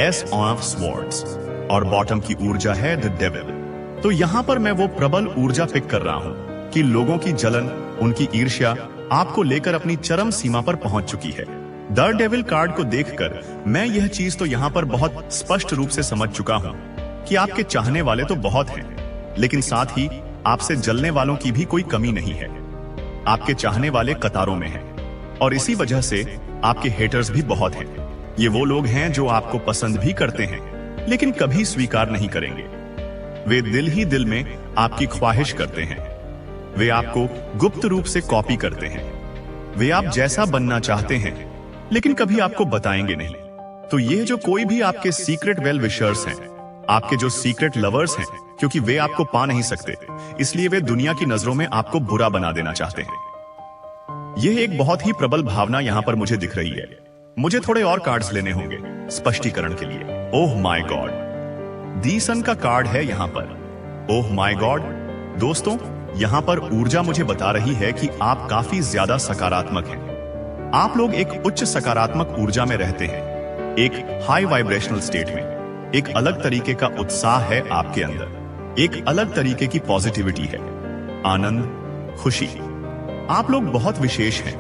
S of swords. और बॉटम की ऊर्जा है द डेविल। तो यहां पर मैं वो प्रबल ऊर्जा पिक कर रहा हूं कि लोगों की जलन, उनकी ईर्ष्या आपको लेकर अपनी चरम सीमा पर पहुंच चुकी है। द डेविल कार्ड को देखकर मैं यह चीज तो यहां पर बहुत स्पष्ट रूप से समझ चुका हूं कि आपके चाहने वाले तो बहुत हैं, लेकिन साथ ही आपसे जलने वालों की भी कोई कमी नहीं है। आपके चाहने वाले कतारों में हैं, और इसी वजह से आपके हेटर्स भी बहुत हैं। ये वो लोग हैं जो आपको पसंद भी करते हैं, लेकिन कभी स्वीकार नहीं करेंगे। वे दिल ही दिल में आपकी ख्वाहिश करते हैं। वे आपको गुप्त रूप से कॉपी करते हैं। वे आप जैसा बनना चाहते हैं, लेकिन कभी आपको बताएंगे नहीं। तो ये जो कोई भी आपके सीक्रेट वेल विशर्स हैं, आपके जो सीक्रेट लवर्स हैं, क्योंकि वे आपको पा नहीं सकते, इसलिए वे दुनिया की नजरों में आपको बुरा बना देना चाहते हैं। यह एक बहुत ही प्रबल भावना यहां पर मुझे दिख रही है। मुझे थोड़े और कार्ड्स लेने होंगे स्पष्टीकरण के लिए। ओह माय गॉड, दी सन का कार्ड है यहां पर। ओह माय गॉड दोस्तों, यहां पर ऊर्जा मुझे बता रही है कि आप काफी ज्यादा सकारात्मक हैं। आप लोग एक उच्च सकारात्मक ऊर्जा में रहते हैं, एक हाई वाइब्रेशनल स्टेट में। एक अलग तरीके का उत्साह है आपके अंदर, एक अलग तरीके की पॉजिटिविटी है, आनंद, खुशी। आप लोग बहुत विशेष हैं,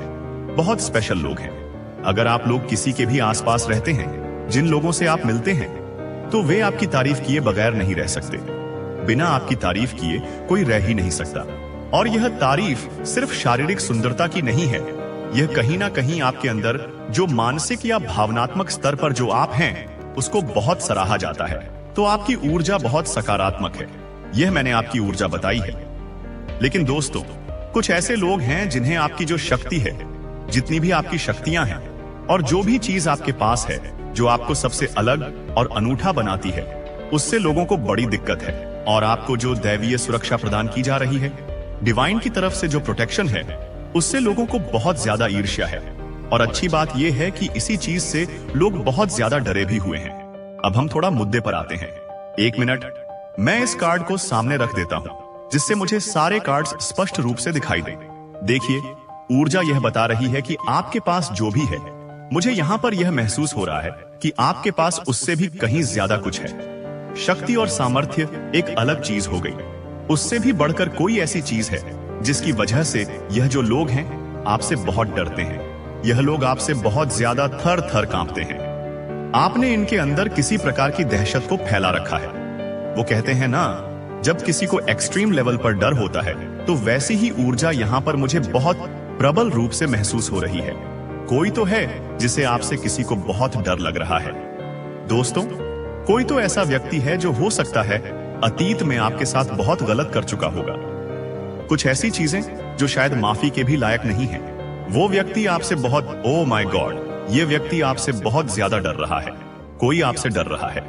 बहुत स्पेशल लोग हैं। अगर आप लोग किसी के भी आसपास रहते हैं, जिन लोगों से आप मिलते हैं, तो वे आपकी तारीफ किए बगैर नहीं रह सकते। बिना आपकी तारीफ किए कोई रह ही नहीं सकता। और यह तारीफ सिर्फ शारीरिक सुंदरता की नहीं है, यह कहीं ना कहीं आपके अंदर जो मानसिक या भावनात्मक स्तर पर जो आप हैं, उसको बहुत सराहा जाता है। तो आपकी ऊर्जा बहुत सकारात्मक है। यह मैंने आपकी ऊर्जा बताई है। लेकिन दोस्तों, कुछ ऐसे लोग हैं जिन्हें आपकी जो शक्ति है, जितनी भी आपकी शक्तियां हैं, और जो भी चीज आपके पास है जो आपको सबसे अलग और अनूठा बनाती है, उससे लोगों को बड़ी दिक्कत है। और आपको जो दैवीय सुरक्षा प्रदान की जा रही है, डिवाइन की तरफ से जो प्रोटेक्शन है, उससे लोगों को बहुत ज्यादा ईर्ष्या है। और अच्छी बात यह है कि इसी चीज से लोग बहुत ज्यादा डरे भी हुए हैं। अब हम थोड़ा मुद्दे पर आते हैं। 1 मिनट, मैं इस कार्ड को सामने रख देता हूं, जिससे मुझे सारे कार्ड्स स्पष्ट रूप से दिखाई दें। देखिए, ऊर्जा यह बता रही है कि आपके पास जो भी है, मुझे यहां पर यह महसूस हो रहा है कि आपके पास उससे भी कहीं ज्यादा कुछ है। शक्ति और सामर्थ्य एक अलग चीज हो गई। उससे भी बढ़कर कोई ऐसी चीज है जिसकी वजह से यह जो लोग हैं आपसे बहुत डरते हैं। यह लोग आपसे बहुत ज्यादा थर थर कांपते हैं। आपने इनके अंदर किसी प्रकार की दहशत को फैला रखा है। वो कहते हैं ना, जब किसी को एक्सट्रीम लेवल पर डर होता है तो वैसी ही ऊर्जा यहां पर मुझे बहुत प्रबल रूप से महसूस हो रही है। कोई तो है जिसे आपसे किसी को बहुत डर लग रहा है। दोस्तों, कोई तो ऐसा व्यक्ति है जो हो सकता है अतीत में आपके साथ बहुत गलत कर चुका होगा, कुछ ऐसी चीजें जो शायद माफी के भी लायक नहीं है। वो व्यक्ति आपसे बहुत, ओ माय गॉड, ये व्यक्ति आपसे बहुत ज्यादा डर रहा है। कोई आपसे डर रहा है।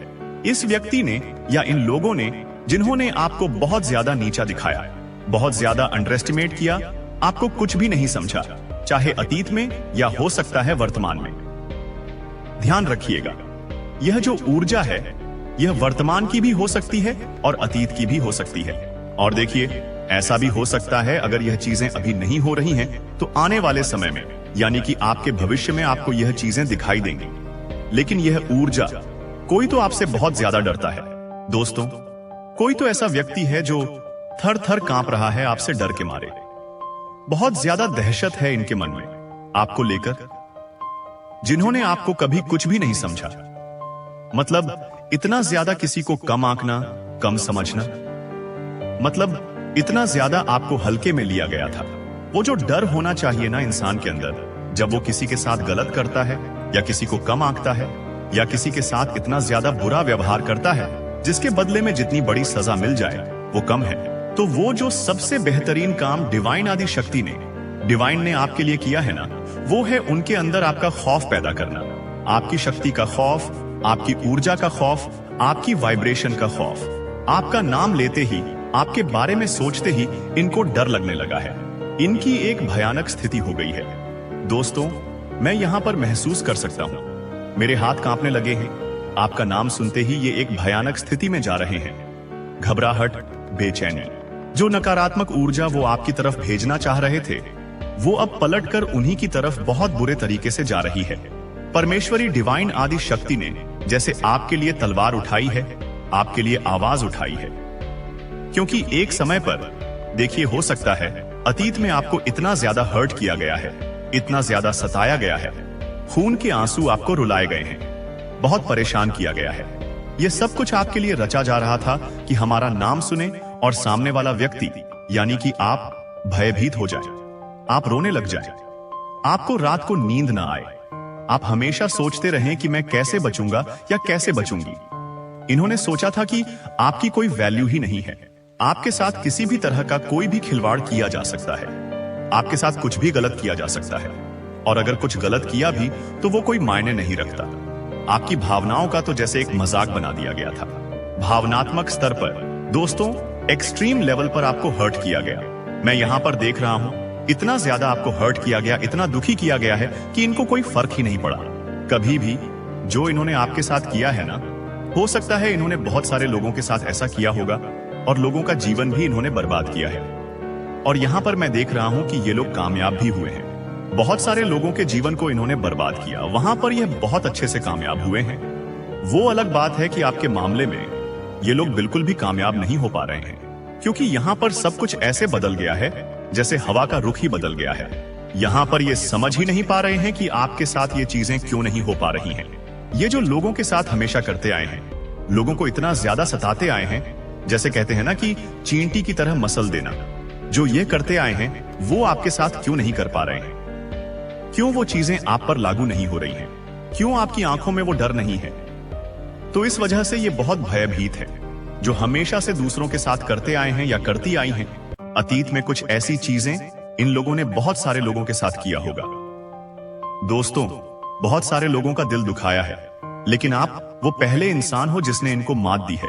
इस व्यक्ति ने या इन लोगों ने जिन्होंने आपको बहुत ज्यादा नीचा दिखाया, बहुत ज्यादा अंडर एस्टिमेट किया, आपको कुछ भी नहीं समझा, चाहे अतीत में या हो सकता है वर्तमान में। ध्यान रखिएगा, यह जो ऊर्जा है यह वर्तमान की भी हो सकती है और अतीत की भी हो सकती है। और देखिए, ऐसा भी हो सकता है अगर यह चीजें अभी नहीं हो रही हैं तो आने वाले समय में, यानी कि आपके भविष्य में आपको यह चीजें दिखाई देंगी। लेकिन यह ऊर्जा, कोई तो आपसे बहुत ज्यादा डरता है। दोस्तों, कोई तो ऐसा व्यक्ति है जो थर थर कांप रहा है आपसे डर के मारे। बहुत ज्यादा दहशत है इनके मन में आपको लेकर, जिन्होंने आपको कभी कुछ भी नहीं समझा। मतलब इतना ज्यादा किसी को कम आंकना, कम समझना, मतलब इतना ज्यादा आपको हल्के में लिया गया था। वो जो डर होना चाहिए ना इंसान के अंदर, जब वो किसी के साथ गलत करता है या किसी को कम आंकता है या किसी के साथ इतना ज्यादा बुरा व्यवहार करता है जिसके बदले में जितनी बड़ी सजा मिल जाए वो कम है, तो वो जो सबसे बेहतरीन काम डिवाइन आदि शक्ति ने, डिवाइन ने आपके लिए किया है ना, वो है उनके अंदर आपका खौफ पैदा करना। आपकी शक्ति का खौफ, आपकी ऊर्जा का खौफ, आपकी वाइब्रेशन का खौफ। आपका नाम लेते ही, आपके बारे में सोचते ही इनको डर लगने लगा है। इनकी एक भयानक स्थिति हो गई है। दोस्तों, मैं यहां पर महसूस कर सकता हूं, मेरे हाथ कांपने लगे हैं। आपका नाम सुनते ही ये एक भयानक स्थिति में जा रहे हैं। घबराहट, बेचैनी, जो नकारात्मक ऊर्जा वो आपकी तरफ भेजना चाह रहे थे, वो अब पलटकर उन्हीं की तरफ बहुत बुरे तरीके से जा रही है। परमेश्वरी डिवाइन आदि शक्ति ने जैसे आपके लिए तलवार उठाई है, आपके लिए आवाज उठाई है। क्योंकि एक समय पर, देखिए, हो सकता है अतीत में आपको इतना ज्यादा हर्ट किया गया है, इतना ज्यादा सताया गया है, खून के आंसू आपको रुलाए गए हैं, बहुत परेशान किया गया है। यह सब कुछ आपके लिए रचा जा रहा था कि हमारा नाम सुने और सामने वाला व्यक्ति, यानी कि आप, भयभीत हो जाए, आप रोने लग जाए, आपको रात को नींद ना आए, आप हमेशा सोचते रहें कि मैं कैसे बचूंगा या कैसे बचूंगी। इन्होंने सोचा था कि आपकी कोई वैल्यू ही नहीं है, आपके साथ किसी भी तरह का कोई भी खिलवाड़ किया जा सकता है, आपके साथ कुछ भी गलत किया जा सकता है, और अगर कुछ गलत किया भी तो वो कोई मायने नहीं रखता। आपकी भावनाओं का तो जैसे एक मजाक बना दिया गया था। भावनात्मक स्तर पर, दोस्तों, एक्सट्रीम लेवल पर आपको हर्ट किया गया। मैं यहां पर देख रहा हूं, इतना ज्यादा आपको हर्ट किया गया, इतना दुखी किया गया है कि इनको कोई फर्क ही नहीं पड़ा कभी भी। जो इन्होंने आपके साथ किया है ना, हो सकता है इन्होंने बहुत सारे लोगों के साथ ऐसा किया होगा और लोगों का जीवन भी इन्होंने बर्बाद किया है। और यहां पर मैं देख रहा हूं कि ये लोग कामयाब भी हुए हैं। बहुत सारे लोगों के जीवन को इन्होंने बर्बाद किया, वहां पर यह बहुत अच्छे से कामयाब हुए हैं। वो अलग बात है कि आपके मामले में ये लोग बिल्कुल भी कामयाब नहीं हो पा रहे हैं, क्योंकि यहां पर सब कुछ ऐसे बदल गया है जैसे हवा का रुख ही बदल गया है। यहां पर ये समझ ही नहीं पा रहे हैं कि आपके साथ ये चीजें क्यों नहीं हो पा रही हैं। ये जो लोगों के साथ हमेशा करते आए हैं, लोगों को इतना ज्यादा सताते आए हैं, जैसे कहते हैं ना कि चींटी की तरह मसल देना, जो ये करते आए हैं वो आपके साथ क्यों नहीं कर पा रहे हैं? क्यों वो चीजें आप पर लागू नहीं हो रही हैं? क्यों आपकी आंखों में वो डर नहीं है? तो इस वजह से ये बहुत भयभीत है, जो हमेशा से दूसरों के साथ करते आए हैं या करती आई हैं। अतीत में कुछ ऐसी चीजें इन लोगों ने बहुत सारे लोगों के साथ किया होगा। दोस्तों, बहुत सारे लोगों का दिल दुखाया है, लेकिन आप वो पहले इंसान हो जिसने इनको मात दी है,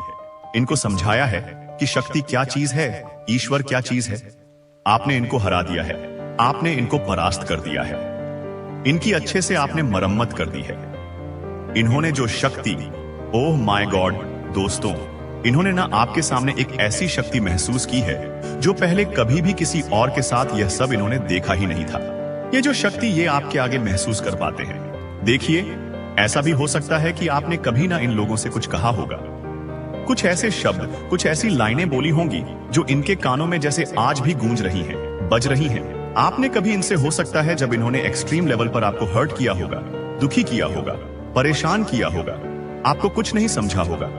इनको समझाया है कि शक्ति क्या चीज है, ईश्वर क्या चीज है। आपने इनको हरा दिया है, आपने इनको परास्त कर दिया है, इनकी अच्छे से आपने मरम्मत कर दी है। इन्होंने जो शक्ति, ओह माय गॉड दोस्तों, इन्होंने ना आपके सामने एक ऐसी शक्ति महसूस की है जो पहले कभी भी किसी और के साथ यह सब इन्होंने देखा ही नहीं था। ये जो शक्ति ये आपके आगे महसूस कर पाते हैं। देखिए, ऐसा भी हो सकता है कि आपने कभी ना इन लोगों से कुछ कहा होगा, कुछ ऐसे शब्द, कुछ ऐसी लाइनें बोली होंगी जो इनके कानों में जैसे आज भी गूंज रही हैं, बज रही हैं। आपने कभी इनसे, हो सकता है जब इन्होंने एक्सट्रीम लेवल पर आपको हर्ट किया होगा, दुखी किया होगा, परेशान किया होगा, आपको कुछ नहीं समझा होगा,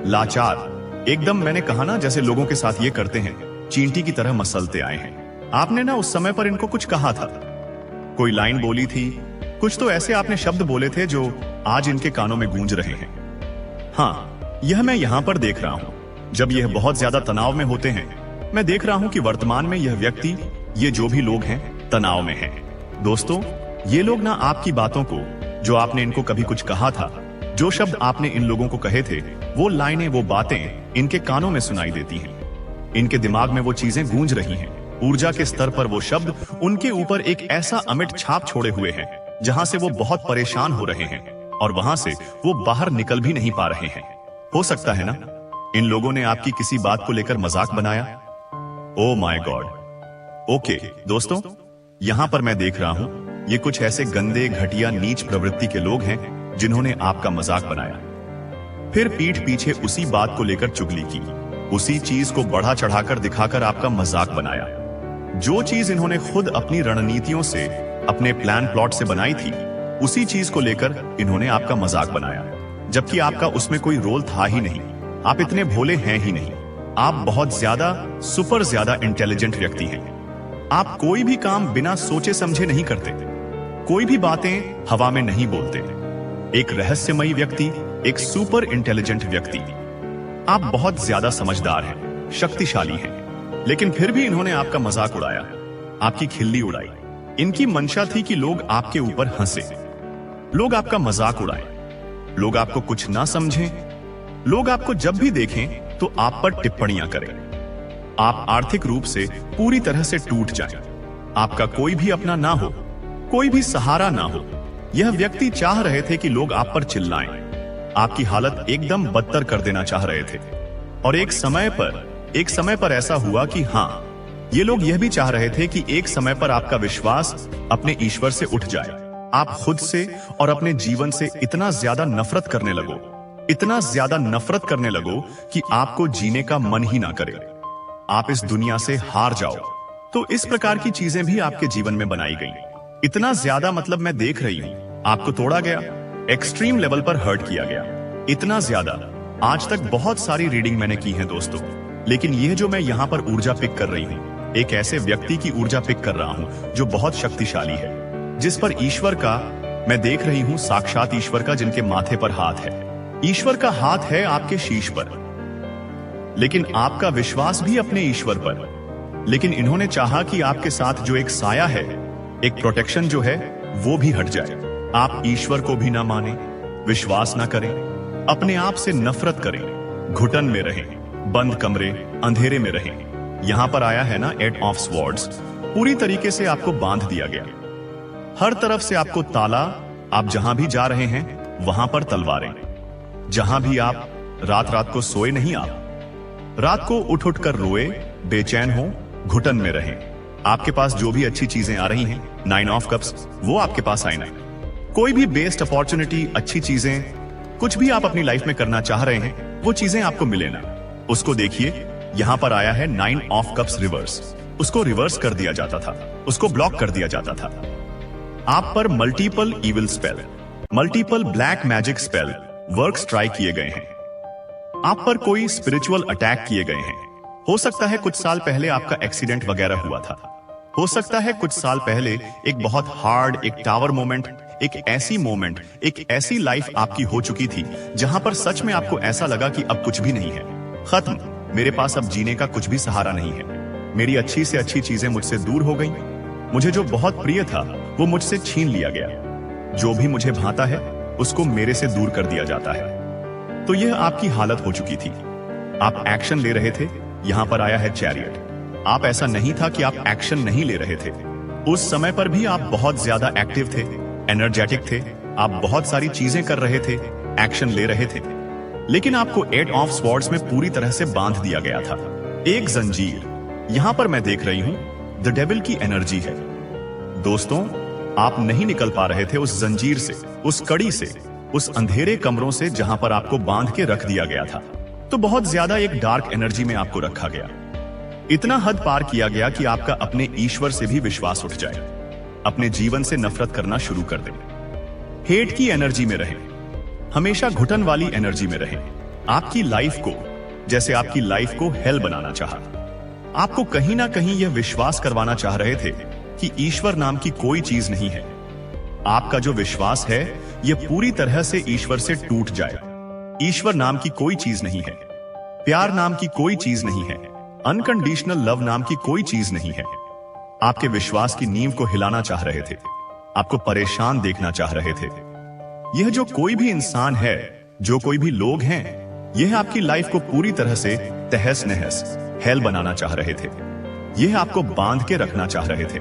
लाचार, एकदम मैंने कहा ना जैसे लोगों के साथ ये करते हैं, चींटी की तरह मसलते आए हैं। आपने ना उस समय पर इनको कुछ कहा था, कोई लाइन बोली थी, कुछ तो ऐसे आपने शब्द बोले थे जो आज इनके कानों में गूंज रहे हैं। हाँ, यह मैं यहां पर देख रहा हूं। जब यह बहुत ज्यादा तनाव में होते हैं, मैं देख रहा हूं कि वर्तमान में यह व्यक्ति, ये जो भी लोग हैं, तनाव में हैं। दोस्तों, ये लोग ना आपकी बातों को, जो आपने इनको कभी कुछ कहा था, जो शब्द आपने इन लोगों को कहे थे, वो लाइनें, वो बातें इनके कानों में सुनाई देती हैं। इनके दिमाग में वो चीजें गूंज रही हैं। ऊर्जा के स्तर पर वो शब्द उनके ऊपर एक ऐसा अमिट छाप छोड़े हुए हैं जहां से वो बहुत परेशान हो रहे हैं और वहां से वो बाहर निकल भी नहीं पा रहे हैं। हो सकता है ना इन लोगों ने आपकी किसी बात को लेकर मजाक बनाया। Oh my God. ओके दोस्तों, यहां पर मैं देख रहा हूं ये कुछ ऐसे गंदे, घटिया, नीच प्रवृत्ति के लोग हैं जिन्होंने आपका मजाक बनाया, फिर पीठ पीछे उसी बात को लेकर चुगली की, उसी चीज को बढ़ा चढ़ाकर दिखाकर आपका मजाक बनाया। जो चीज इन्होंने खुद अपनी रणनीतियों से, अपने प्लान प्लॉट से बनाई थी, उसी चीज को लेकर इन्होंने आपका मजाक बनाया, जबकि आपका उसमें कोई रोल था ही नहीं। आप इतने भोले हैं ही नहीं। आप बहुत ज्यादा, सुपर ज्यादा इंटेलिजेंट व्यक्ति हैं। आप कोई भी काम बिना सोचे समझे नहीं करते, कोई भी बातें हवा में नहीं बोलते। एक रहस्यमयी व्यक्ति, एक सुपर इंटेलिजेंट व्यक्ति। आप बहुत ज्यादा समझदार हैं, शक्तिशाली हैं, लेकिन फिर भी इन्होंने आपका मजाक उड़ाया, आपकी खिल्ली उड़ाई। इनकी मंशा थी कि लोग आपके ऊपर हंसे, लोग आपका मजाक उड़ाएं, लोग आपको कुछ ना समझें, लोग आपको जब भी देखें तो आप पर टिप्पणियां करें। आप आर्थिक रूप से पूरी तरह से टूट जाएं, आपका कोई भी अपना ना हो, कोई भी सहारा ना हो। यह व्यक्ति चाह रहे थे कि लोग आप पर चिल्लाएं, आपकी हालत एकदम बदतर कर देना चाह रहे थे। और एक समय पर ऐसा हुआ कि हाँ, ये लोग यह भी चाह रहे थे कि एक समय पर आपका विश्वास अपने ईश्वर से उठ जाए। आप खुद से और अपने जीवन से इतना ज्यादा नफरत करने लगो, इतना ज्यादा नफरत करने लगो कि आपको जीने का मन ही ना करे। आप इस दुनिया से हार जाओ। तो इस प्रकार की चीजें भी आपके जीवन में बनाई गई। इतना ज्यादा, मतलब मैं देख रही हूं, आपको तोड़ा गया, एक्सट्रीम लेवल पर हर्ट किया गया, इतना ज्यादा। आज तक बहुत सारी रीडिंग मैंने की है दोस्तों, लेकिन यह जो मैं यहां पर ऊर्जा पिक कर रही हूं, एक ऐसे व्यक्ति की ऊर्जा पिक कर रहा हूं जो बहुत शक्तिशाली है, जिस पर ईश्वर का, मैं देख रही हूं साक्षात ईश्वर का, जिनके माथे पर हाथ है। ईश्वर का हाथ है आपके शीश पर, लेकिन आपका विश्वास भी अपने ईश्वर पर। लेकिन इन्होंने चाहा कि आपके साथ जो एक साया है, एक प्रोटेक्शन जो है, वो भी हट जाए। आप ईश्वर को भी ना माने, विश्वास ना करें, अपने आप से नफरत करें, घुटन में रहें, बंद कमरे, अंधेरे में रहें। यहां पर आया है ना एट ऑफ स्वॉर्ड्स, पूरी तरीके से आपको बांध दिया गया, हर तरफ से आपको ताला। आप जहां भी जा रहे हैं वहां पर तलवारें। जहां भी आप, रात रात को सोए नहीं, आप रात को उठ उठ कर रोए, बेचैन हो, घुटन में रहें। आपके पास जो भी अच्छी चीजें आ रही हैं, 9 ऑफ कप्स, वो आपके पास आए ना। कोई भी बेस्ट अपॉर्चुनिटी, अच्छी चीजें, कुछ भी आप अपनी लाइफ में करना चाह रहे हैं, वो चीजें आपको मिले ना, उसको देखिए। यहां पर आया है 9 ऑफ कप्स रिवर्स। उसको रिवर्स कर दिया जाता था, उसको ब्लॉक कर दिया जाता था। आप पर multiple evil spell, multiple black magic spell works try किए गए हैं। आप पर कोई स्पिरिचुअल अटैक किए गए हैं। हो सकता है कुछ साल पहले आपका एक्सीडेंट वगैरह हुआ था। हो सकता है कुछ साल पहले एक बहुत हार्ड, एक टावर मोमेंट, एक ऐसी मोमेंट, एक ऐसी लाइफ आपकी हो चुकी थी जहां पर सच में आपको ऐसा लगा कि अब कुछ भी नहीं है, खत्म, मेरे पास अब जीने का कुछ भी सहारा नहीं है। मेरी अच्छी से अच्छी चीजें मुझसे दूर हो गई, मुझे जो बहुत प्रिय था वो मुझसे छीन लिया गया, जो भी मुझे भाता है उसको मेरे से दूर कर दिया जाता है। तो यह आपकी हालत हो चुकी थी। आप एक्शन ले रहे थे, यहां पर आया है चैरियट। आप ऐसा नहीं था कि आप एक्शन नहीं ले रहे थे। उस समय पर भी आप बहुत ज्यादा एक्टिव थे, एनर्जेटिक थे, आप बहुत सारी चीजें कर रहे थे, एक्शन ले रहे थे। लेकिन आपको 8 ऑफ स्वॉर्ड्स में पूरी तरह से बांध दिया गया था। एक जंजीर, यहां पर मैं देख रही हूं द डेविल की एनर्जी है। दोस्तों, आप नहीं निकल पा रहे थे उस जंजीर से, उस कड़ी से, उस अंधेरे कमरों से जहां पर आपको बांध के रख दिया गया था। तो बहुत ज्यादा एक डार्क एनर्जी में आपको रखा गया। इतना हद पार किया गया कि आपका अपने ईश्वर से भी विश्वास उठ जाए, अपने जीवन से नफरत करना शुरू कर दे। हेट की एनर्जी में रहें, हमेशा घुटन वाली एनर्जी में रहें। आपकी लाइफ को, जैसे आपकी लाइफ को हेल बनाना चाहा। आपको कहीं ना कहीं यह विश्वास करवाना चाह रहे थे कि ईश्वर नाम की कोई चीज नहीं है। आपका जो विश्वास है यह पूरी तरह से ईश्वर से टूट जाए। ईश्वर नाम की कोई चीज नहीं है, प्यार नाम की कोई चीज नहीं है, अनकंडीशनल लव नाम की कोई चीज नहीं है। आपके विश्वास की नींव को हिलाना चाह रहे थे, आपको परेशान देखना चाह रहे थे। यह जो कोई भी इंसान है, जो कोई भी लोग हैं, यह आपकी लाइफ को पूरी तरह से तहस नहस, हेल बनाना चाह रहे थे। यह आपको बांध के रखना चाह रहे थे।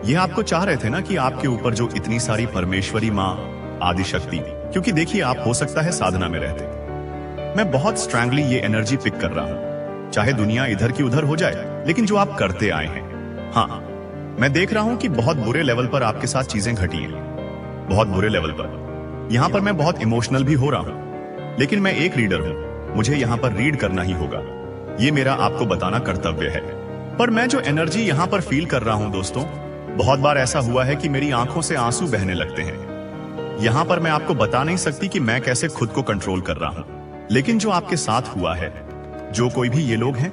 यह आपको चाह रहे थे ना कि आपके ऊपर जो इतनी सारी परमेश्वरी माँ, आदिशक्ति, क्योंकि देखिए आप हो सकता है साधना में रहते। मैं बहुत स्ट्रांगली ये एनर्जी पिक कर रहा हूं, चाहे दुनिया इधर की उधर हो जाए, लेकिन जो आप करते आए हैं। हाँ, मैं देख रहा हूं कि बहुत बुरे लेवल पर आपके साथ चीजें घटी हैं, बहुत बुरे लेवल पर। यहां पर मैं बहुत इमोशनल भी हो रहा हूं, लेकिन मैं एक रीडर हूं, मुझे यहां पर रीड करना ही होगा। ये मेरा आपको बताना कर्तव्य है। पर मैं जो एनर्जी यहां पर फील कर रहा हूं दोस्तों, बहुत बार ऐसा हुआ है कि मेरी आंखों से आंसू बहने लगते हैं। यहां पर मैं आपको बता नहीं सकती कि मैं कैसे खुद को कंट्रोल कर रहा हूं, लेकिन जो आपके साथ हुआ है, जो कोई भी ये लोग हैं,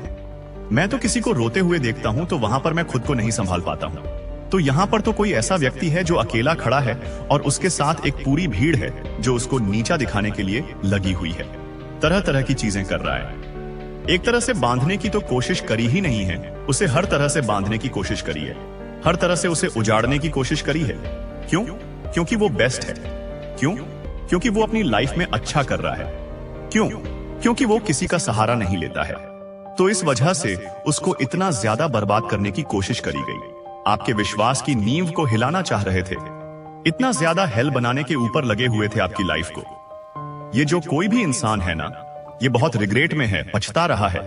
मैं तो किसी को रोते हुए देखता हूं तो वहां पर मैं खुद को नहीं संभाल पाता हूं। तो यहां पर तो कोई ऐसा व्यक्ति है जो अकेला खड़ा है और उसके साथ एक पूरी भीड़ है जो उसको नीचा दिखाने के लिए लगी हुई है, तरह तरह की चीजें कर रहा है। एक तरह से बांधने की तो कोशिश करी ही नहीं है, उसे हर तरह से बांधने की कोशिश करी है, हर तरह से उसे उजाड़ने की कोशिश करी है। क्यों? क्योंकि वो बेस्ट है। क्यों? क्योंकि वो अपनी लाइफ में अच्छा कर रहा है। क्यों? क्योंकि वो किसी का सहारा नहीं लेता है। तो इस वजह से उसको इतना ज्यादा बर्बाद करने की कोशिश करी गई। आपके विश्वास की नींव को हिलाना चाह रहे थे, इतना ज्यादा हेल बनाने के ऊपर लगे हुए थे आपकी लाइफ को। ये जो कोई भी इंसान है ना, ये बहुत रिग्रेट में है, पछता रहा है,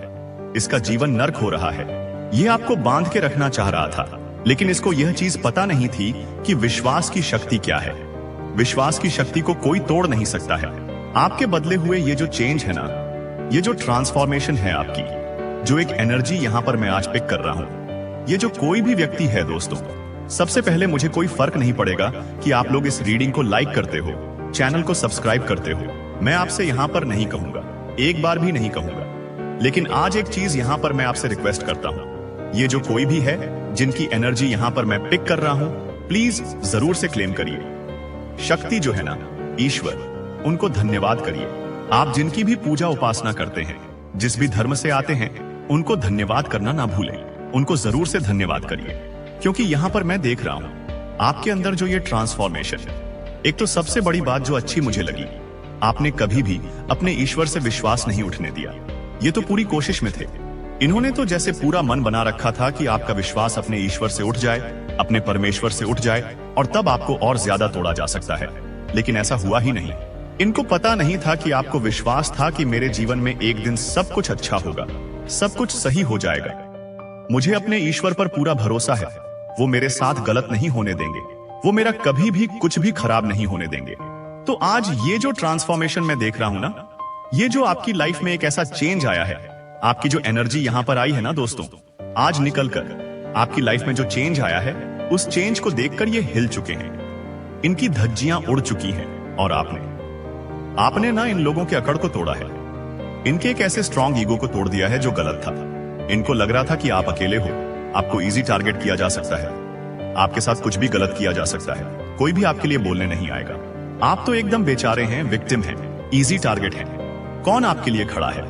इसका जीवन नर्क हो रहा है। ये आपको बांध के रखना चाह रहा था, लेकिन इसको यह चीज पता नहीं थी कि विश्वास की शक्ति क्या है। विश्वास की शक्ति को कोई तोड़ नहीं सकता है। आपके बदले हुए ये जो चेंज है ना, ये जो ट्रांसफॉर्मेशन है आपकी, जो एक एनर्जी यहां पर मैं आज पिक कर रहा हूं, ये जो कोई भी व्यक्ति है दोस्तों, सबसे पहले मुझे कोई फर्क नहीं पड़ेगा कि आप लोग इस रीडिंग को लाइक करते हो, चैनल को सब्सक्राइब करते हो। मैं आपसे यहां पर नहीं कहूंगा, एक बार भी नहीं कहूंगा, लेकिन आज एक चीज यहां पर मैं आपसे रिक्वेस्ट करता हूं। ये जो कोई भी है जिनकी एनर्जी यहां पर मैं पिक कर रहा हूं, प्लीज जरूर से क्लेम करिए। शक्ति जो है ना, ईश्वर, उनको धन्यवाद करिए। आप जिनकी भी पूजा उपासना करते हैं, जिस भी धर्म से आते हैं, उनको धन्यवाद करना ना भूलें। उनको जरूर से धन्यवाद करिए, क्योंकि यहां पर मैं देख रहा हूं आपके अंदर जो ये ट्रांसफॉर्मेशन है। एक तो सबसे बड़ी बात जो अच्छी मुझे लगी, आपने कभी भी अपने ईश्वर से विश्वास नहीं उठने दिया। ये तो पूरी कोशिश में थे। इन्होंने तो जैसे पूरा मन बना रखा था कि आपका विश्वास अपने ईश्वर से उठ जाए, अपने परमेश्वर से उठ जाए, और तब आपको और ज्यादा तोड़ा जा सकता है। लेकिन ऐसा हुआ ही नहीं। इनको पता नहीं था कि आपको विश्वास था कि मेरे जीवन में एक दिन सब कुछ अच्छा होगा, सब कुछ सही हो जाएगा। मुझे अपने ईश्वर पर पूरा भरोसा है, वो मेरे साथ गलत नहीं होने देंगे, वो मेरा कभी भी कुछ भी खराब नहीं होने देंगे। तो आज ये जो ट्रांसफॉर्मेशन मैं देख रहा हूं ना, ये जो आपकी लाइफ में एक ऐसा चेंज आया है, आपकी जो एनर्जी यहां पर आई है ना दोस्तों, आज निकलकर आपकी लाइफ में जो चेंज आया है, उस चेंज को देखकर ये हिल चुके हैं, इनकी धज्जियां उड़ चुकी हैं। और आपने ना इन लोगों के अकड़ को तोड़ा है, इनके एक ऐसे स्ट्रॉन्ग ईगो को तोड़ दिया है जो गलत था। इनको लग रहा था कि आप अकेले हो, आपको इजी टारगेट किया जा सकता है, आपके साथ कुछ भी गलत किया जा सकता है, कोई भी आपके लिए बोलने नहीं आएगा। आप तो एकदम बेचारे हैं, विक्टिम हैं, इजी टारगेट हैं। कौन आपके लिए खड़ा है?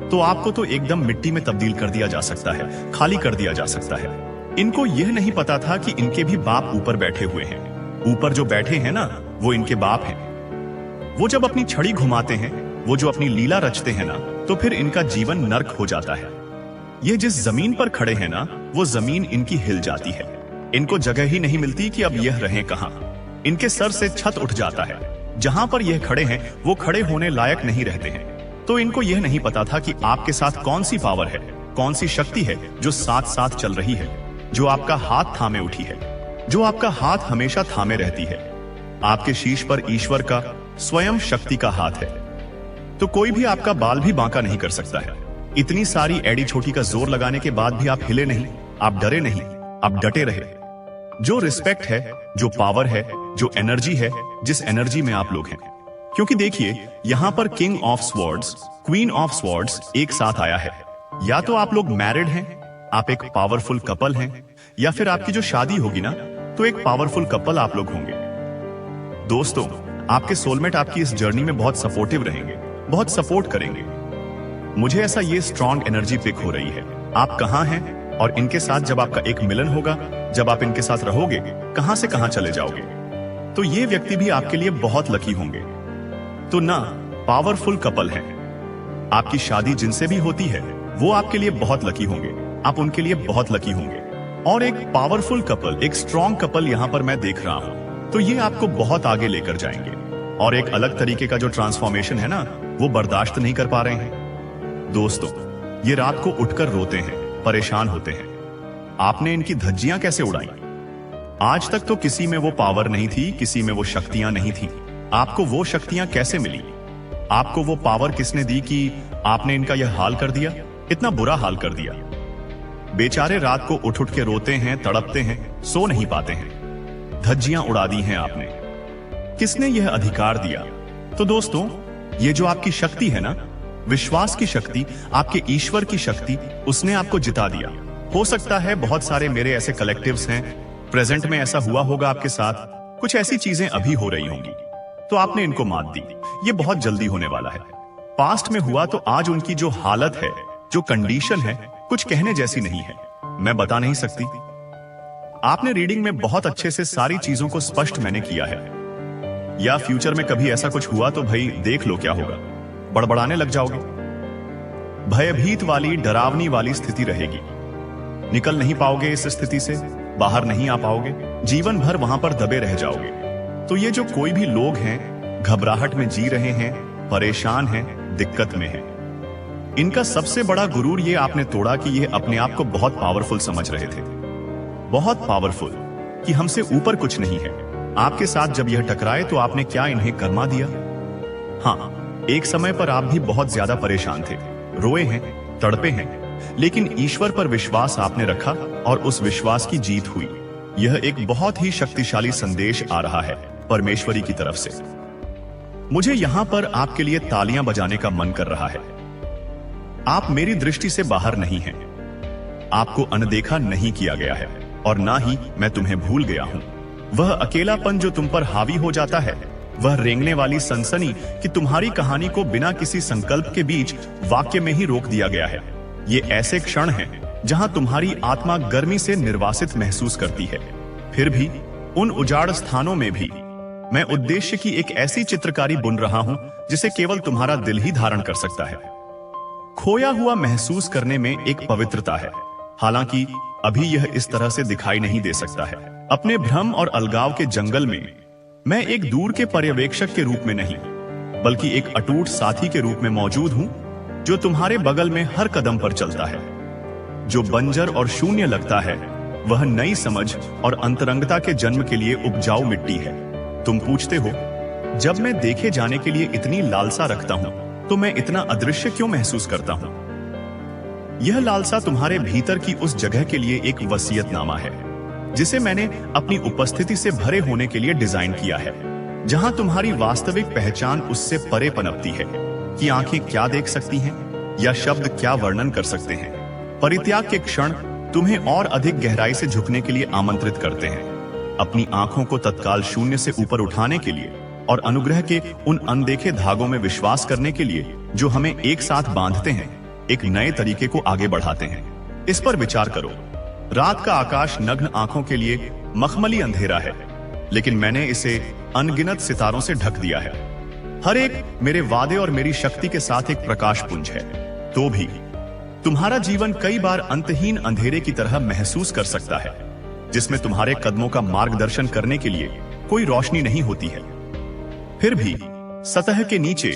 तो आपको तो एकदम मिट्टी में तब्दील कर दिया जा सकता है, खाली कर दिया जा सकता है। इनको यह नहीं पता था कि इनके भी बाप ऊपर बैठे हुए हैं। ऊपर जो बैठे हैं ना, वो इनके बाप हैं। वो जब अपनी छड़ी घुमाते हैं वो जो अपनी लीला रचते हैं ना, तो फिर इनका जीवन नर्क हो जाता है। ये जिस जमीन पर खड़े हैं ना, वो जमीन इनकी हिल जाती है। इनको जगह ही नहीं मिलती कि अब यह रहें कहां। इनके सर से छत उठ जाता है। जहां पर यह खड़े हैं वो खड़े होने लायक नहीं रहते हैं। तो इनको यह नहीं पता था कि आपके साथ कौन सी पावर है, कौन सी शक्ति है जो साथ साथ चल रही है, जो आपका हाथ थामे उठी है, जो आपका हाथ हमेशा थामे रहती है। आपके शीश पर ईश्वर का स्वयं शक्ति का हाथ है। तो कोई भी आपका बाल भी बांका नहीं कर सकता है। इतनी सारी एड़ी छोटी का जोर लगाने के बाद भी आप हिले नहीं, आप डरे नहीं, आप डटे रहे। जो रिस्पेक्ट है, जो पावर है, जो एनर्जी है, जिस एनर्जी में आप लोग हैं। क्योंकि देखिए, यहां पर king of swords, queen of swords एक साथ आया है। या तो आप लोग मैरिड हैं, आप एक पावरफुल कपल हैं, या फिर आपकी जो शादी होगी ना, तो एक पावरफुल कपल आप लोग होंगे। दोस्तों, आपके सोलमेट आपकी इस जर्नी में बहुत सपोर्टिव रहेंगे, बहुत सपोर्ट करेंगे। मुझे ऐसा ये स्ट्रॉन्ग एनर्जी पिक हो रही है। आप कहां हैं और इनके साथ जब आपका एक मिलन होगा, जब आप इनके साथ रहोगे, कहां से कहां चले जाओगे। तो ये व्यक्ति भी आपके लिए बहुत लकी होंगे। तो ना, पावरफुल कपल हैं। आपकी शादी जिनसे भी होती है वो आपके लिए बहुत लकी होंगे, आप उनके लिए बहुत लकी होंगे। और एक पावरफुल कपल, एक स्ट्रॉन्ग कपल यहां पर मैं देख रहा हूं, तो ये आपको बहुत आगे लेकर जाएंगे। और एक अलग तरीके का जो ट्रांसफॉर्मेशन है ना, वो बर्दाश्त नहीं कर पा रहे हैं। दोस्तों, ये रात को उठकर रोते हैं, परेशान होते हैं। आपने इनकी धज्जियां कैसे उड़ाई? आज तक तो किसी में वो पावर नहीं थी, किसी में वो शक्तियां नहीं थी। आपको वो शक्तियां कैसे मिली? आपको वो पावर किसने दी कि आपने इनका यह हाल कर दिया, इतना बुरा हाल कर दिया? बेचारे रात को उठ उठ के रोते हैं, तड़पते हैं, सो नहीं पाते हैं। धज्जियां उड़ा दी हैं आपने। किसने यह अधिकार दिया? तो दोस्तों, ये जो आपकी शक्ति है ना, विश्वास की शक्ति, आपके ईश्वर की शक्ति, उसने आपको जिता दिया। हो सकता है बहुत सारे मेरे ऐसे कलेक्टिव्स हैं, प्रेजेंट में ऐसा हुआ होगा आपके साथ, कुछ ऐसी चीजें अभी हो रही होंगी, तो आपने इनको मात दी। ये बहुत जल्दी होने वाला है। पास्ट में हुआ तो आज उनकी जो हालत है, जो कंडीशन है, कुछ कहने जैसी नहीं है, मैं बता नहीं सकती। आपने रीडिंग में बहुत अच्छे से सारी चीजों को स्पष्ट मैंने किया है। या फ्यूचर में कभी ऐसा कुछ हुआ तो भाई देख लो क्या होगा, बड़बड़ाने लग जाओगे। भयभीत वाली, डरावनी वाली स्थिति रहेगी। निकल नहीं पाओगे इस स्थिति से, बाहर नहीं आ पाओगे, जीवन भर वहां पर दबे रह जाओगे। तो ये जो कोई भी लोग हैं, घबराहट में जी रहे हैं, परेशान हैं, दिक्कत में हैं, इनका सबसे बड़ा गुरूर ये आपने तोड़ा कि ये अपने आप को बहुत पावरफुल समझ रहे थे। बहुत पावरफुल, कि हमसे ऊपर कुछ नहीं है। आपके साथ जब यह टकराए तो आपने क्या इन्हें कर्मा दिया? हाँ, एक समय पर आप भी बहुत ज्यादा परेशान थे, रोए हैं, तड़पे हैं, लेकिन ईश्वर पर विश्वास आपने रखा और उस विश्वास की जीत हुई। यह एक बहुत ही शक्तिशाली संदेश आ रहा है परमेश्वरी की तरफ से। मुझे यहां पर आपके लिए तालियां बजाने का मन कर रहा है। आप मेरी दृष्टि से बाहर नहीं हैं। आपको अनदेखा नहीं किया गया है और ना ही मैं तुम्हें भूल गया हूं। वह अकेलापन जो तुम पर हावी हो जाता है, वह रेंगने वाली सनसनी कि तुम्हारी कहानी को बिना किसी संकल्प के बीच वाक्य में ही रोक दिया गया है, ये ऐसे क्षण हैं जहां तुम्हारी आत्मा गर्मी से निर्वासित महसूस करती है। फिर भी उन उजाड़ स्थानों में भी मैं उद्देश्य की एक ऐसी चित्रकारी बुन रहा हूं जिसे केवल तुम्हारा दिल ही धारण कर सकता है। खोया हुआ महसूस करने में एक पवित्रता है, हालांकि अभी यह इस तरह से दिखाई नहीं दे सकता है। अपने भ्रम और अलगाव के जंगल में मैं एक दूर के पर्यवेक्षक के रूप में नहीं, बल्कि एक अटूट साथी के रूप में मौजूद हूं, जो तुम्हारे बगल में हर कदम पर चलता है। जो बंजर और शून्य लगता है, वह नई समझ और अंतरंगता के जन्म के लिए उपजाऊ मिट्टी है। तुम पूछते हो, जब मैं देखे जाने के लिए इतनी लालसा रखता हूं, तो मैं इतना अदृश्य क्यों महसूस करता हूं? यह लालसा तुम्हारे भीतर की उस जगह के लिए एक वसीयतनामा है, जिसे मैंने अपनी उपस्थिति से भरे होने के लिए डिजाइन किया है, जहां तुम्हारी वास्तविक पहचान उससे परे पनपती है कि आंखें क्या देख सकती हैं या शब्द क्या वर्णन कर सकते हैं। परित्याग के क्षण तुम्हें और अधिक गहराई से झुकने के लिए आमंत्रित करते हैं, अपनी आंखों को तत्काल शून्य से ऊपर उठाने के लिए और अनुग्रह के उन अनदेखे धागों में विश्वास करने के लिए जो हमें एक साथ बांधते हैं, एक नए तरीके को आगे बढ़ाते हैं। इस पर विचार करो। रात का आकाश नग्न आंखों के लिए मखमली अंधेरा है, लेकिन मैंने इसे अनगिनत सितारों से ढक दिया है। हर एक मेरे वादे और मेरी शक्ति के साथ एक प्रकाश पुंज है। तो भी तुम्हारा जीवन कई बार अंतहीन अंधेरे की तरह महसूस कर सकता है, जिसमें तुम्हारे कदमों का मार्गदर्शन करने के लिए कोई रोशनी नहीं होती है। फिर भी सतह के नीचे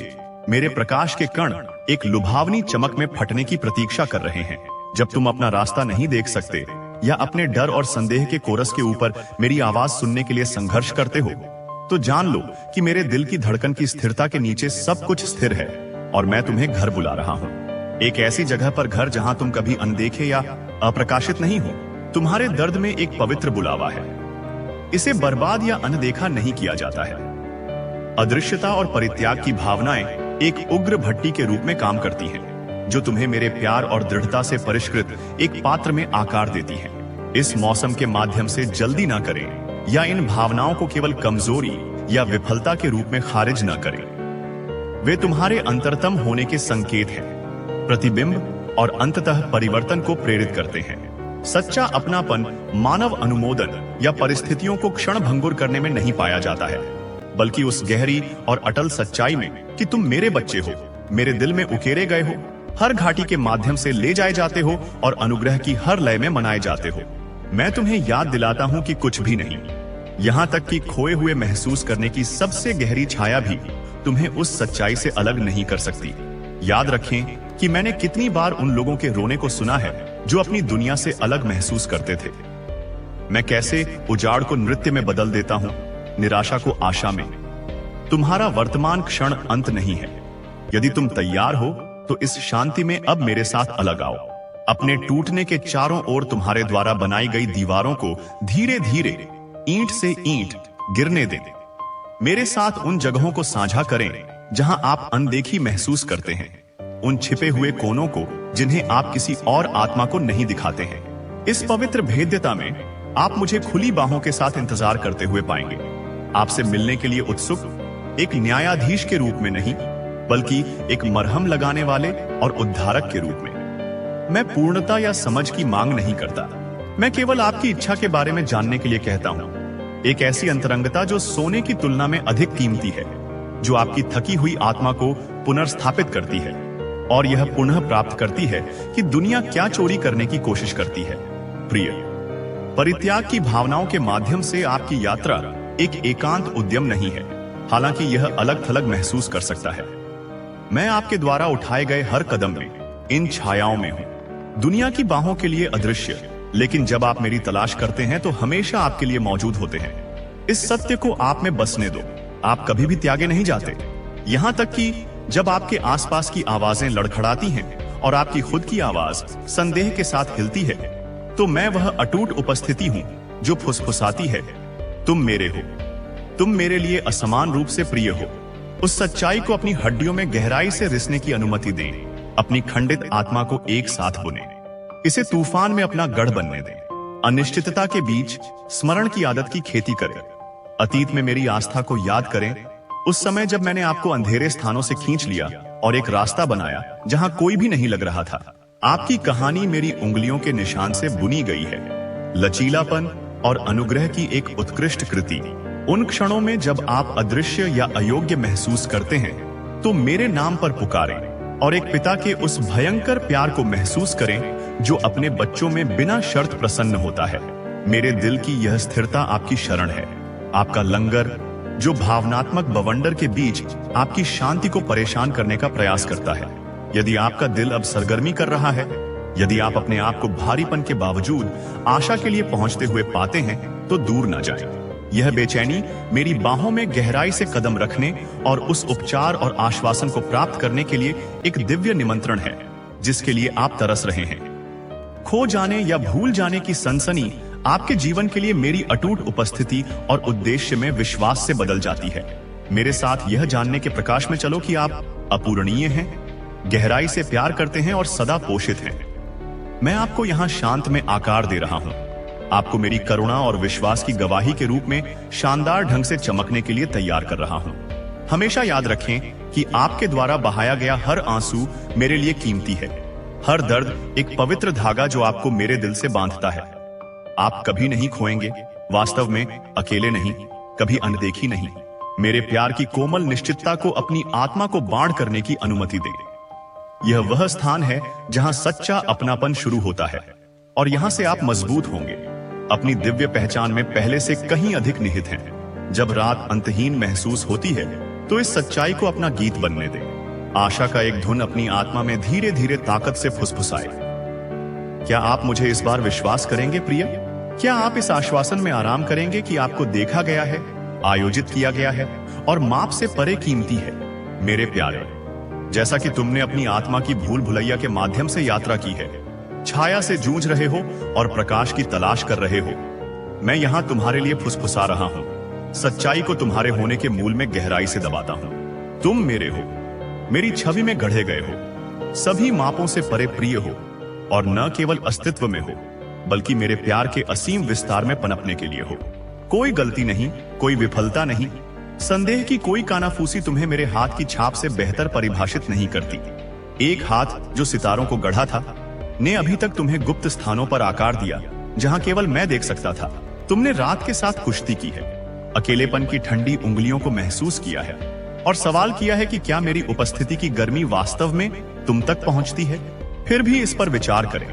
मेरे प्रकाश के कण एक लुभावनी चमक में फटने की प्रतीक्षा कर रहे हैं। जब तुम अपना रास्ता नहीं देख सकते या अपने डर और संदेह के कोरस के ऊपर मेरी आवाज सुनने के लिए संघर्ष करते हो, तो जान लो कि मेरे दिल की धड़कन की स्थिरता के नीचे सब कुछ स्थिर है और मैं तुम्हें घर बुला रहा हूं। एक ऐसी जगह पर घर जहां तुम कभी अनदेखे या अप्रकाशित नहीं हो। तुम्हारे दर्द में एक पवित्र बुलावा है। इसे बर्बाद या अनदेखा नहीं किया जाता है। अदृश्यता और परित्याग की भावनाएं एक उग्र भट्टी के रूप में काम करती हैं, जो तुम्हें मेरे प्यार और दृढ़ता से परिष्कृत एक पात्र में आकार देती हैं। इस मौसम के माध्यम से जल्दी ना करें या इन भावनाओं को केवल कमजोरी या विफलता के रूप में खारिज ना करें। वे तुम्हारे अंतरतम होने के संकेत हैं, प्रतिबिंब और अंततः परिवर्तन को प्रेरित करते हैं। सच्चा अपनापन मानव अनुमोदन या परिस्थितियों को क्षण भंगुर करने में नहीं पाया जाता है, बल्कि उस गहरी और अटल सच्चाई में कि तुम मेरे बच्चे हो, मेरे दिल में उकेरे गए हो, हर घाटी के माध्यम से ले जाए जाते हो और अनुग्रह की हर लय में मनाए जाते हो। मैं तुम्हें याद दिलाता हूं कि कुछ भी नहीं, यहां तक कि खोए हुए महसूस करने की सबसे गहरी छाया भी तुम्हें उस सच्चाई से अलग नहीं कर सकती। याद रखें कि मैंने कितनी बार उन लोगों के रोने को सुना है जो अपनी दुनिया से अलग महसूस करते थे। मैं कैसे उजाड़ को नृत्य में बदल देता हूं, निराशा को आशा में। तुम्हारा वर्तमान क्षण अंत नहीं है। यदि तुम तैयार हो तो इस शांति में अब मेरे साथ अलग आओ। अपने टूटने के चारों ओर तुम्हारे द्वारा बनाई गई दीवारों को धीरे धीरे ईंट से ईंट गिरने दें। मेरे साथ उन जगहों को साझा करें जहां आप अनदेखी महसूस करते हैं, उन छिपे हुए कोनों को जिन्हें आप किसी और आत्मा को नहीं दिखाते हैं। इस पवित्र भेद्यता में आप मुझे खुली बाहों के साथ इंतजार करते हुए पाएंगे, आपसे मिलने के लिए उत्सुक, एक न्यायाधीश के रूप में नहीं बल्कि एक मरहम लगाने वाले और उद्धारक के रूप में। मैं पूर्णता या समझ की मांग नहीं करता, मैं केवल आपकी इच्छा के बारे में जानने के लिए कहता हूं। एक ऐसी अंतरंगता जो सोने की तुलना में अधिक कीमती है, जो आपकी थकी हुई आत्मा को पुनर्स्थापित करती है और यह पुनः प्राप्त करती है कि दुनिया क्या चोरी करने की कोशिश करती है। प्रिय, परित्याग की भावनाओं के माध्यम से आपकी यात्रा एक एकांत उद्यम नहीं है, हालांकि यह अलग थलग महसूस कर सकता है। मैं आपके द्वारा उठाए गए हर कदम में इन छायाओं में हूं, दुनिया की बाहों के लिए अदृश्य, लेकिन जब आप मेरी तलाश करते हैं तो हमेशा आपके लिए मौजूद होते हैं। इस सत्य को आप में बसने दो, आप कभी भी त्यागे नहीं जाते। यहां तक कि जब आपके आसपास की आवाजें लड़खड़ाती हैं और आपकी खुद की आवाज संदेह के साथ हिलती है, तो मैं वह अटूट उपस्थिति हूं जो फुसफुसाती है, तुम मेरे हो, तुम मेरे लिए असमान रूप से प्रिय हो। उस सच्चाई को अपनी हड्डियों में गहराई से रिसने की अनुमति दें, अपनी खंडित आत्मा को एक साथ बुनें, इसे तूफान में अपना गढ़ बनने दें। अनिश्चितता के बीच स्मरण की आदत की खेती करें। अतीत में मेरी आस्था को याद करें, उस समय जब मैंने आपको अंधेरे स्थानों से खींच लिया और एक रास्ता बनाया जहां कोई भी नहीं लग रहा था। आपकी कहानी मेरी उंगलियों के निशान से बुनी गई है, लचीलापन और अनुग्रह की एक उत्कृष्ट कृति। उन क्षणों में जब आप अदृश्य या अयोग्य महसूस करते हैं, तो मेरे नाम पर पुकारें और एक पिता के उस भयंकर प्यार को महसूस करें जो अपने बच्चों में बिना शर्त प्रसन्न होता है। मेरे दिल की यह स्थिरता आपकी शरण है, आपका लंगर जो भावनात्मक बवंडर के बीच आपकी शांति को परेशान करने का प्रयास करता है। यदि आपका दिल अब सरगर्मी कर रहा है, यदि आप अपने आप को भारीपन के बावजूद आशा के लिए पहुंचते हुए पाते हैं, तो दूर न जाएं। यह बेचैनी मेरी बाहों में गहराई से कदम रखने और उस उपचार और आश्वासन को प्राप्त करने के लिए एक दिव्य निमंत्रण है जिसके लिए आप तरस रहे हैं। खो जाने या भूल जाने की सनसनी आपके जीवन के लिए मेरी अटूट उपस्थिति और उद्देश्य में विश्वास से बदल जाती है। मेरे साथ यह जानने के प्रकाश में चलो कि आप अपूरणीय हैं, गहराई से प्यार करते हैं और सदा पोषित हैं। मैं आपको यहां शांत में आकार दे रहा हूं, आपको मेरी करुणा और विश्वास की गवाही के रूप में शानदार ढंग से चमकने के लिए तैयार कर रहा हूं। हमेशा याद रखें कि आपके द्वारा बहाया गया हर आंसू मेरे लिए कीमती है, हर दर्द एक पवित्र धागा जो आपको मेरे दिल से बांधता है। आप कभी नहीं खोएंगे, वास्तव में अकेले नहीं, कभी अनदेखी नहीं। मेरे प्यार की कोमल निश्चितता को अपनी आत्मा को बाढ़ करने की अनुमति दे। यह वह स्थान है जहां सच्चा अपनापन शुरू होता है और यहां से आप मजबूत होंगे, अपनी दिव्य पहचान में पहले से कहीं अधिक निहित हैं। जब रात अंतहीन महसूस होती है तो इस सच्चाई को अपना गीत बनने दे। आशा का एक धुन अपनी आत्मा में धीरे धीरे ताकत से फुसफुसाए। क्या आप मुझे इस बार विश्वास करेंगे प्रिय? क्या आप इस आश्वासन में आराम करेंगे कि आपको देखा गया है, आयोजित किया गया है और माप से परे कीमती है? मेरे प्यारे, जैसा कि तुमने अपनी आत्मा की भूल भुलैया के माध्यम से यात्रा की है, छाया से जूझ रहे हो और प्रकाश की तलाश कर रहे हो, मैं यहां तुम्हारे लिए फुसफुसा रहा हूं, सच्चाई को तुम्हारे होने के मूल में गहराई से दबाता हूं। तुम मेरे हो, मेरी छवि में गढ़े गए हो, सभी मापों से परे प्रिय हो और न केवल अस्तित्व में हो बल्कि मेरे प्यार के असीम विस्तार में पनपने के लिए हो। कोई गलती नहीं, कोई विफलता नहीं, संदेह की कोई कानाफूसी तुम्हें मेरे हाथ की छाप से बेहतर परिभाषित नहीं करती। एक हाथ जो सितारों को गढ़ा था ने अभी तक तुम्हें गुप्त स्थानों पर आकार दिया जहां केवल मैं देख सकता था। तुमने रात के साथ कुश्ती की है, अकेलेपन की ठंडी उंगलियों को महसूस किया है और सवाल किया है कि क्या मेरी उपस्थिति की गर्मी वास्तव में तुम तक पहुंचती है। फिर भी इस पर विचार करें,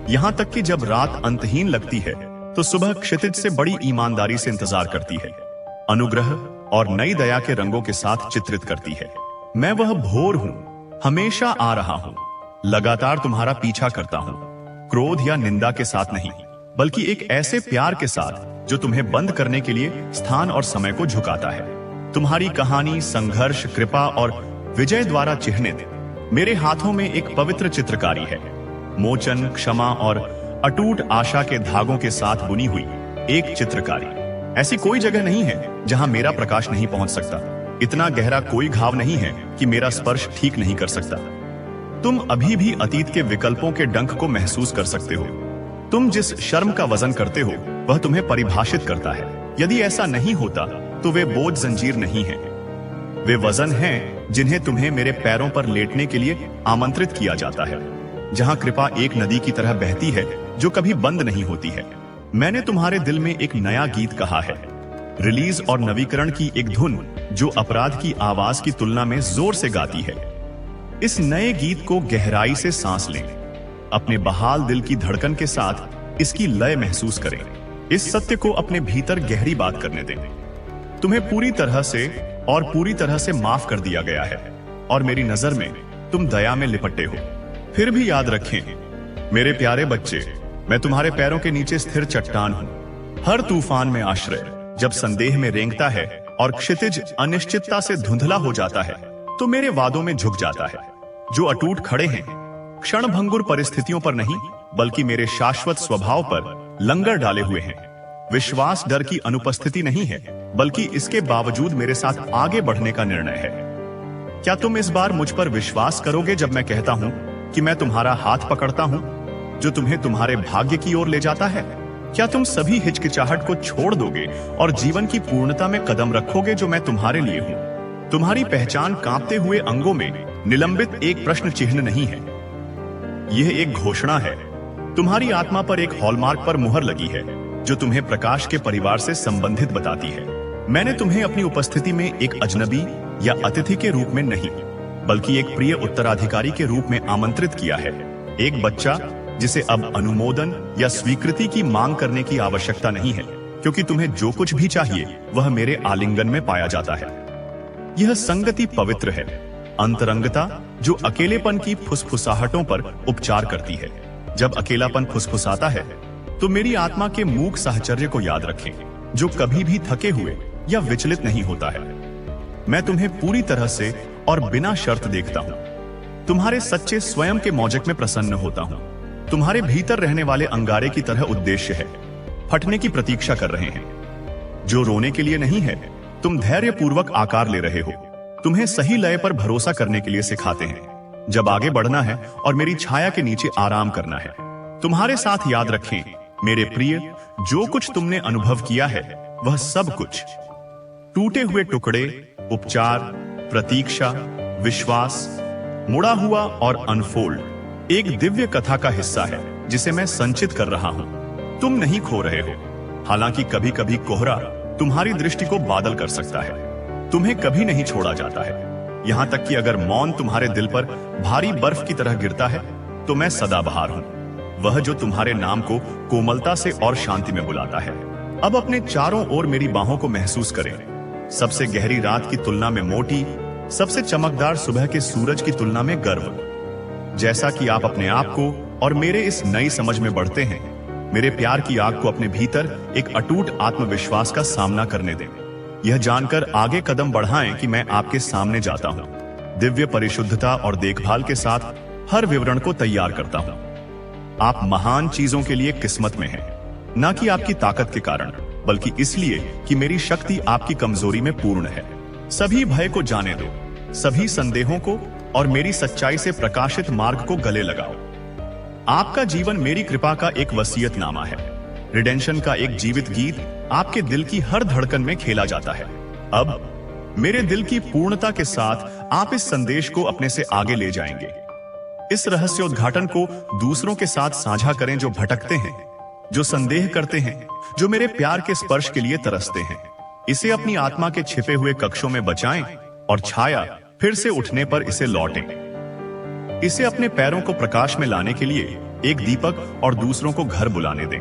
यहां तक कि जब रात अंतहीन लगती है तो सुबह क्षितिज से बड़ी ईमानदारी से इंतजार करती है, अनुग्रह और नई दया के रंगों के साथ चित्रित करती है। मैं वह भोर हूं, हमेशा आ रहा हूं, लगातार तुम्हारा पीछा करता हूं, क्रोध या निंदा के साथ नहीं बल्कि एक ऐसे प्यार के साथ जो तुम्हें बंद करने के लिए स्थान और समय को झुकाता है। तुम्हारी कहानी, संघर्ष, कृपा और विजय द्वारा चिह्नित मेरे हाथों में एक पवित्र चित्रकारी है, मोचन, क्षमा और अटूट आशा के धागों के साथ बुनी हुई एक चित्रकारी। ऐसी कोई जगह नहीं है जहां मेरा प्रकाश नहीं पहुंच सकता, इतना गहरा कोई घाव नहीं है कि मेरा स्पर्श ठीक नहीं कर सकता। तुम अभी भी अतीत के विकल्पों के डंक को महसूस कर सकते हो। तुम जिस शर्म का वजन करते हो वह तुम्हें परिभाषित करता है। यदि ऐसा नहीं होता तो वे बोझ जंजीर नहीं है, वे वजन हैं जिन्हें तुम्हें मेरे पैरों पर लेटने के लिए आमंत्रित किया जाता है, जहां कृपा एक नदी की तरह बहती है जो कभी बंद नहीं होती है। मैंने तुम्हारे दिल में एक नया गीत कहा है, रिलीज और नवीकरण की एक धुन जो अपराध की आवाज की तुलना में जोर से गाती है। इस नए गीत को गहराई से सांस लें, अपने बहाल दिल की धड़कन के साथ इसकी लय महसूस करें, इस सत्य को अपने भीतर गहरी बात करने दें। तुम्हें पूरी तरह से माफ कर दिया गया है और मेरी नजर में तुम दया में लिपटे हो। फिर भी याद रखें मेरे प्यारे बच्चे, मैं तुम्हारे पैरों के नीचे स्थिर चट्टान हूं। हर तूफान में आश्रय, जब संदेह में रेंगता है और क्षितिज अनिश्चितता से धुंधला हो जाता है तो मेरे वादों में झुक जाता है। जो अटूट खड़े हैं, क्षणभंगुर परिस्थितियों पर नहीं बल्कि मेरे शाश्वत स्वभाव पर लंगर डाले हुए हैं। विश्वास डर की अनुपस्थिति नहीं है बल्कि इसके बावजूद मेरे साथ आगे बढ़ने का निर्णय है। क्या तुम इस बार मुझ पर विश्वास करोगे जब मैं कहता हूं कि मैं तुम्हारा हाथ पकड़ता हूं जो तुम्हें तुम्हारे भाग्य की ओर ले जाता है? क्या तुम सभी हिचकिचाहट को छोड़ दोगे और जीवन की पूर्णता में कदम रखोगे जो मैं तुम्हारे लिए हूं? तुम्हारी पहचान कांपते हुए अंगों में निलंबित एक प्रश्न चिन्ह नहीं है, यह एक घोषणा है। तुम्हारी आत्मा पर एक हॉलमार्क पर मुहर लगी है जो तुम्हें प्रकाश के परिवार से संबंधित बताती है। मैंने तुम्हें अपनी उपस्थिति में एक अजनबी या अतिथि के रूप में नहीं बल्कि एक प्रिय उत्तराधिकारी के रूप में आमंत्रित किया है। एक बच्चा जिसे अब अनुमोदन या स्वीकृति की मांग करने की आवश्यकता नहीं है, क्योंकि तुम्हें जो कुछ भी चाहिए वह मेरे आलिंगन में पाया जाता है। यह संगति पवित्र है, अंतरंगता जो अकेलेपन की फुसफुसाहटों पर उपचार करती है। जब अकेलापन फुसफुसाता है तो मेरी आत्मा के मूक साहचर्य को याद रखें जो कभी भी थके हुए या विचलित नहीं होता है। मैं तुम्हें पूरी तरह से और बिना शर्त देखता हूं, तुम्हारे सच्चे स्वयं के मौजक में प्रसन्न होता हूं। तुम्हारे भीतर रहने वाले अंगारे की तरह उद्देश्य है, फटने की प्रतीक्षा कर रहे हैं। जो रोने के लिए नहीं है, तुम धैर्यपूर्वक आकार ले रहे हो। तुम्हें सही लय पर भरोसा करने के लिए सिखाते हैं जब आगे बढ़ना है और मेरी छाया के नीचे आराम करना है। तुम्हारे साथ याद रखें मेरे प्रिय, जो कुछ तुमने अनुभव किया है वह सब कुछ टूटे हुए टुकड़े, उपचार, प्रतीक्षा, विश्वास, मुड़ा हुआ और अनफोल्ड एक दिव्य कथा का हिस्सा है जिसे मैं संचित कर रहा हूं। तुम नहीं खो रहे हो, हालांकि कभी कभी कोहरा तुम्हारी दृष्टि को बादल कर सकता है। तुम्हें कभी नहीं छोड़ा जाता है। यहां तक कि अगर मौन तुम्हारे दिल पर भारी बर्फ की तरह गिरता है तो मैं सदाबहार हूं, वह जो तुम्हारे नाम को कोमलता से और शांति में बुलाता है। अब अपने चारों ओर मेरी बाहों को महसूस करें। सबसे गहरी रात की तुलना में मोटी, सबसे चमकदार सुबह के सूरज की तुलना में गर्व। जैसा कि आप अपने आप को और मेरे इस नई समझ में बढ़ते हैं, मेरे प्यार की आग को अपने भीतर एक अटूट आत्मविश्वास का सामना करने दें। यह जानकर आगे कदम बढ़ाएं कि मैं आपके सामने जाता हूं, दिव्य परिशुद्धता और देखभाल के साथ हर विवरण को तैयार करता हूं। आप महान चीजों के लिए किस्मत में हैं, न कि आपकी ताकत के कारण, बल्कि इसलिए कि मेरी शक्ति आपकी कमजोरी में पूर्ण है। सभी भय को जाने दो, सभी संदेहों को, और मेरी सच्चाई से प्रकाशित मार्ग को गले लगाओ। आपका जीवन मेरी कृपा का एक वसीयतनामा है। रिडेंशन का एक जीवित गीत आपके दिल की हर धड़कन में खेला जाता है। अब मेरे दिल की पूर्णता के साथ आप इस संदेश को अपने से आगे ले जाएंगे। इस रहस्योद्घाटन को दूसरों के साथ साझा करें जो भटकते हैं, जो संदेह करते हैं, जो मेरे प्यार के स्पर्श के लिए तरसते हैं। इसे अपनी आत्मा के छिपे हुए कक्षों में बचाएं और छाया फिर से उठने पर इसे लौटें। इसे अपने पैरों को प्रकाश में लाने के लिए एक दीपक और दूसरों को घर बुलाने दें।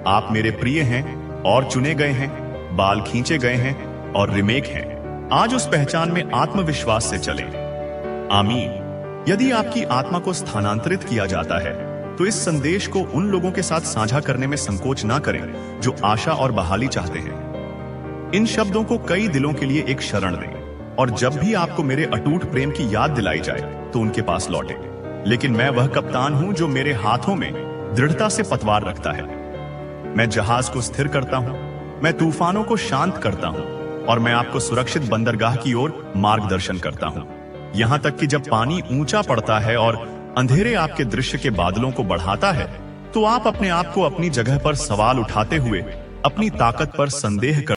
आप मेरे प्रिय हैं और चुने गए हैं, बाल खींचे गए हैं और रिमेक हैं। आज उस पहचान में आत्मविश्वास से चलें। आमीन। यदि आपकी आत्मा को स्थानांतरित किया जाता है तो इस संदेश को उन लोगों के साथ साझा करने में संकोच ना करें जो आशा और बहाली चाहते हैं। इन शब्दों को कई दिलों के लिए एक शरण दें, और जब भी आपको मेरे अटूट प्रेम की याद दिलाई जाए तो उनके पास लौटें। लेकिन मैं वह कप्तान हूं जो मेरे हाथों में दृढ़ता से पतवार रखता है। मैं जहाज को स्थिर करता हूं, मैं तूफानों को शांत करता हूं, और मैं आपको सुरक्षित बंदरगाह की ओर मार्गदर्शन करता हूं। यहां तक कि जब पानी ऊंचा पड़ता है और अंधेरे आपके दृश्य के बादलों को बढ़ाता है, तो आप अपने आप को अपनी जगह पर सवाल उठाते हुए अपनी ताकत पर संदेह कर